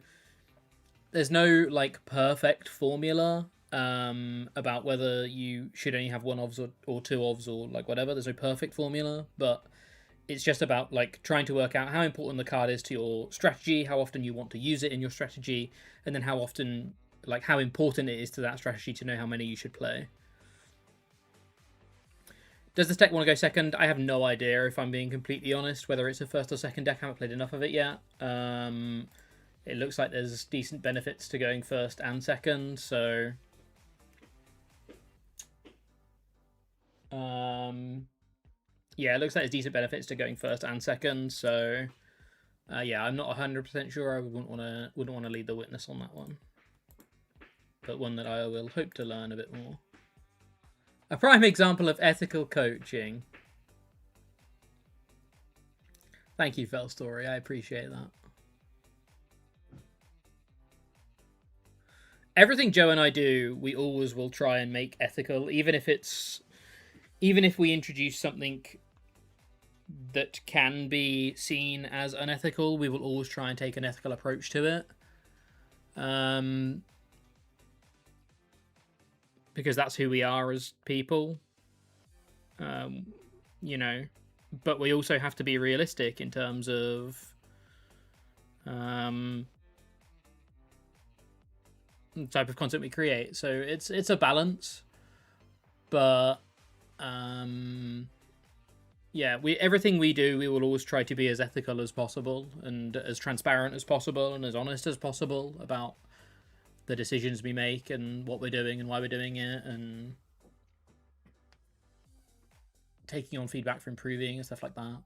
like perfect formula about whether you should only have 1-offs or 2-offs or like whatever. There's no perfect formula, but it's just about like trying to work out how important the card is to your strategy, how often you want to use it in your strategy, and then how often, like how important it is to that strategy to know how many you should play. Does this deck want to go second? I have no idea, if I'm being completely honest, whether it's a first or second deck. I haven't played enough of it yet. It looks like there's decent benefits to going first and second, so yeah, it looks like there's decent benefits to going first and second, so yeah, I'm not 100% sure. I wouldn't want to lead the witness on that one, but one that I will hope to learn a bit more. A prime example of ethical coaching. Thank you, Fell Story. I appreciate that. Everything Joe and I do, we always will try and make ethical, even if we introduce something that can be seen as unethical, we will always try and take an ethical approach to it. Because that's who we are as people. You know, but we also have to be realistic in terms of the type of content we create. So it's a balance, but yeah, everything we do, we will always try to be as ethical as possible and as transparent as possible and as honest as possible about the decisions we make and what we're doing and why we're doing it, and taking on feedback for improving and stuff like that.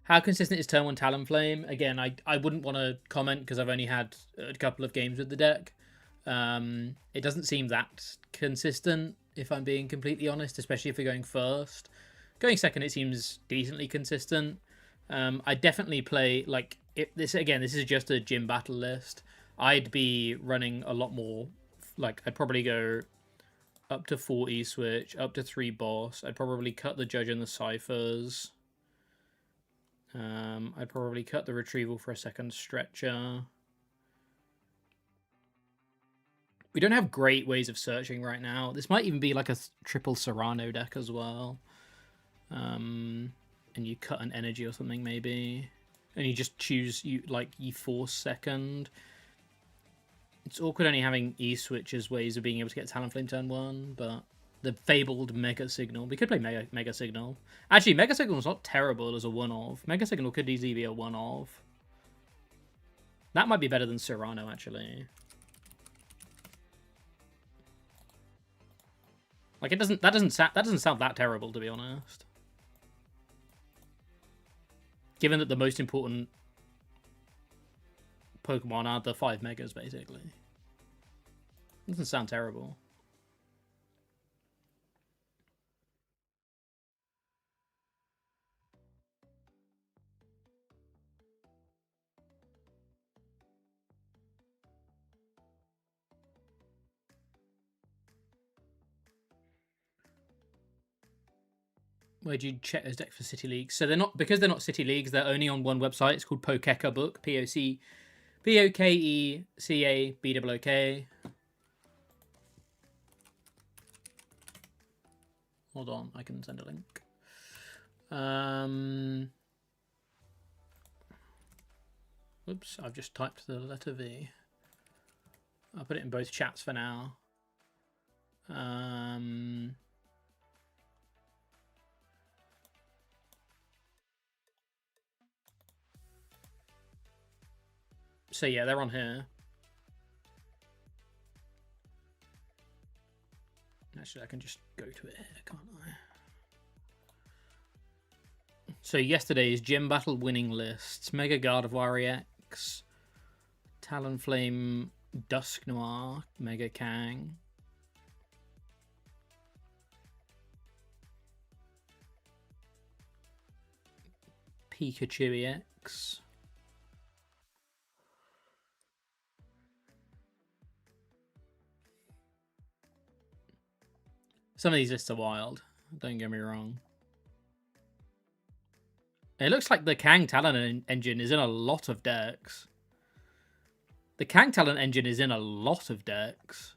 How consistent is turn 1 Talonflame? Again, I wouldn't want to comment because I've only had a couple of games with the deck. It doesn't seem that consistent, if I'm being completely honest, especially if you're going first. Going second, it seems decently consistent. I definitely play, like, this is just a gym battle list. I'd be running a lot more, like, I'd probably go up to 4 E-Switch, up to 3 Boss. I'd probably cut the Judge and the Ciphers. I'd probably cut the retrieval for a second stretcher. We don't have great ways of searching right now. This might even be like a triple Serrano deck as well. And you cut an energy or something maybe. And you just choose, you force second. It's awkward only having E-switch as ways of being able to get Talonflame turn 1, but the fabled Mega Signal. We could play Mega Signal. Actually, Mega Signal's not terrible as a one-of. Mega Signal could easily be a one-of. That might be better than Serrano, actually. Like, that doesn't sound that terrible, to be honest. Given that the most important Pokemon are the 5 Megas, basically. Doesn't sound terrible. Where'd you check those decks for City Leagues? So they're not, because they're not City Leagues, they're only on one website. It's called Pokeka Book, POKECABOOK. Hold on, I can send a link. Oops, I've just typed the letter V. I'll put it in both chats for now. So yeah, they're on here. Actually, I can just go to it here, can't I? So yesterday's gym battle winning lists: Mega Gardevoir X, Talonflame, Dusk Noir, Mega Kang, Pikachu EX. Some of these lists are wild, don't get me wrong. It looks like the Kang Talon engine is in a lot of decks. The Kang Talon engine is in a lot of decks.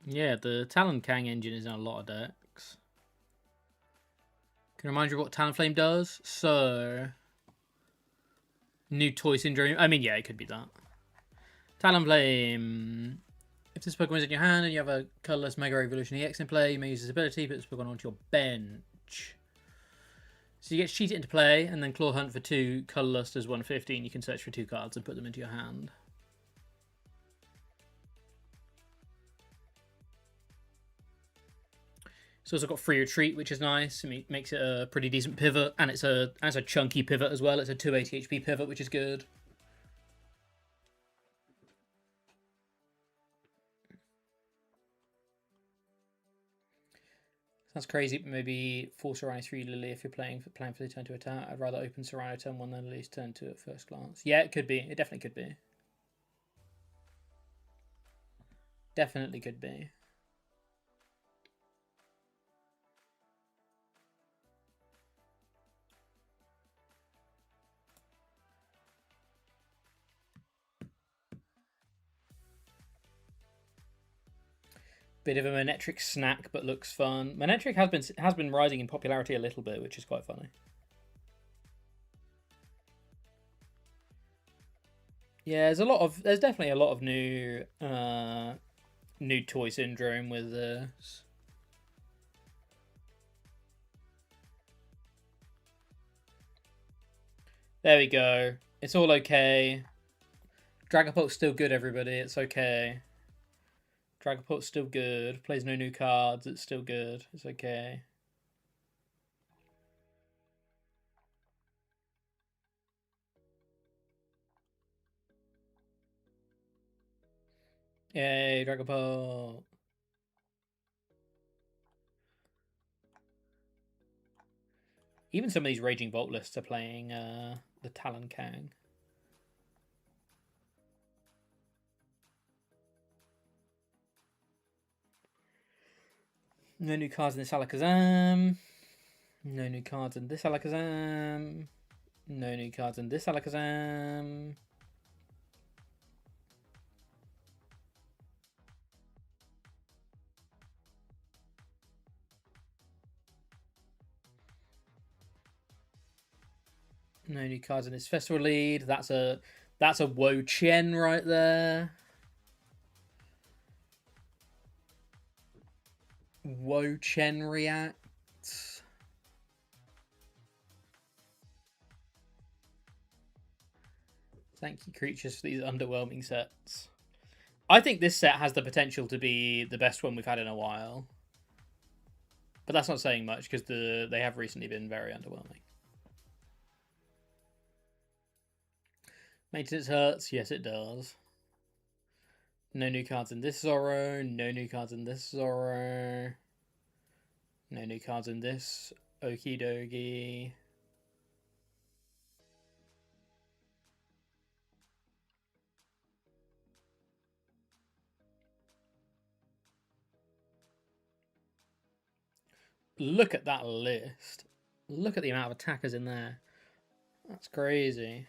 Yeah, the Talon Kang engine is in a lot of decks. Can I remind you what Talonflame does? So, new toy syndrome. I mean, yeah, it could be that. Talonflame. If this Pokemon is in your hand and you have a colorless Mega Evolution EX in play, you may use this ability, put this Pokemon onto your bench. So you get cheat it into play, and then Claw Hunt for 2 colorless does 115. You can search for 2 cards and put them into your hand. It's also got free retreat, which is nice. It makes it a pretty decent pivot, and it's a chunky pivot as well. It's a 280 HP pivot, which is good. Sounds crazy, but maybe force Serrano 3 Lily if you're playing for the turn to attack. I'd rather open Serrano turn 1 than Lily's turn 2 at first glance. Yeah, it could be. It definitely could be. Definitely could be. Bit of a Manectric snack, but looks fun. Manectric has been rising in popularity a little bit, which is quite funny. Yeah, there's definitely a lot of new toy syndrome with this. There we go. It's all okay. Dragapult's still good, everybody. It's okay. Dragapult's still good. Plays no new cards. It's still good. It's okay. Yay, Dragapult. Even some of these Raging Bolt lists are playing the Talon Kang. No new cards in this Alakazam. No new cards in this Alakazam. No new cards in this Alakazam. No new cards in this Festival lead. That's a Wo Chen right there. Wo Chen reacts. Thank you, creatures, for these underwhelming sets. I think this set has the potential to be the best one we've had in a while. But that's not saying much because they have recently been very underwhelming. Maintenance hurts. Yes, it does. No new cards in this Zorro. No new cards in this Zorro. No new cards in this Okie dokie. Look at that list. Look at the amount of attackers in there. That's crazy.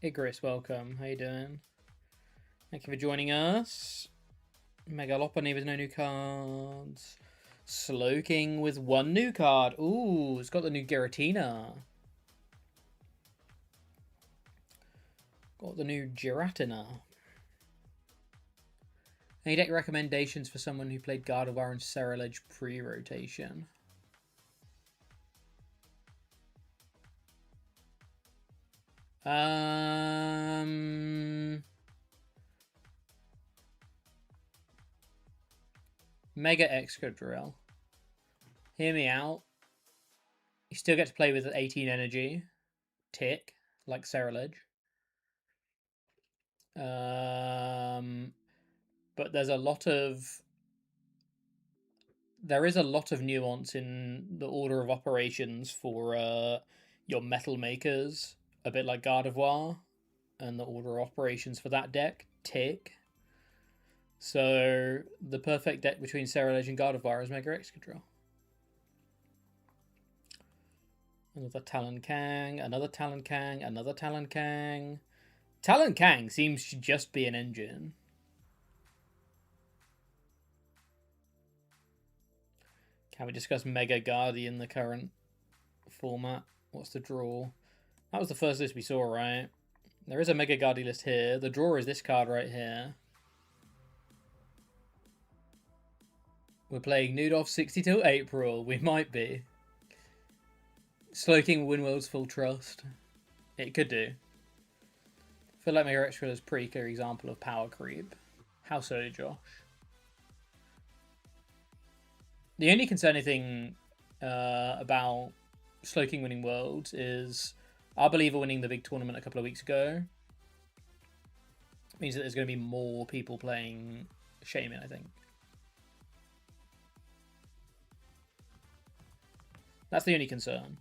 Igris, welcome. How you doing? Thank you for joining us. Megalopony with no new cards. Slowking with one new card. Ooh, it's got the new Giratina. Got the new Giratina. Any deck recommendations for someone who played Gardevoir and Ceruledge pre-rotation? Mega Excadrill. Hear me out. You still get to play with 18 energy. Tick, like Ceruledge. But there is a lot of nuance in the order of operations for your metal makers, a bit like Gardevoir, and the order of operations for that deck, Tick. So the perfect deck between Ceruledge and Gardevoir is Mega Excadrill. Another Talon Kang, another Talon Kang, another Talon Kang. Talon Kang seems to just be an engine. Can we discuss Mega Guardi in the current format? What's the draw? That was the first list we saw, right? There is a Mega Guardi list here. The draw is this card right here. We're playing Nudolf 60 till April. We might be. Slowking Winworld's full trust. It could do. I feel like Mega Excadrill is a pretty clear example of power creep. How so, Josh? The only concerning thing about Slowking winning Worlds is Arboliva winning the big tournament a couple of weeks ago. It means that there's going to be more people playing Shaman, I think. That's the only concern.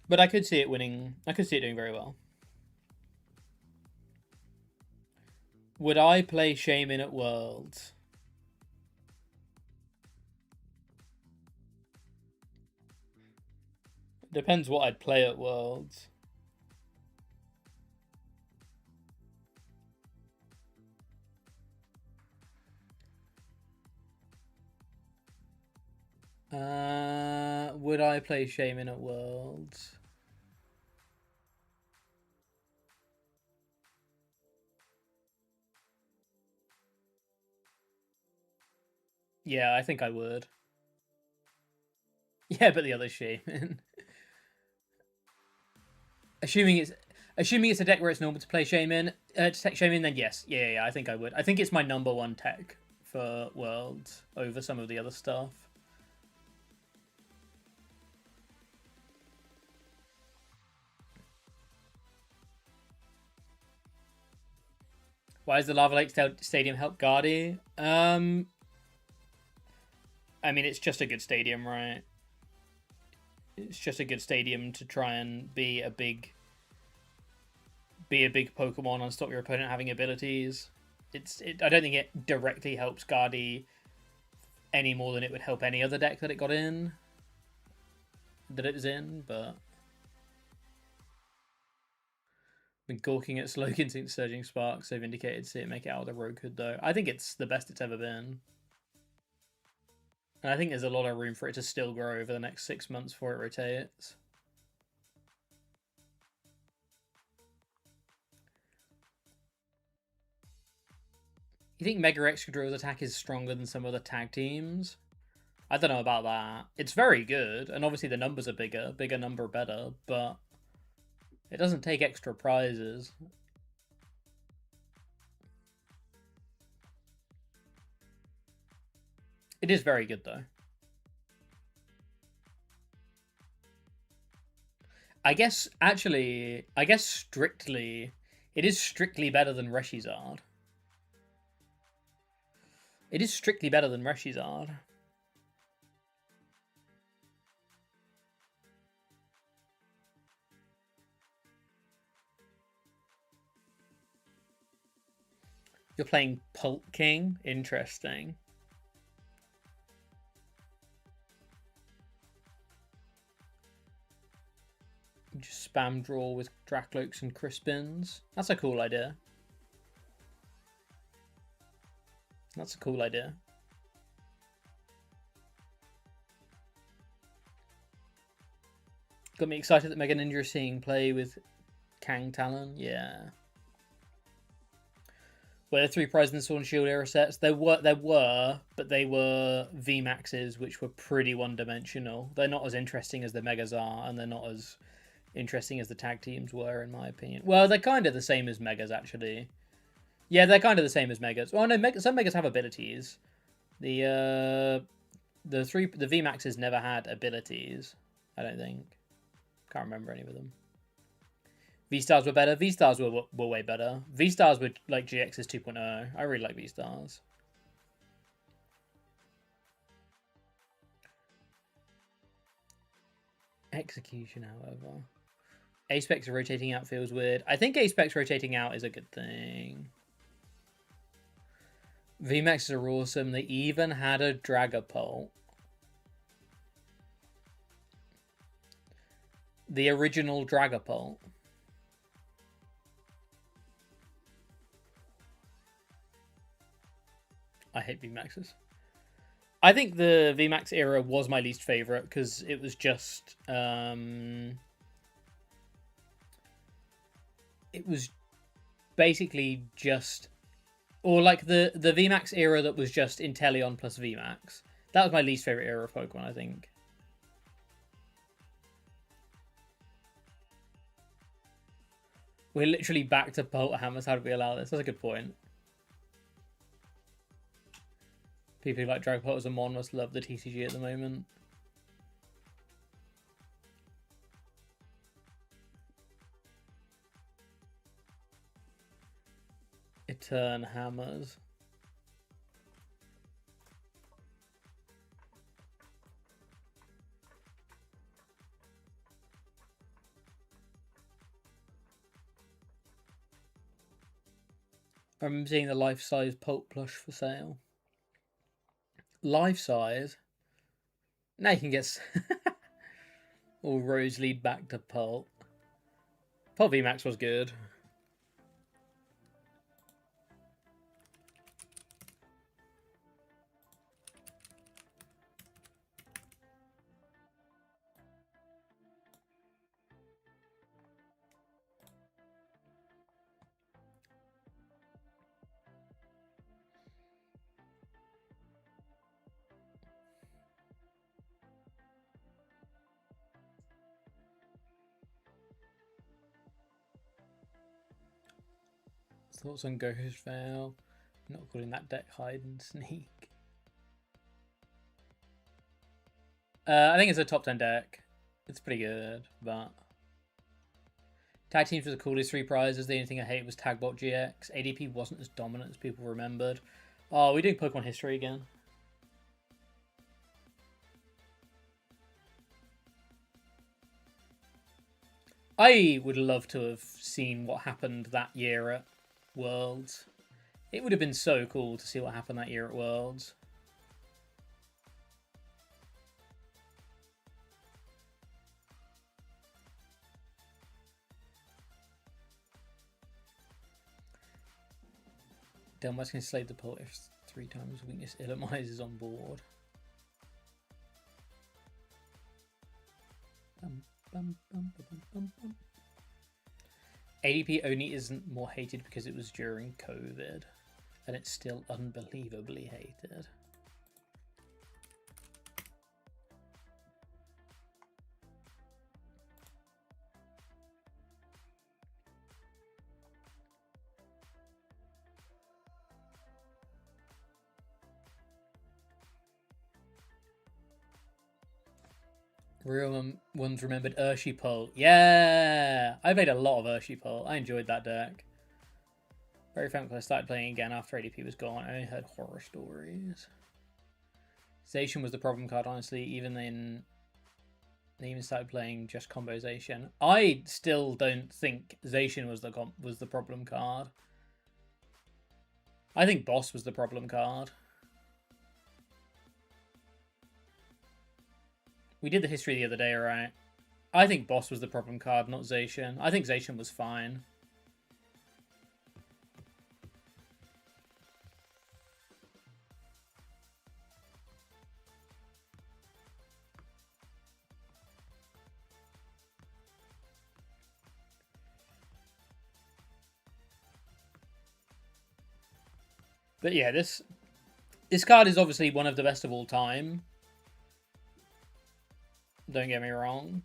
But I could see it winning. I could see it doing very well. Would I play Shaman at Worlds? Depends what I'd play at Worlds. Would I play Shaman at Worlds? Yeah, I think I would. Yeah, but the other Shaman. assuming it's a deck where it's normal to play Shaman, to tech Shaman, then yes. Yeah, I think I would. I think it's my number one tech for Worlds over some of the other stuff. Why does the Lava Lake Stadium help Guardy? I mean, it's just a good stadium, right? It's just a good stadium to try and be a big Pokemon and stop your opponent having abilities. I don't think it directly helps Guardy any more than it would help any other deck that it was in, but been gawking at Slowking since Surging Sparks. They've indicated see it make it out of the Rogue Hood though. I think it's the best it's ever been. And I think there's a lot of room for it to still grow over the next 6 months before it rotates. You think Mega Excadrill's attack is stronger than some other tag teams? I don't know about that. It's very good, and obviously the numbers are bigger number better, but it doesn't take extra prizes. It is very good though. I guess strictly, it is strictly better than Reshizard. It is strictly better than Reshizard. You're playing Pult King? Interesting. You just spam draw with Dracloaks and Crispins. That's a cool idea. That's a cool idea. Got me excited that Mega Ninja is seeing play with Kang Talon. Yeah. Were there 3 prizes in the Sword and Shield era sets? There were, but they were VMAXs, which were pretty one-dimensional. They're not as interesting as the Megas are, and they're not as interesting as the tag teams were, in my opinion. Well, they're kind of the same as Megas, actually. Yeah, they're kind of the same as Megas. Well, no, some Megas have abilities. The VMAXs never had abilities, I don't think. Can't remember any of them. V-Stars were better. V-Stars were way better. V-Stars were like GX's 2.0. I really like V-Stars. Execution, however. A-Specs rotating out feels weird. I think A-Specs rotating out is a good thing. VMAXs are awesome. They even had a Dragapult. The original Dragapult. I hate VMAXs. I think the VMAX era was my least favorite because it was just it was basically just, or like the VMAX era that was just Inteleon plus VMAX. That was my least favorite era of Pokemon, I think. We're literally back to Bolt Hammers. How did we allow this? That's a good point. People who like Dragapult as a Mon must love the TCG at the moment. Etern Hammers. I remember seeing the life-size Pulp plush for sale. Life-size? Now you can get all Rose lead back to Pulp. Pulp VMAX was good. Thoughts on Goku's fail? I'm not calling that deck hide and sneak. I think it's a top 10 deck. It's pretty good, but Tag teams were the coolest 3 prizes. The only thing I hated was Tagbot GX. ADP wasn't as dominant as people remembered. Oh, we're doing Pokemon history again. I would love to have seen what happened that year at Worlds. It would have been so cool to see what happened that year at Worlds. Delmas can slay the pole if 3 times weakness Illumise is on board. ADP only isn't more hated because it was during COVID, and it's still unbelievably hated. Real ones remembered Urshipole. Yeah! I played a lot of Urshipole. I enjoyed that deck. Very thankful I started playing again after ADP was gone. I only heard horror stories. Zacian was the problem card, honestly. They even started playing just combo Zacian. I still don't think Zacian was the problem card. I think Boss was the problem card. We did the history the other day, right? I think Boss was the problem card, not Zacian. I think Zacian was fine. But yeah, this card is obviously one of the best of all time. Don't get me wrong.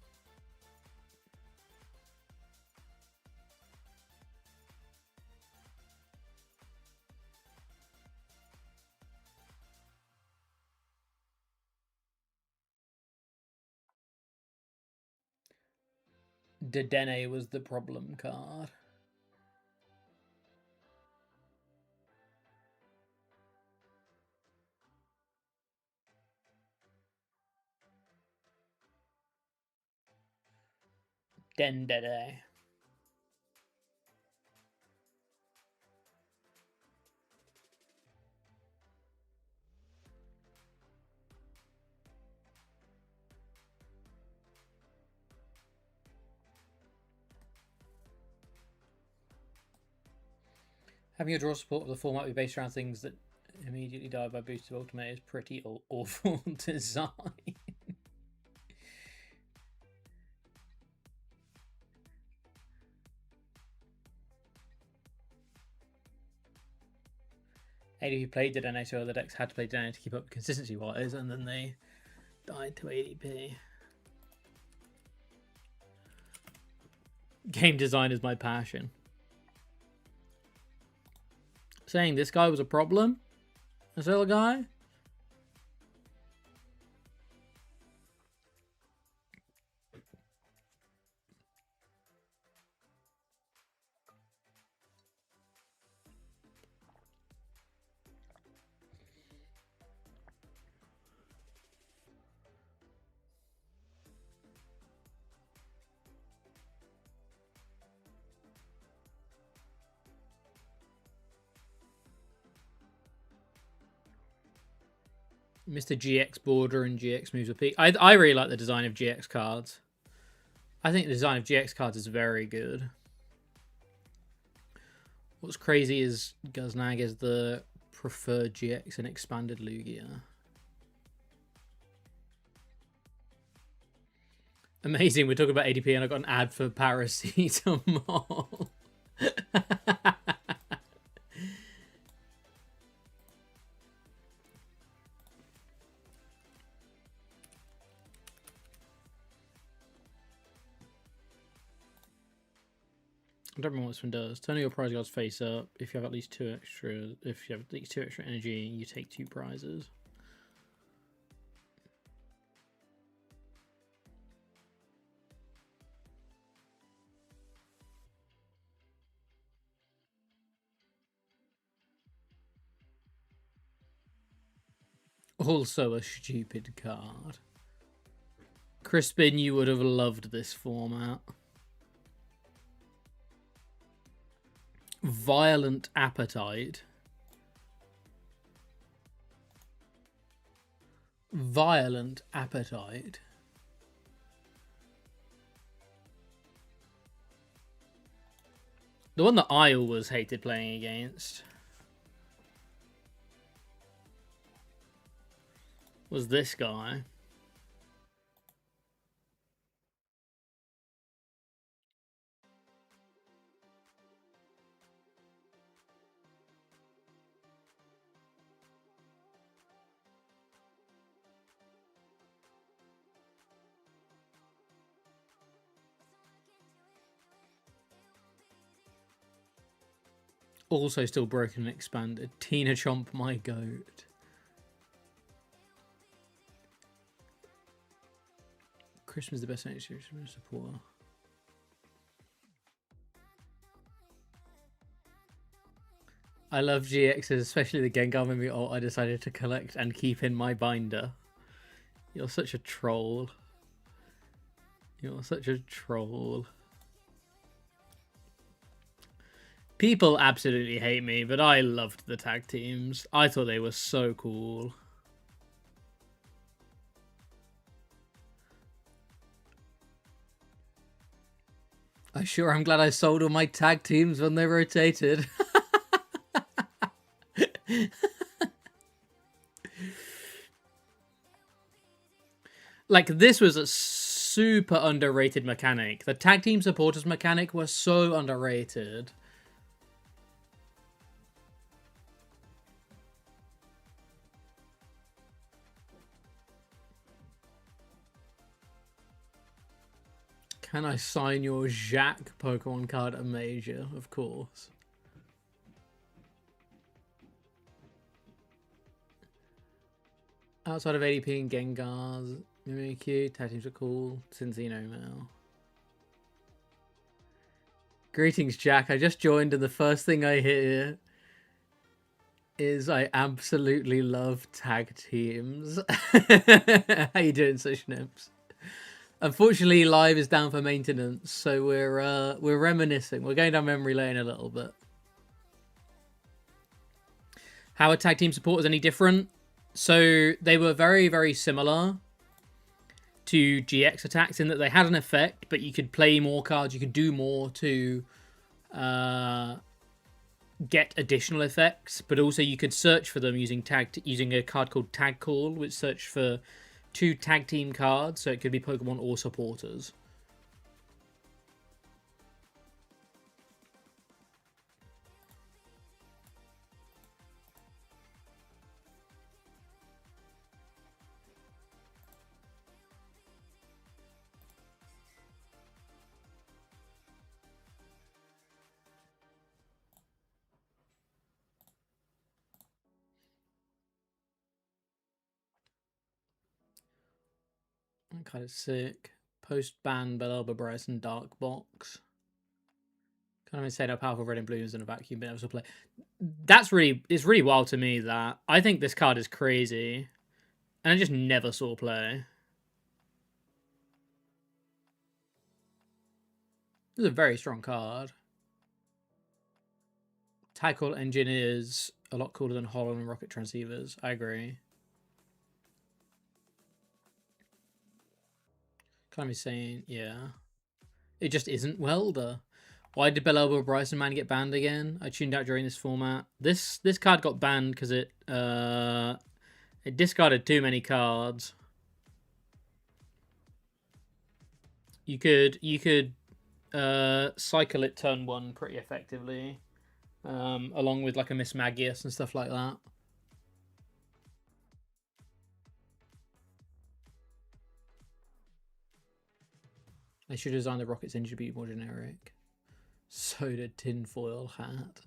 Dedenne was the problem card. Dendede. Having your draw support of the format be based around things that immediately die by boosted ultimate is pretty awful design. ADP played Dedenne, so other decks had to play Dedenne to keep up consistency-wise, and then they died to ADP. Game design is my passion. Saying this guy was a problem? This other guy? Mr. GX border and GX moves a peak. I really like the design of GX cards. I think the design of GX cards is very good. What's crazy is Guznag is the preferred GX and expanded Lugia. Amazing, we're talking about ADP and I got an ad for paracetamol. I don't remember what this one does. Turn your prize guard's face up. If you have at least 2 extra, if you have at least 2 extra energy, you take 2 prizes. Also a stupid card. Crispin, you would have loved this format. Violent Appetite. Violent Appetite. The one that I always hated playing against was this guy. Also still broken and expanded. Tina Chomp, my goat. Christmas is the best nature supporter. I love GXs, especially the Gengar movie ult I decided to collect and keep in my binder. You're such a troll. You're such a troll. People absolutely hate me, but I loved the tag teams. I thought they were so cool. I'm glad I sold all my tag teams when they rotated. Like, this was a super underrated mechanic. The tag team supporters mechanic was so underrated. Can I sign your Jacques Pokemon card at Major? Of course. Outside of ADP and Gengars, Mimikyu, tag teams are cool. Cinzino Mail. Greetings, Jack. I just joined, and the first thing I hear is I absolutely love tag teams. How you doing, Sush Nips? Unfortunately, live is down for maintenance, so we're reminiscing. We're going down memory lane a little bit. How are tag team supporters any different? So they were very, very similar to GX attacks in that they had an effect, but you could play more cards, you could do more to get additional effects, but also you could search for them using a card called Tag Call, which searched for 2 tag team cards, so it could be Pokemon or supporters. Kind of sick. Post-ban Belelba Bryson Dark Box. Kind of insane how powerful Red and Blue is in a vacuum being able to play. It's really wild to me that I think this card is crazy. And I just never saw play. This is a very strong card. Tackle Engine is a lot cooler than Hollow and Rocket Transceivers. I agree. Kind of insane, yeah. It just isn't Welder. Why did Belelba Bryson Man get banned again? I tuned out during this format. This card got banned because it discarded too many cards. You could cycle it turn 1 pretty effectively, along with like a Miss Magius and stuff like that. They should design the Rocket's engine to be more generic. Soda tinfoil hat.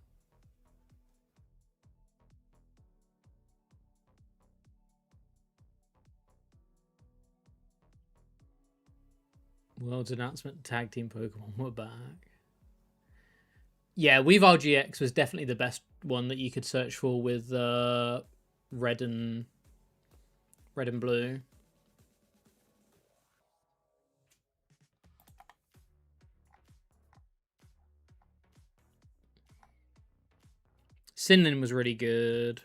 World's announcement, tag team Pokemon were back. Yeah, Weavile GX was definitely the best one that you could search for with Red and Red and blue. Sinlin was really good.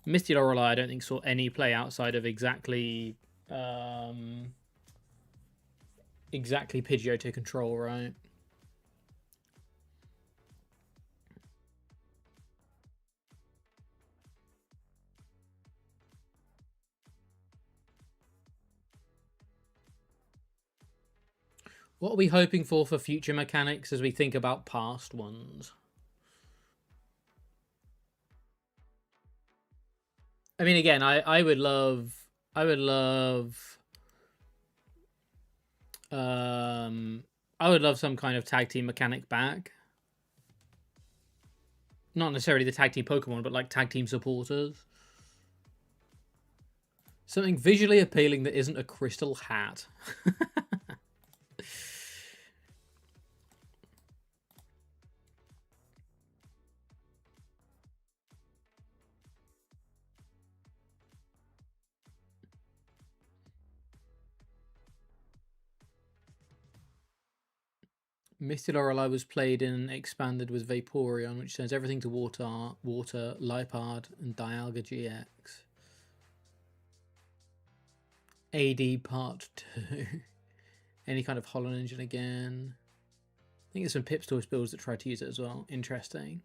Misty Lorelei, I don't think saw any play outside of exactly Pidgeotto control, right? What are we hoping for future mechanics as we think about past ones? I mean, again, I would love some kind of tag team mechanic back. Not necessarily the tag team Pokemon, but like tag team supporters. Something visually appealing that isn't a crystal hat. Misty Lorelei was played in expanded with Vaporeon, which turns everything to water, Lipard, and Dialga GX. AD Part 2. Any kind of Hollow Engine again. I think there's some Pip Story builds that try to use it as well. Interesting.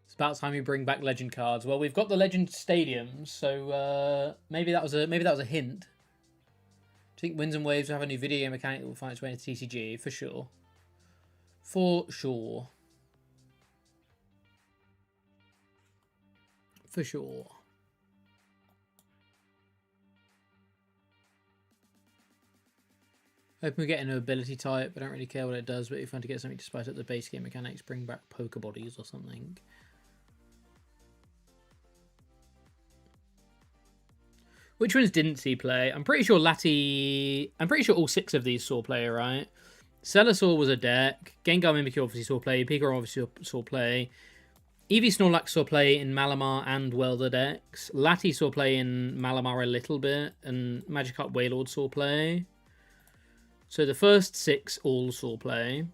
It's about time we bring back Legend cards. Well, we've got the Legend stadiums, so maybe that was a hint. Do you think Winds and Waves will have a new video mechanic that will find its way into TCG? For sure. For sure. For sure. Hoping we get an ability type. I don't really care what it does, but if you want to get something to spice up the base game mechanics, bring back Pokebodies or something. Which ones didn't see play? I'm pretty sure all 6 of these saw play, right? Celosaur was a deck. Gengar Mimikyu obviously saw play. Pikachu obviously saw play. Eevee Snorlax saw play in Malamar and Welder decks. Lati saw play in Malamar a little bit. And Magikarp Wailord saw play. So the first 6 all saw play.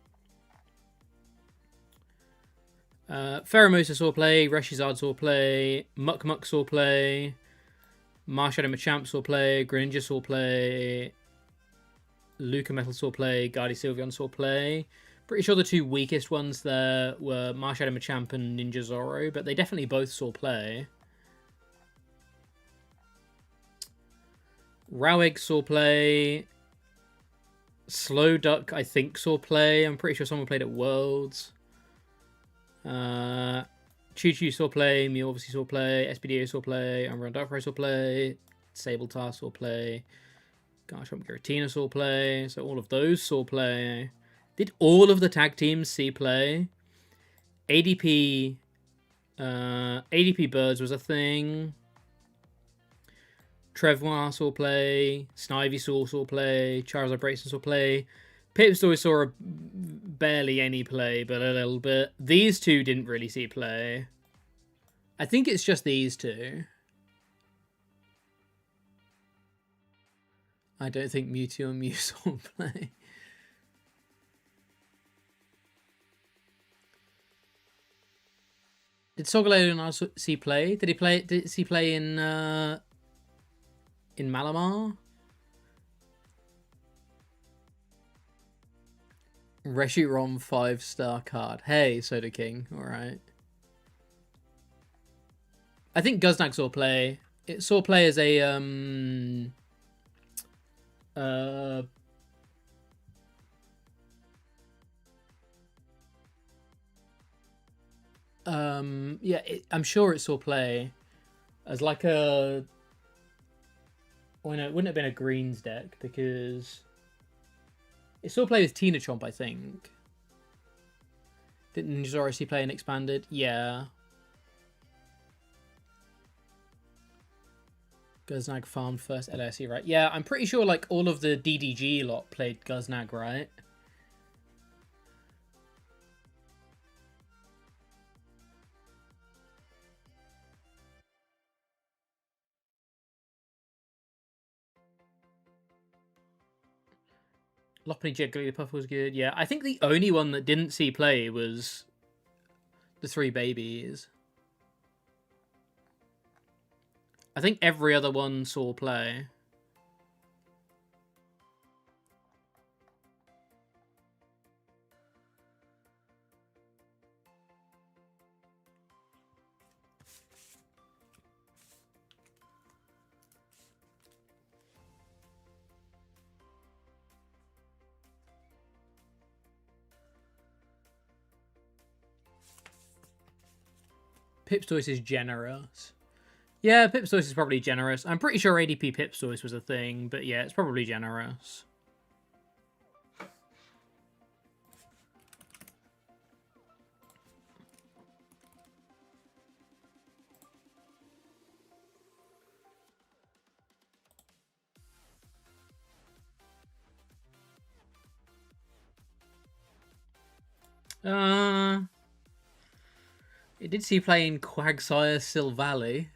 Pheromosa saw play. Reshizard saw play. Muk saw play. Marshadow Machamp saw play, Greninja saw play, Luca Metal saw play, Guardy Sylveon saw play. Pretty sure the 2 weakest ones there were Marshadow Machamp and Ninja Zoro, but they definitely both saw play. Rowegg saw play. Slowduck, I think, saw play. I'm pretty sure someone played at Worlds. Choo-Choo saw play, Mew obviously saw play, SPDO saw play, Umbreon Darkrai saw play, Sabltar saw play, Garchomp Giratina saw play, so all of those saw play. Did all of the tag teams see play? ADP Birds was a thing. Trevois saw play, Snivy saw play, Charizard Braixen saw play. Pip Story saw barely any play, but a little bit. These 2 didn't really see play. I think it's just these 2. I don't think Mewtwo and Mew saw play. Did Solgaleo see play? Did he play in Malamar? Reshiram 5-star card. Hey, Soda King. Alright. I think Guznag saw play. It saw play as a yeah, I'm sure it saw play as like a... Well, no, it wouldn't have been a greens deck because it saw play with Tina Chomp, I think. Didn't Zoro see play and expanded? Yeah. Guznag farmed first LSE, right? Yeah, I'm pretty sure like all of the DDG lot played Guznag, right? Lopunny Jigglypuff was good. Yeah, I think the only one that didn't see play was the 3 babies. I think every other one saw play. Pipstoise is generous. Yeah, Pipstoise is probably generous. I'm pretty sure ADP Pipstoise was a thing, but yeah, it's probably generous. It did see play in Quagsire Silvally.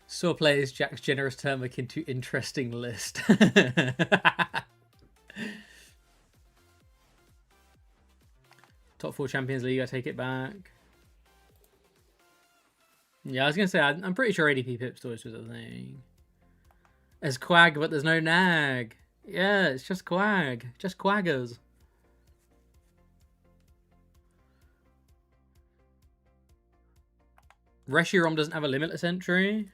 Saw players Jack's generous Turmeric into interesting list. Top 4 Champions League, I take it back. Yeah, I was going to say, I'm pretty sure ADP Pipstoise was a thing. There's Quag, but there's no Nag. Yeah, it's just Quag. Just Quaggers. Reshiram doesn't have a limitless entry.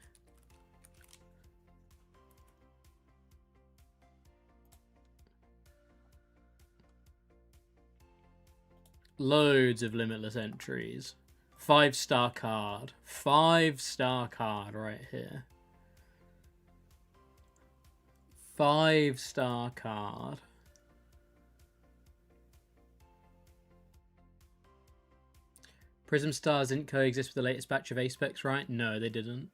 Loads of limitless entries. 5-star card. 5-star card right here. 5-star card. Prism Stars didn't coexist with the latest batch of Apex, right? No, they didn't.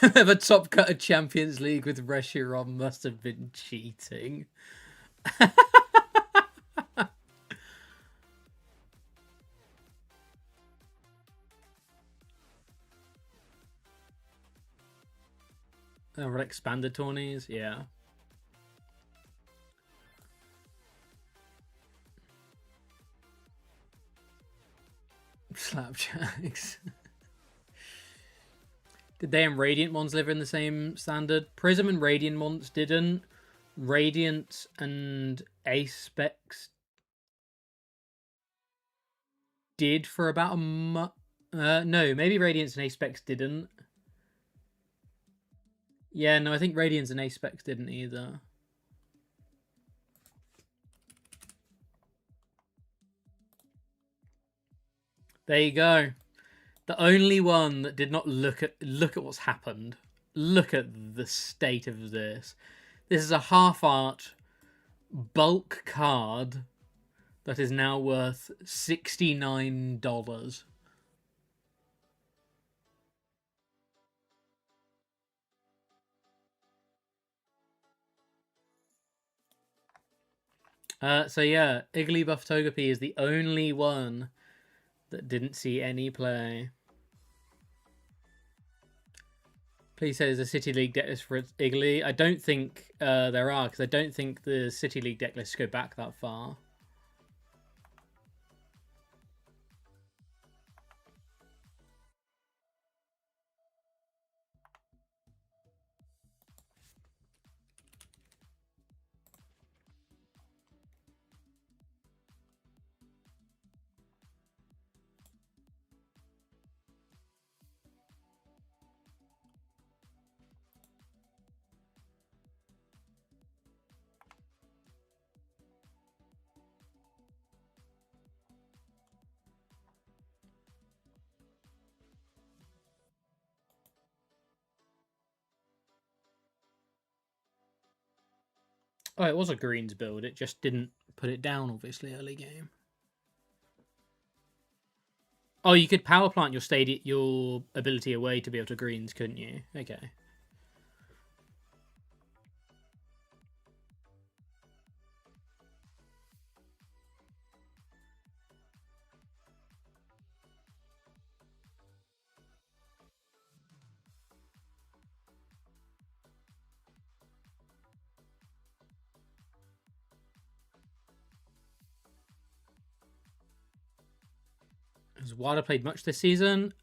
The top cut of Champions League with Reshiram must have been cheating. Expanded tourneys, yeah. Slapjacks. Did they and Radiant Mons live in the same standard? Prism and Radiant Mons didn't. Radiant and Apex did for about a month. No, maybe Radiance and Apex didn't. Yeah, no, I think Radiance and Apex didn't either. There you go. The only one that did not look at what's happened. Look at the state of this. This is a half art bulk card that is now worth $69. So yeah, Igglybuff Togepi is the only one that didn't see any play. Please say there's a City League decklist for Iggly. I don't think there are, because I don't think the City League decklists go back that far. Oh, it was a greens build. It just didn't put it down, obviously, early game. Oh, you could power plant your ability away to be able to greens, couldn't you? Okay. Has Wilder played much this season?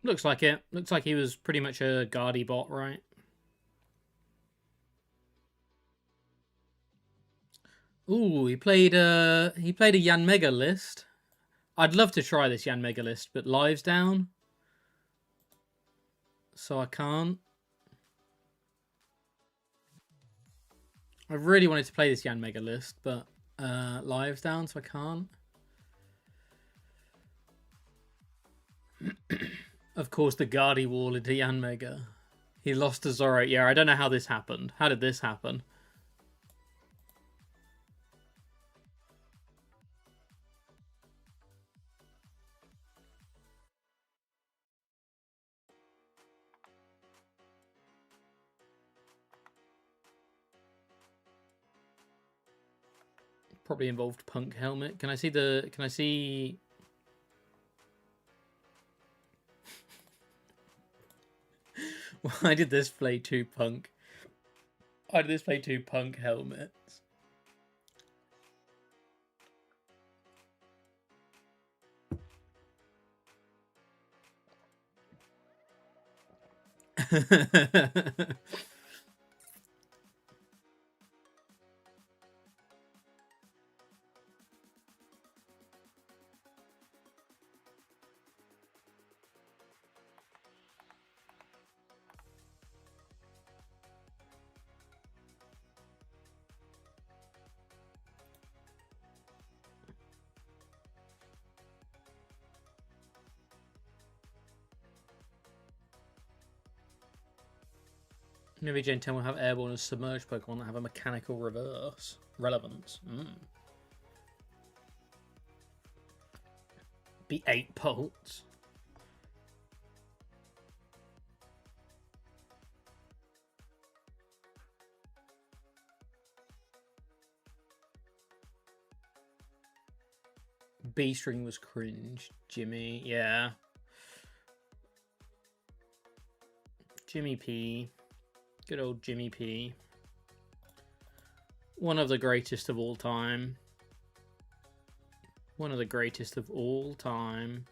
Looks like it. Looks like he was pretty much a guardy bot, right? Ooh, he played a Yan Mega list. I'd love to try this Yan Mega list, but live's down, so I can't. I really wanted to play this Yan Mega list, but live's down, so I can't. Of course, the Guardy wall into Yan Mega. He lost to Zoro. Yeah, I don't know how this happened. How did this happen? Probably involved Punk helmet. Can I see the... Can I see... Why did this play 2 Punk? Why did this play 2 Punk helmets? Maybe Gen 10 will have airborne and submerged Pokemon that have a mechanical reverse relevance. Be 8 Pults. B-string was cringe. Jimmy, yeah. Jimmy P. Good old Jimmy P. One of the greatest of all time. One of the greatest of all time.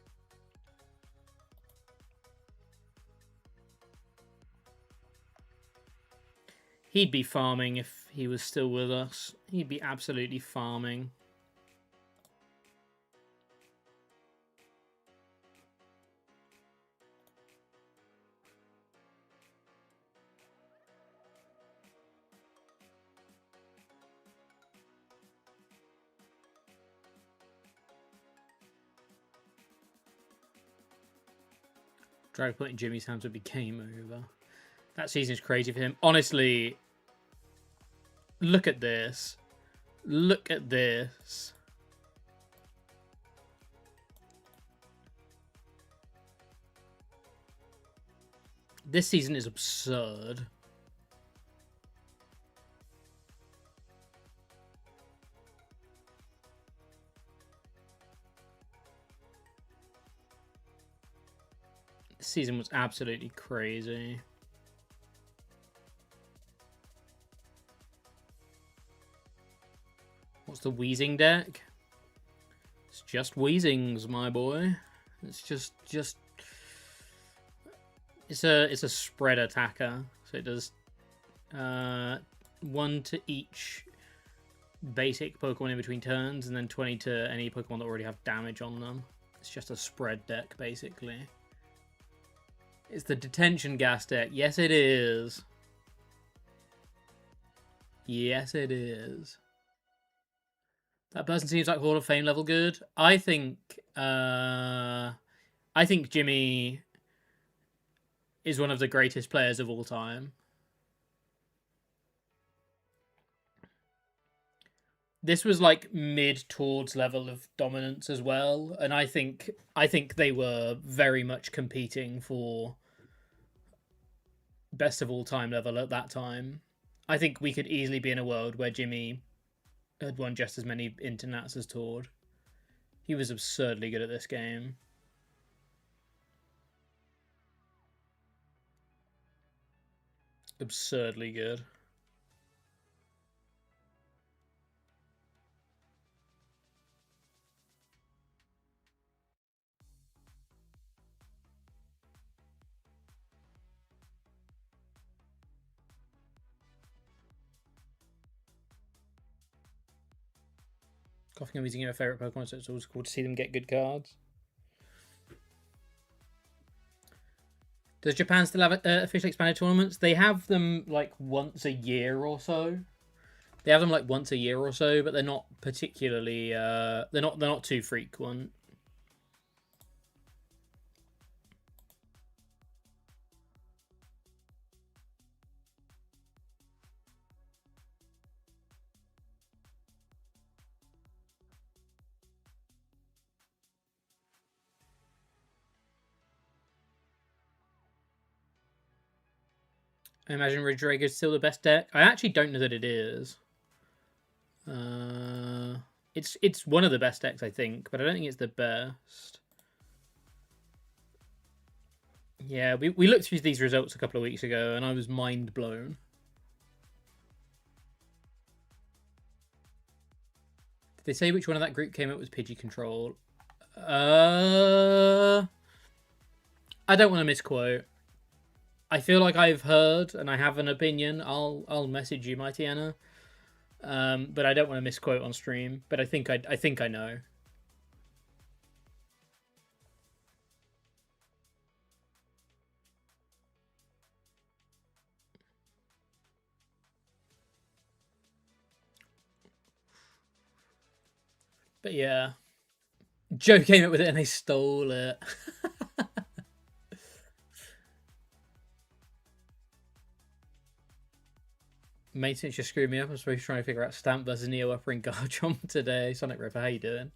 He'd be farming if he was still with us. He'd be absolutely farming. Dragapult in Jimmy's hands would be game over. That season's crazy for him. Honestly, look at this. Look at this. This season is absurd. This season was absolutely crazy. What's the Wheezing deck? It's just Wheezings, my boy. It's just it's a spread attacker, so it does 1 to each basic Pokemon in between turns, and then 20 to any Pokemon that already have damage on them. It's just a spread deck, basically. It's the detention gas deck. Yes, it is. Yes, it is. That person seems like Hall of Fame level good. I think Jimmy is one of the greatest players of all time. This was like mid towards level of dominance as well, and I think they were very much competing for best of all time level at that time. I think we could easily be in a world where Jimmy had won just as many internats as Tord. He was absurdly good at this game. Absurdly good. Coughing and wheezing are my favourite Pokemon, so it's always cool to see them get good cards. Does Japan still have officially expanded tournaments? They have them like once a year or so. They have them like once a year or so, but they're not particularly. They're not too frequent. I imagine Regidrago is still the best deck. I actually don't know that it is. It's one of the best decks, I think, but I don't think it's the best. Yeah, we looked through these results a couple of weeks ago, and I was mind blown. Did they say which one of that group came up with Pidgey Control? I don't want to misquote. I feel like I've heard and I have an opinion. I'll message you, Mighty Anna. But I don't want to misquote on stream. But I think I know. But yeah, Joe came up with it and they stole it. Maintenance just screwed me up. I'm supposed to try and figure out Stamp versus Neo Upper in Garchomp today. Sonic Ripper, how you doing?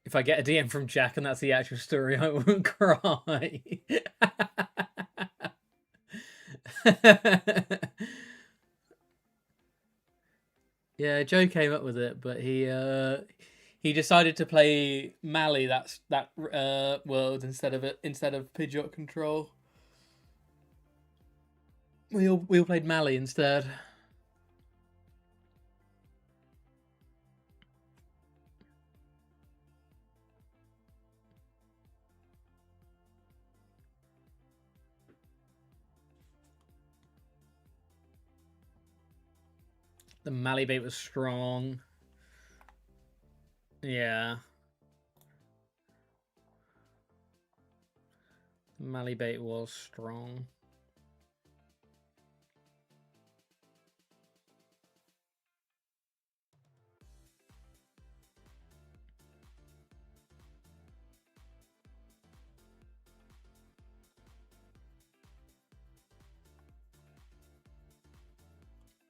If I get a DM from Jack and that's the actual story, I won't cry. Yeah, Joe came up with it, but he decided to play Mally that world instead of Pidgeot Control. We all played Mally instead. The Mally bait was strong. Yeah. Mally bait was strong.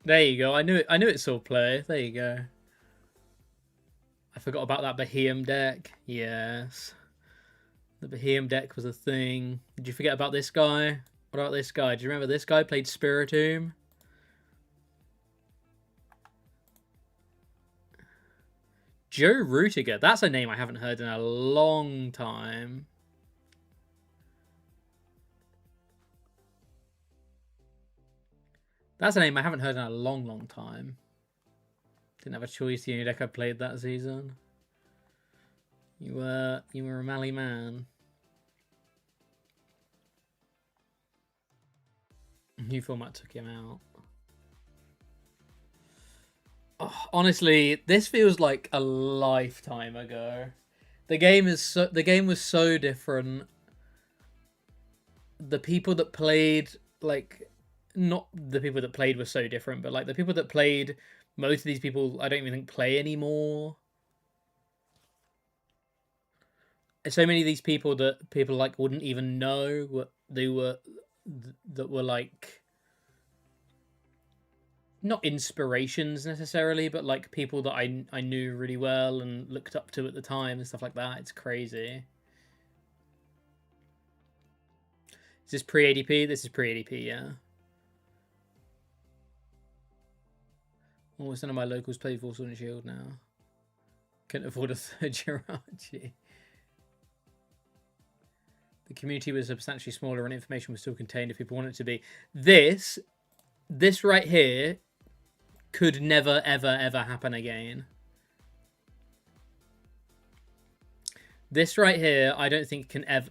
There you go. I knew it saw play. There you go. I forgot about that Behemoth deck. Yes. The Behemoth deck was a thing. Did you forget about this guy? What about this guy? Do you remember this guy played Spiritomb? Joe Rutiger. That's a name I haven't heard in a long time. That's a name I haven't heard in a long, long time. Didn't have a choice. The only deck I played that season. You were a Mally man. New format took him out. Oh, honestly, this feels like a lifetime ago. The game was so different. The people that played, like, not the people that played were so different, but like the people that played, most of these people I don't even think play anymore. So many of these people that people like wouldn't even know what they were, that were like not inspirations necessarily, but like people that I knew really well and looked up to at the time and stuff like that. It's crazy. Is this pre-ADP? This is pre-ADP, yeah. Almost none of my locals play Full Sword and Shield now. Couldn't afford a third Jirachi. The community was substantially smaller and information was still contained if people wanted it to be. This right here could never, ever, ever happen again. This right here, I don't think can ever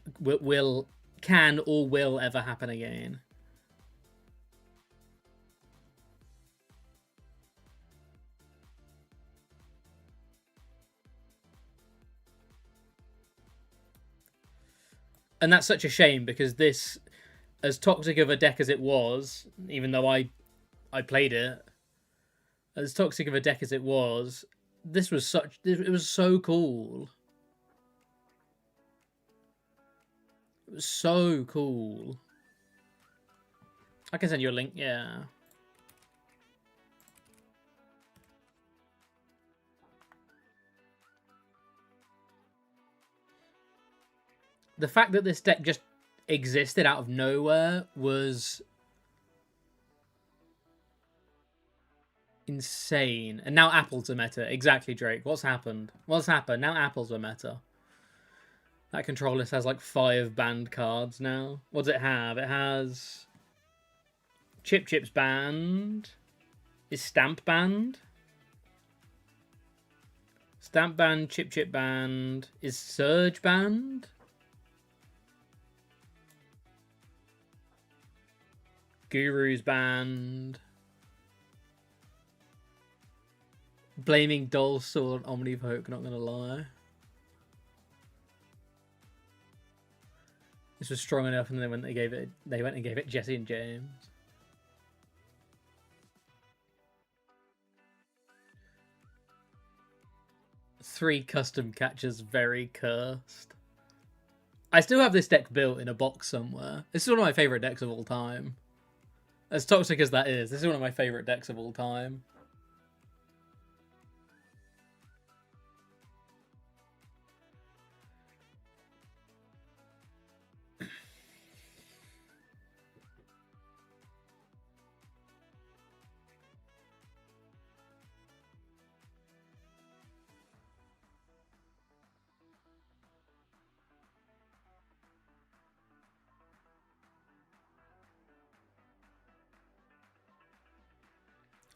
can or will ever happen again. And that's such a shame, because this, as toxic of a deck as it was, even though I played it, as toxic of a deck as it was, this was it was so cool. It was so cool. I can send you a link, yeah. The fact that this deck just existed out of nowhere was insane. And now apples are meta. Exactly, Drake. What's happened? What's happened? Now apples are meta. That control list has like 5 banned cards now. What does it have? It has Chip's banned. Is Stamp banned? Stamp banned, Chip banned. Is Surge banned? Guru's banned. Blaming Doll Sword on Omnipoke, not gonna lie. This was strong enough, and then when they went and gave it Jesse and James. Three custom catchers, very cursed. I still have this deck built in a box somewhere. This is one of my favorite decks of all time. As toxic as that is, this is one of my favorite decks of all time.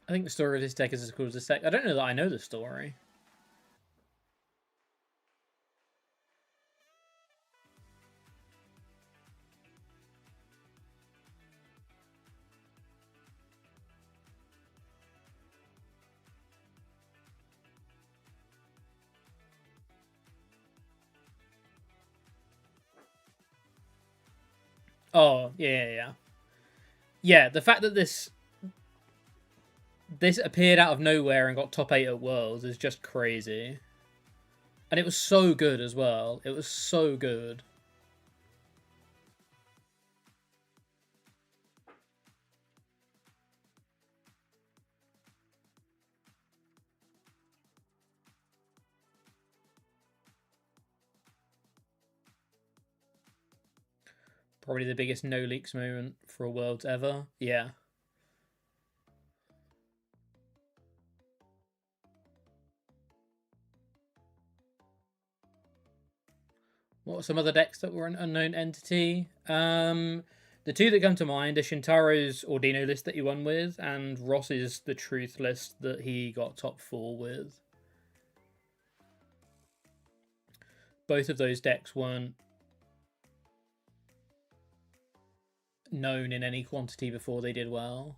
I think the story of this deck is as cool as this deck. I don't know that I know the story. Oh, yeah. Yeah, the fact that this appeared out of nowhere and got top 8 at Worlds is just crazy. And it was so good as well. It was so good. Probably the biggest no leaks moment for a Worlds ever. Yeah. What were some other decks that were an unknown entity? The two that come to mind are Shintaro's Ordino list that he won with, and Ross's The Truth list that he got top 4 with. Both of those decks weren't known in any quantity before they did well.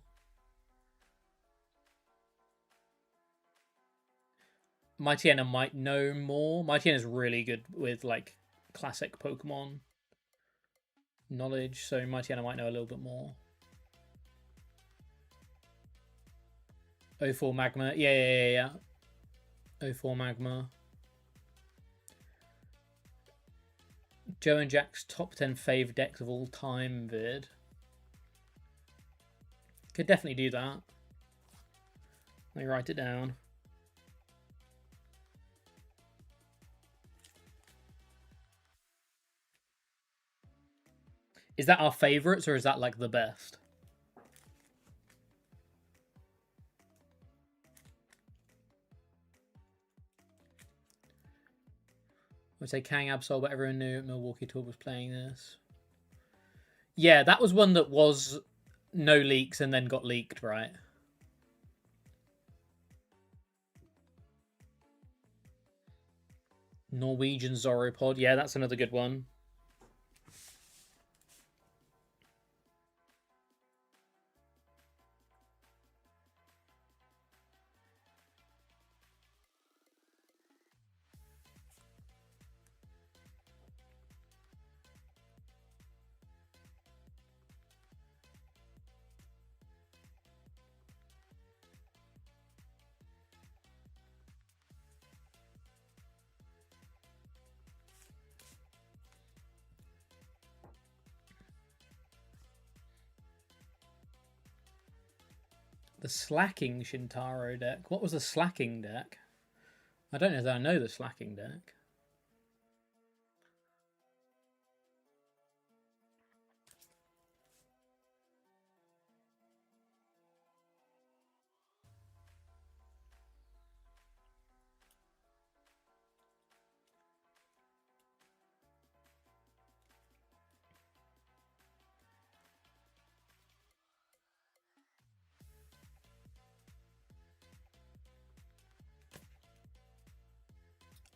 Mightyena might know more. Mightyena's really good with like classic Pokemon knowledge, so Mightyena might know a little bit more. 04 Magma. Yeah. 04 Magma. Joe and Jack's top 10 fave decks of all time vid. Could definitely do that. Let me write it down. Is that our favorites, or is that like the best? I would say Kang Absol, but everyone knew Milwaukee Tour was playing this. Yeah, that was one that was no leaks and then got leaked, right? Norwegian Zoropod. Yeah, that's another good one. The slacking Shintaro deck. What was the slacking deck? I don't know that I know the slacking deck.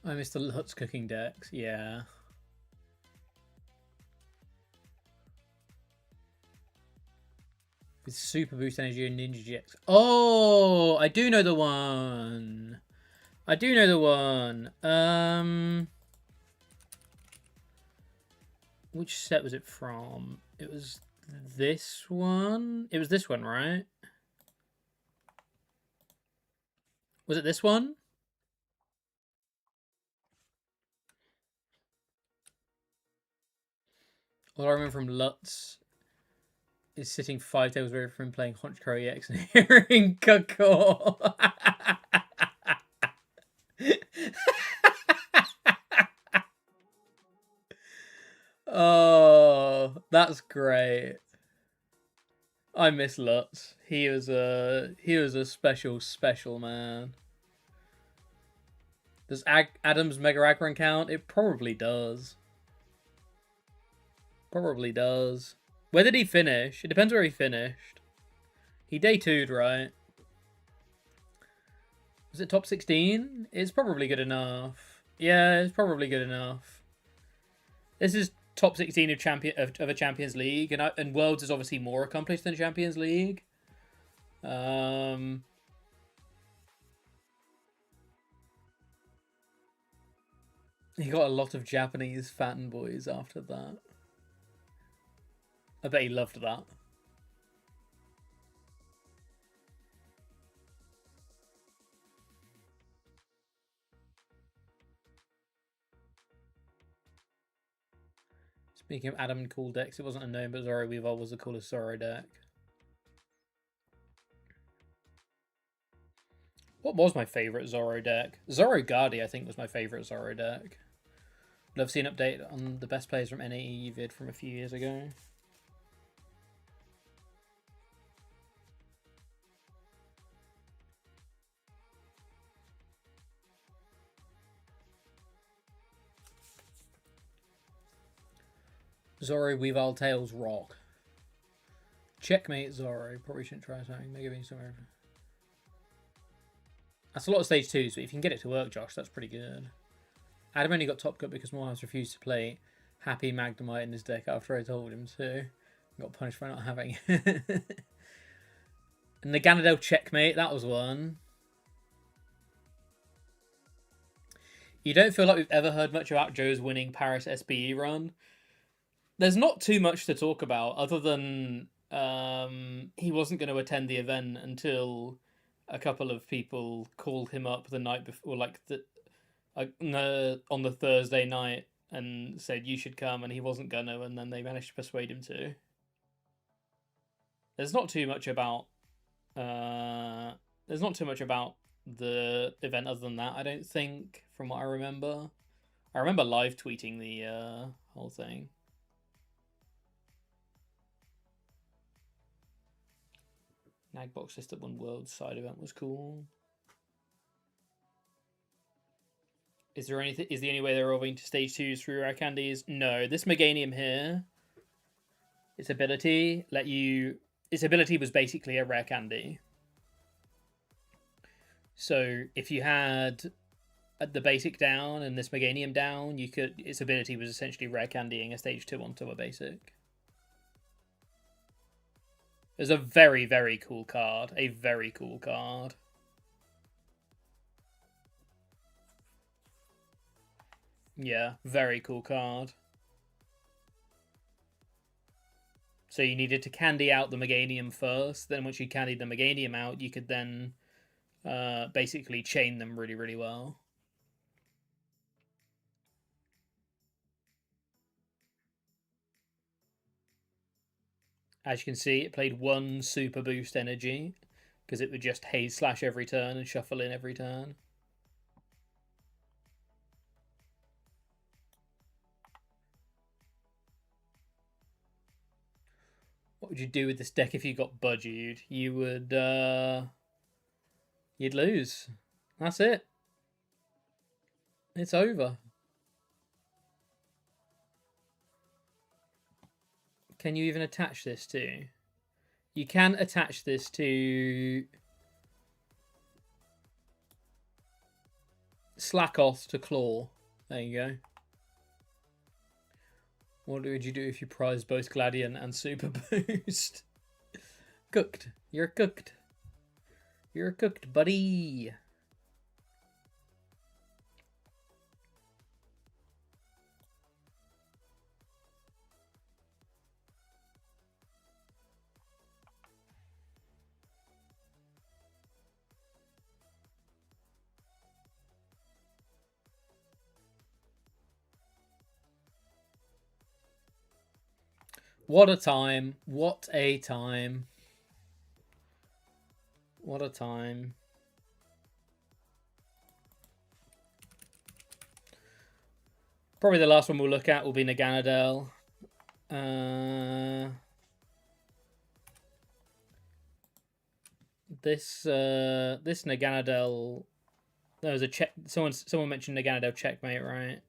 I missed the Lutz cooking decks. Yeah. With Super Boost Energy and Ninja GX. Oh, I do know the one. I do know the one. Which set was it from? It was this one. It was this one, right? Was it this one? All I remember from Lutz is sitting 5 tables away from playing Honchkrow EX and hearing Kakor. Oh, that's great. I miss Lutz. He was a special man. Does Adam's Mega Aggron count? It probably does. Probably does. Where did he finish? It depends where he finished. He day 2'd, right? Was it top 16? It's probably good enough. Yeah, it's probably good enough. This is top 16 of a Champions League, and Worlds is obviously more accomplished than Champions League. He got a lot of Japanese fanboys after that. I bet he loved that. Speaking of Adam and cool decks, it wasn't a gnome, but Zoro Weavile was the coolest Zoro deck. What was my favourite Zoro deck? Zoro Guardi, I think, was my favourite Zoro deck. Love to see an update on the best players from NAE vid from a few years ago. Zoro, Weavile, Tails, Rock. Checkmate Zoro. Probably shouldn't try something. Mega Bean somewhere. That's a lot of stage 2s, but if you can get it to work, Josh, that's pretty good. Adam only got top cut because Morehouse refused to play Happy Magnemite in his deck after I told him to. Got punished for not having it. And the Ganadel Checkmate, that was one. You don't feel like we've ever heard much about Joe's winning Paris SBE run? There's not too much to talk about other than he wasn't going to attend the event until a couple of people called him up the night before, like on the Thursday night, and said you should come, and he wasn't gonna, and then they managed to persuade him to. There's not too much about the event other than that, I don't think, from what I remember. I remember live tweeting the whole thing. Nagbox System 1 World side event was cool. Is the only way they're evolving to stage 2s through rare candies? No. This Meganium here, its ability was basically a rare candy. So if you had the basic down and this Meganium down, you could its ability was essentially rare candying a stage 2 onto a basic. It was a very, very cool card. A very cool card. Yeah, very cool card. So you needed to candy out the Meganium first. Then once you candied the Meganium out, you could then basically chain them really, really well. As you can see, it played one super boost energy because it would just haze slash every turn and shuffle in every turn. What would you do with this deck if you got budgied? You would, you'd lose. That's it. It's over. Can you even attach this to? You can attach this to Slackoth to Claw. There you go. What would you do if you prize both Gladiant and Super Boost? Cooked. You're cooked. You're cooked, buddy. What a time. What a time. What a time. Probably the last one we'll look at will be Naganadel. This Naganadel. There was a check. Someone mentioned Naganadel checkmate, right?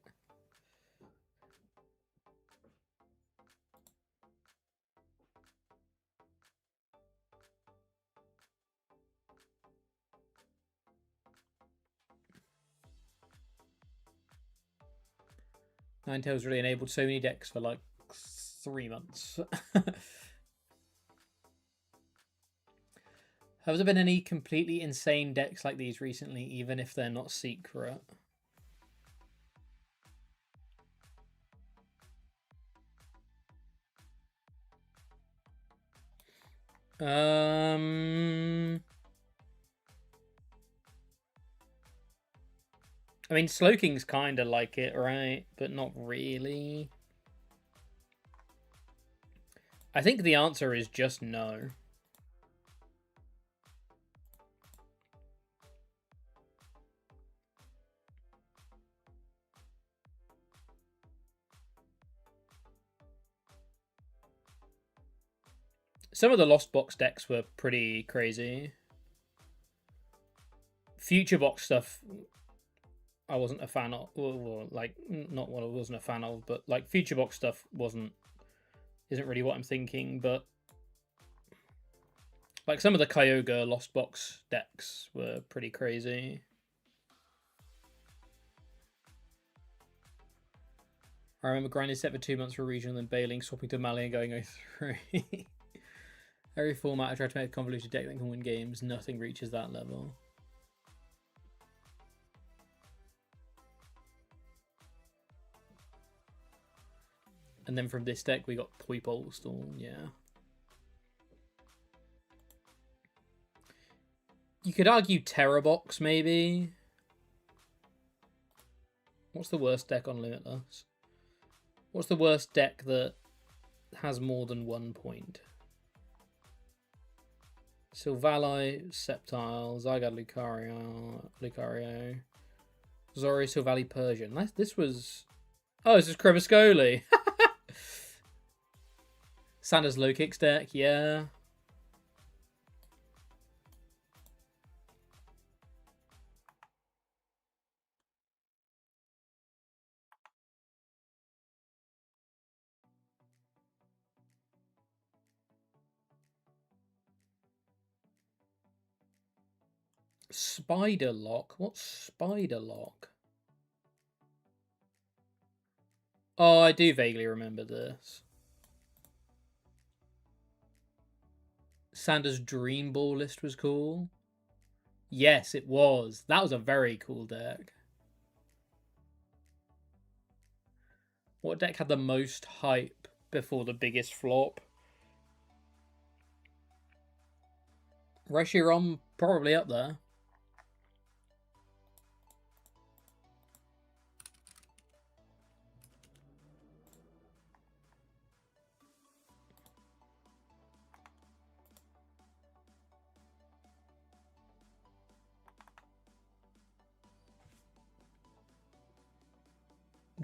Ninetales really enabled so many decks for like 3 months. Have there been any completely insane decks like these recently, even if they're not secret? I mean, Slowking's kind of like it, right? But not really. I think the answer is just no. Some of the Lost Box decks were pretty crazy. Future Box stuff, I wasn't a fan of. Well, like, not what I wasn't a fan of, but like Future Box stuff isn't really what I'm thinking. But like some of the Kyogre Lost Box decks were pretty crazy. I remember grinding set for 2 months for regional, then bailing, swapping to Mali and going 0-3. Every format I try to make a convoluted deck that can win games, nothing reaches that level. And then from this deck we got Poipolstall, yeah. You could argue Terrabox, maybe. What's the worst deck on Limitless? What's the worst deck that has more than 1 point? Silvally, Sceptile, Zygarde, Lucario, Zoro, Silvally, Persian. This was... Oh, this is Cremascoli. Sanders low kicks deck, yeah. Spider Lock? What's Spider Lock? Oh, I do vaguely remember this. Sander's Dream Ball list was cool. Yes, it was. That was a very cool deck. What deck had the most hype before the biggest flop? Reshiram probably up there.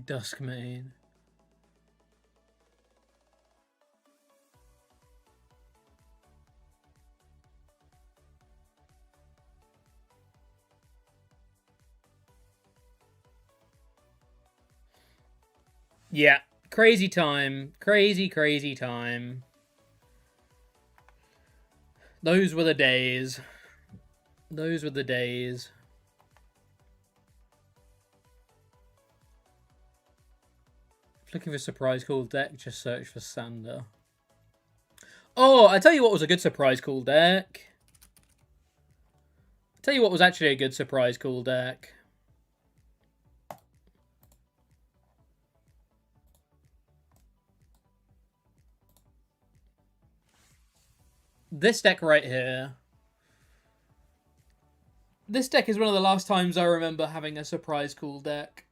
Duskmane. Yeah, crazy time. Crazy time. Those were the days. Those were the days. Looking for surprise cool deck, just search for Sander. Oh, I tell you what was a good surprise cool deck. Tell you what was actually a good surprise cool deck. This deck right here. This deck is one of the last times I remember having a surprise cool deck.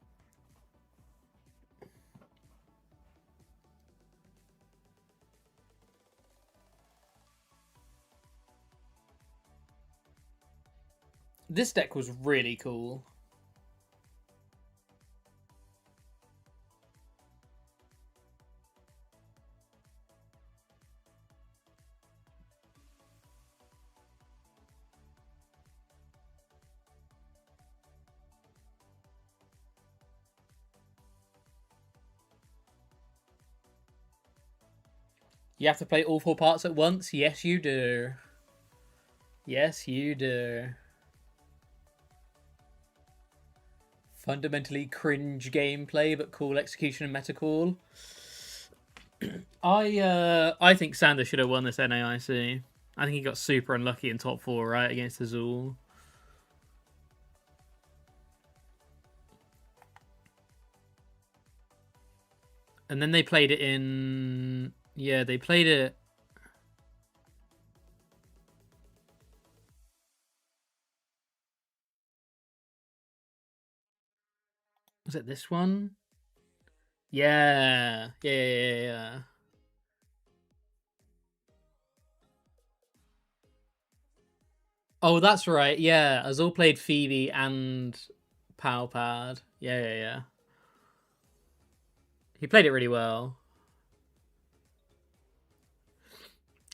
This deck was really cool. You have to play all 4 parts at once? Yes, you do. Yes, you do. Fundamentally cringe gameplay, but cool execution and meta cool. I think Sander should have won this NAIC. I think he got super unlucky in top 4, right, against Azul. And then they played it in... Yeah, they played it... Was it this one? Yeah. Yeah. Oh, that's right. Yeah, Azul played Phoebe and Palpad. Yeah. He played it really well.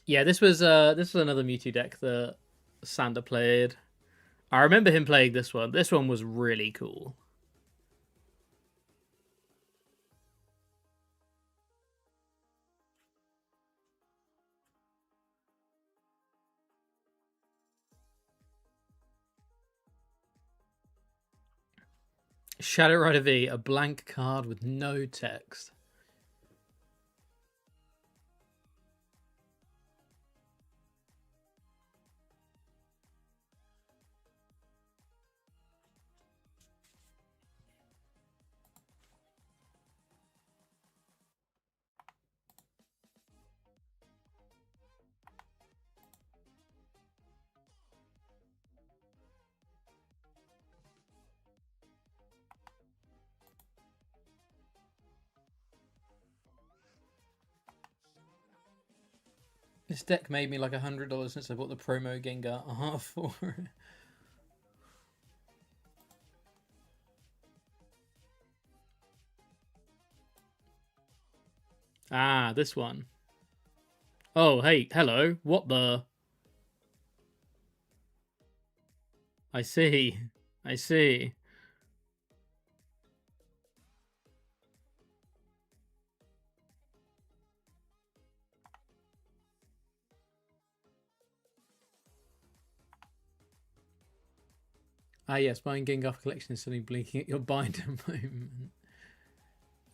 Yeah, this was another Mewtwo deck that Sander played. I remember him playing this one. This one was really cool. Shadow Rider V, a blank card with no text. This deck made me like $100 since I bought the promo Gengar art for it. Ah, this one. Oh, hey, hello. What the? I see. I see. Ah, yes, buying Gengar collection is suddenly blinking at your binder moment.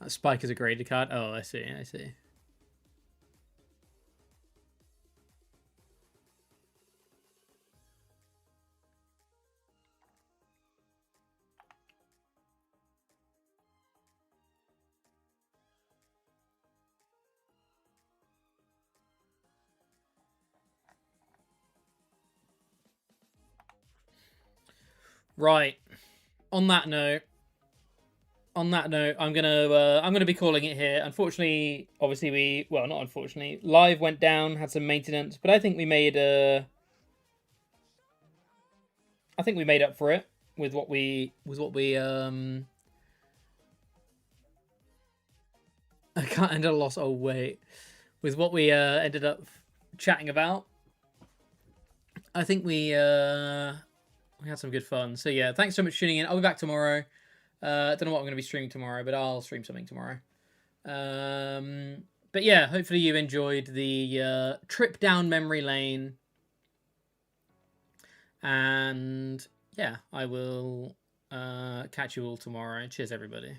That Spike is a graded card. Oh, I see. I see. Right. On that note, I'm gonna be calling it here. Unfortunately, obviously not unfortunately, live went down, had some maintenance, but I think we made up for it with what we I can't end a loss. Oh wait, with what we ended up chatting about. I think we had some good fun. So yeah, thanks so much for tuning in. I'll be back tomorrow. I don't know what I'm going to be streaming tomorrow, but I'll stream something tomorrow. But yeah, hopefully you enjoyed the trip down memory lane. And yeah, I will catch you all tomorrow. Cheers, everybody.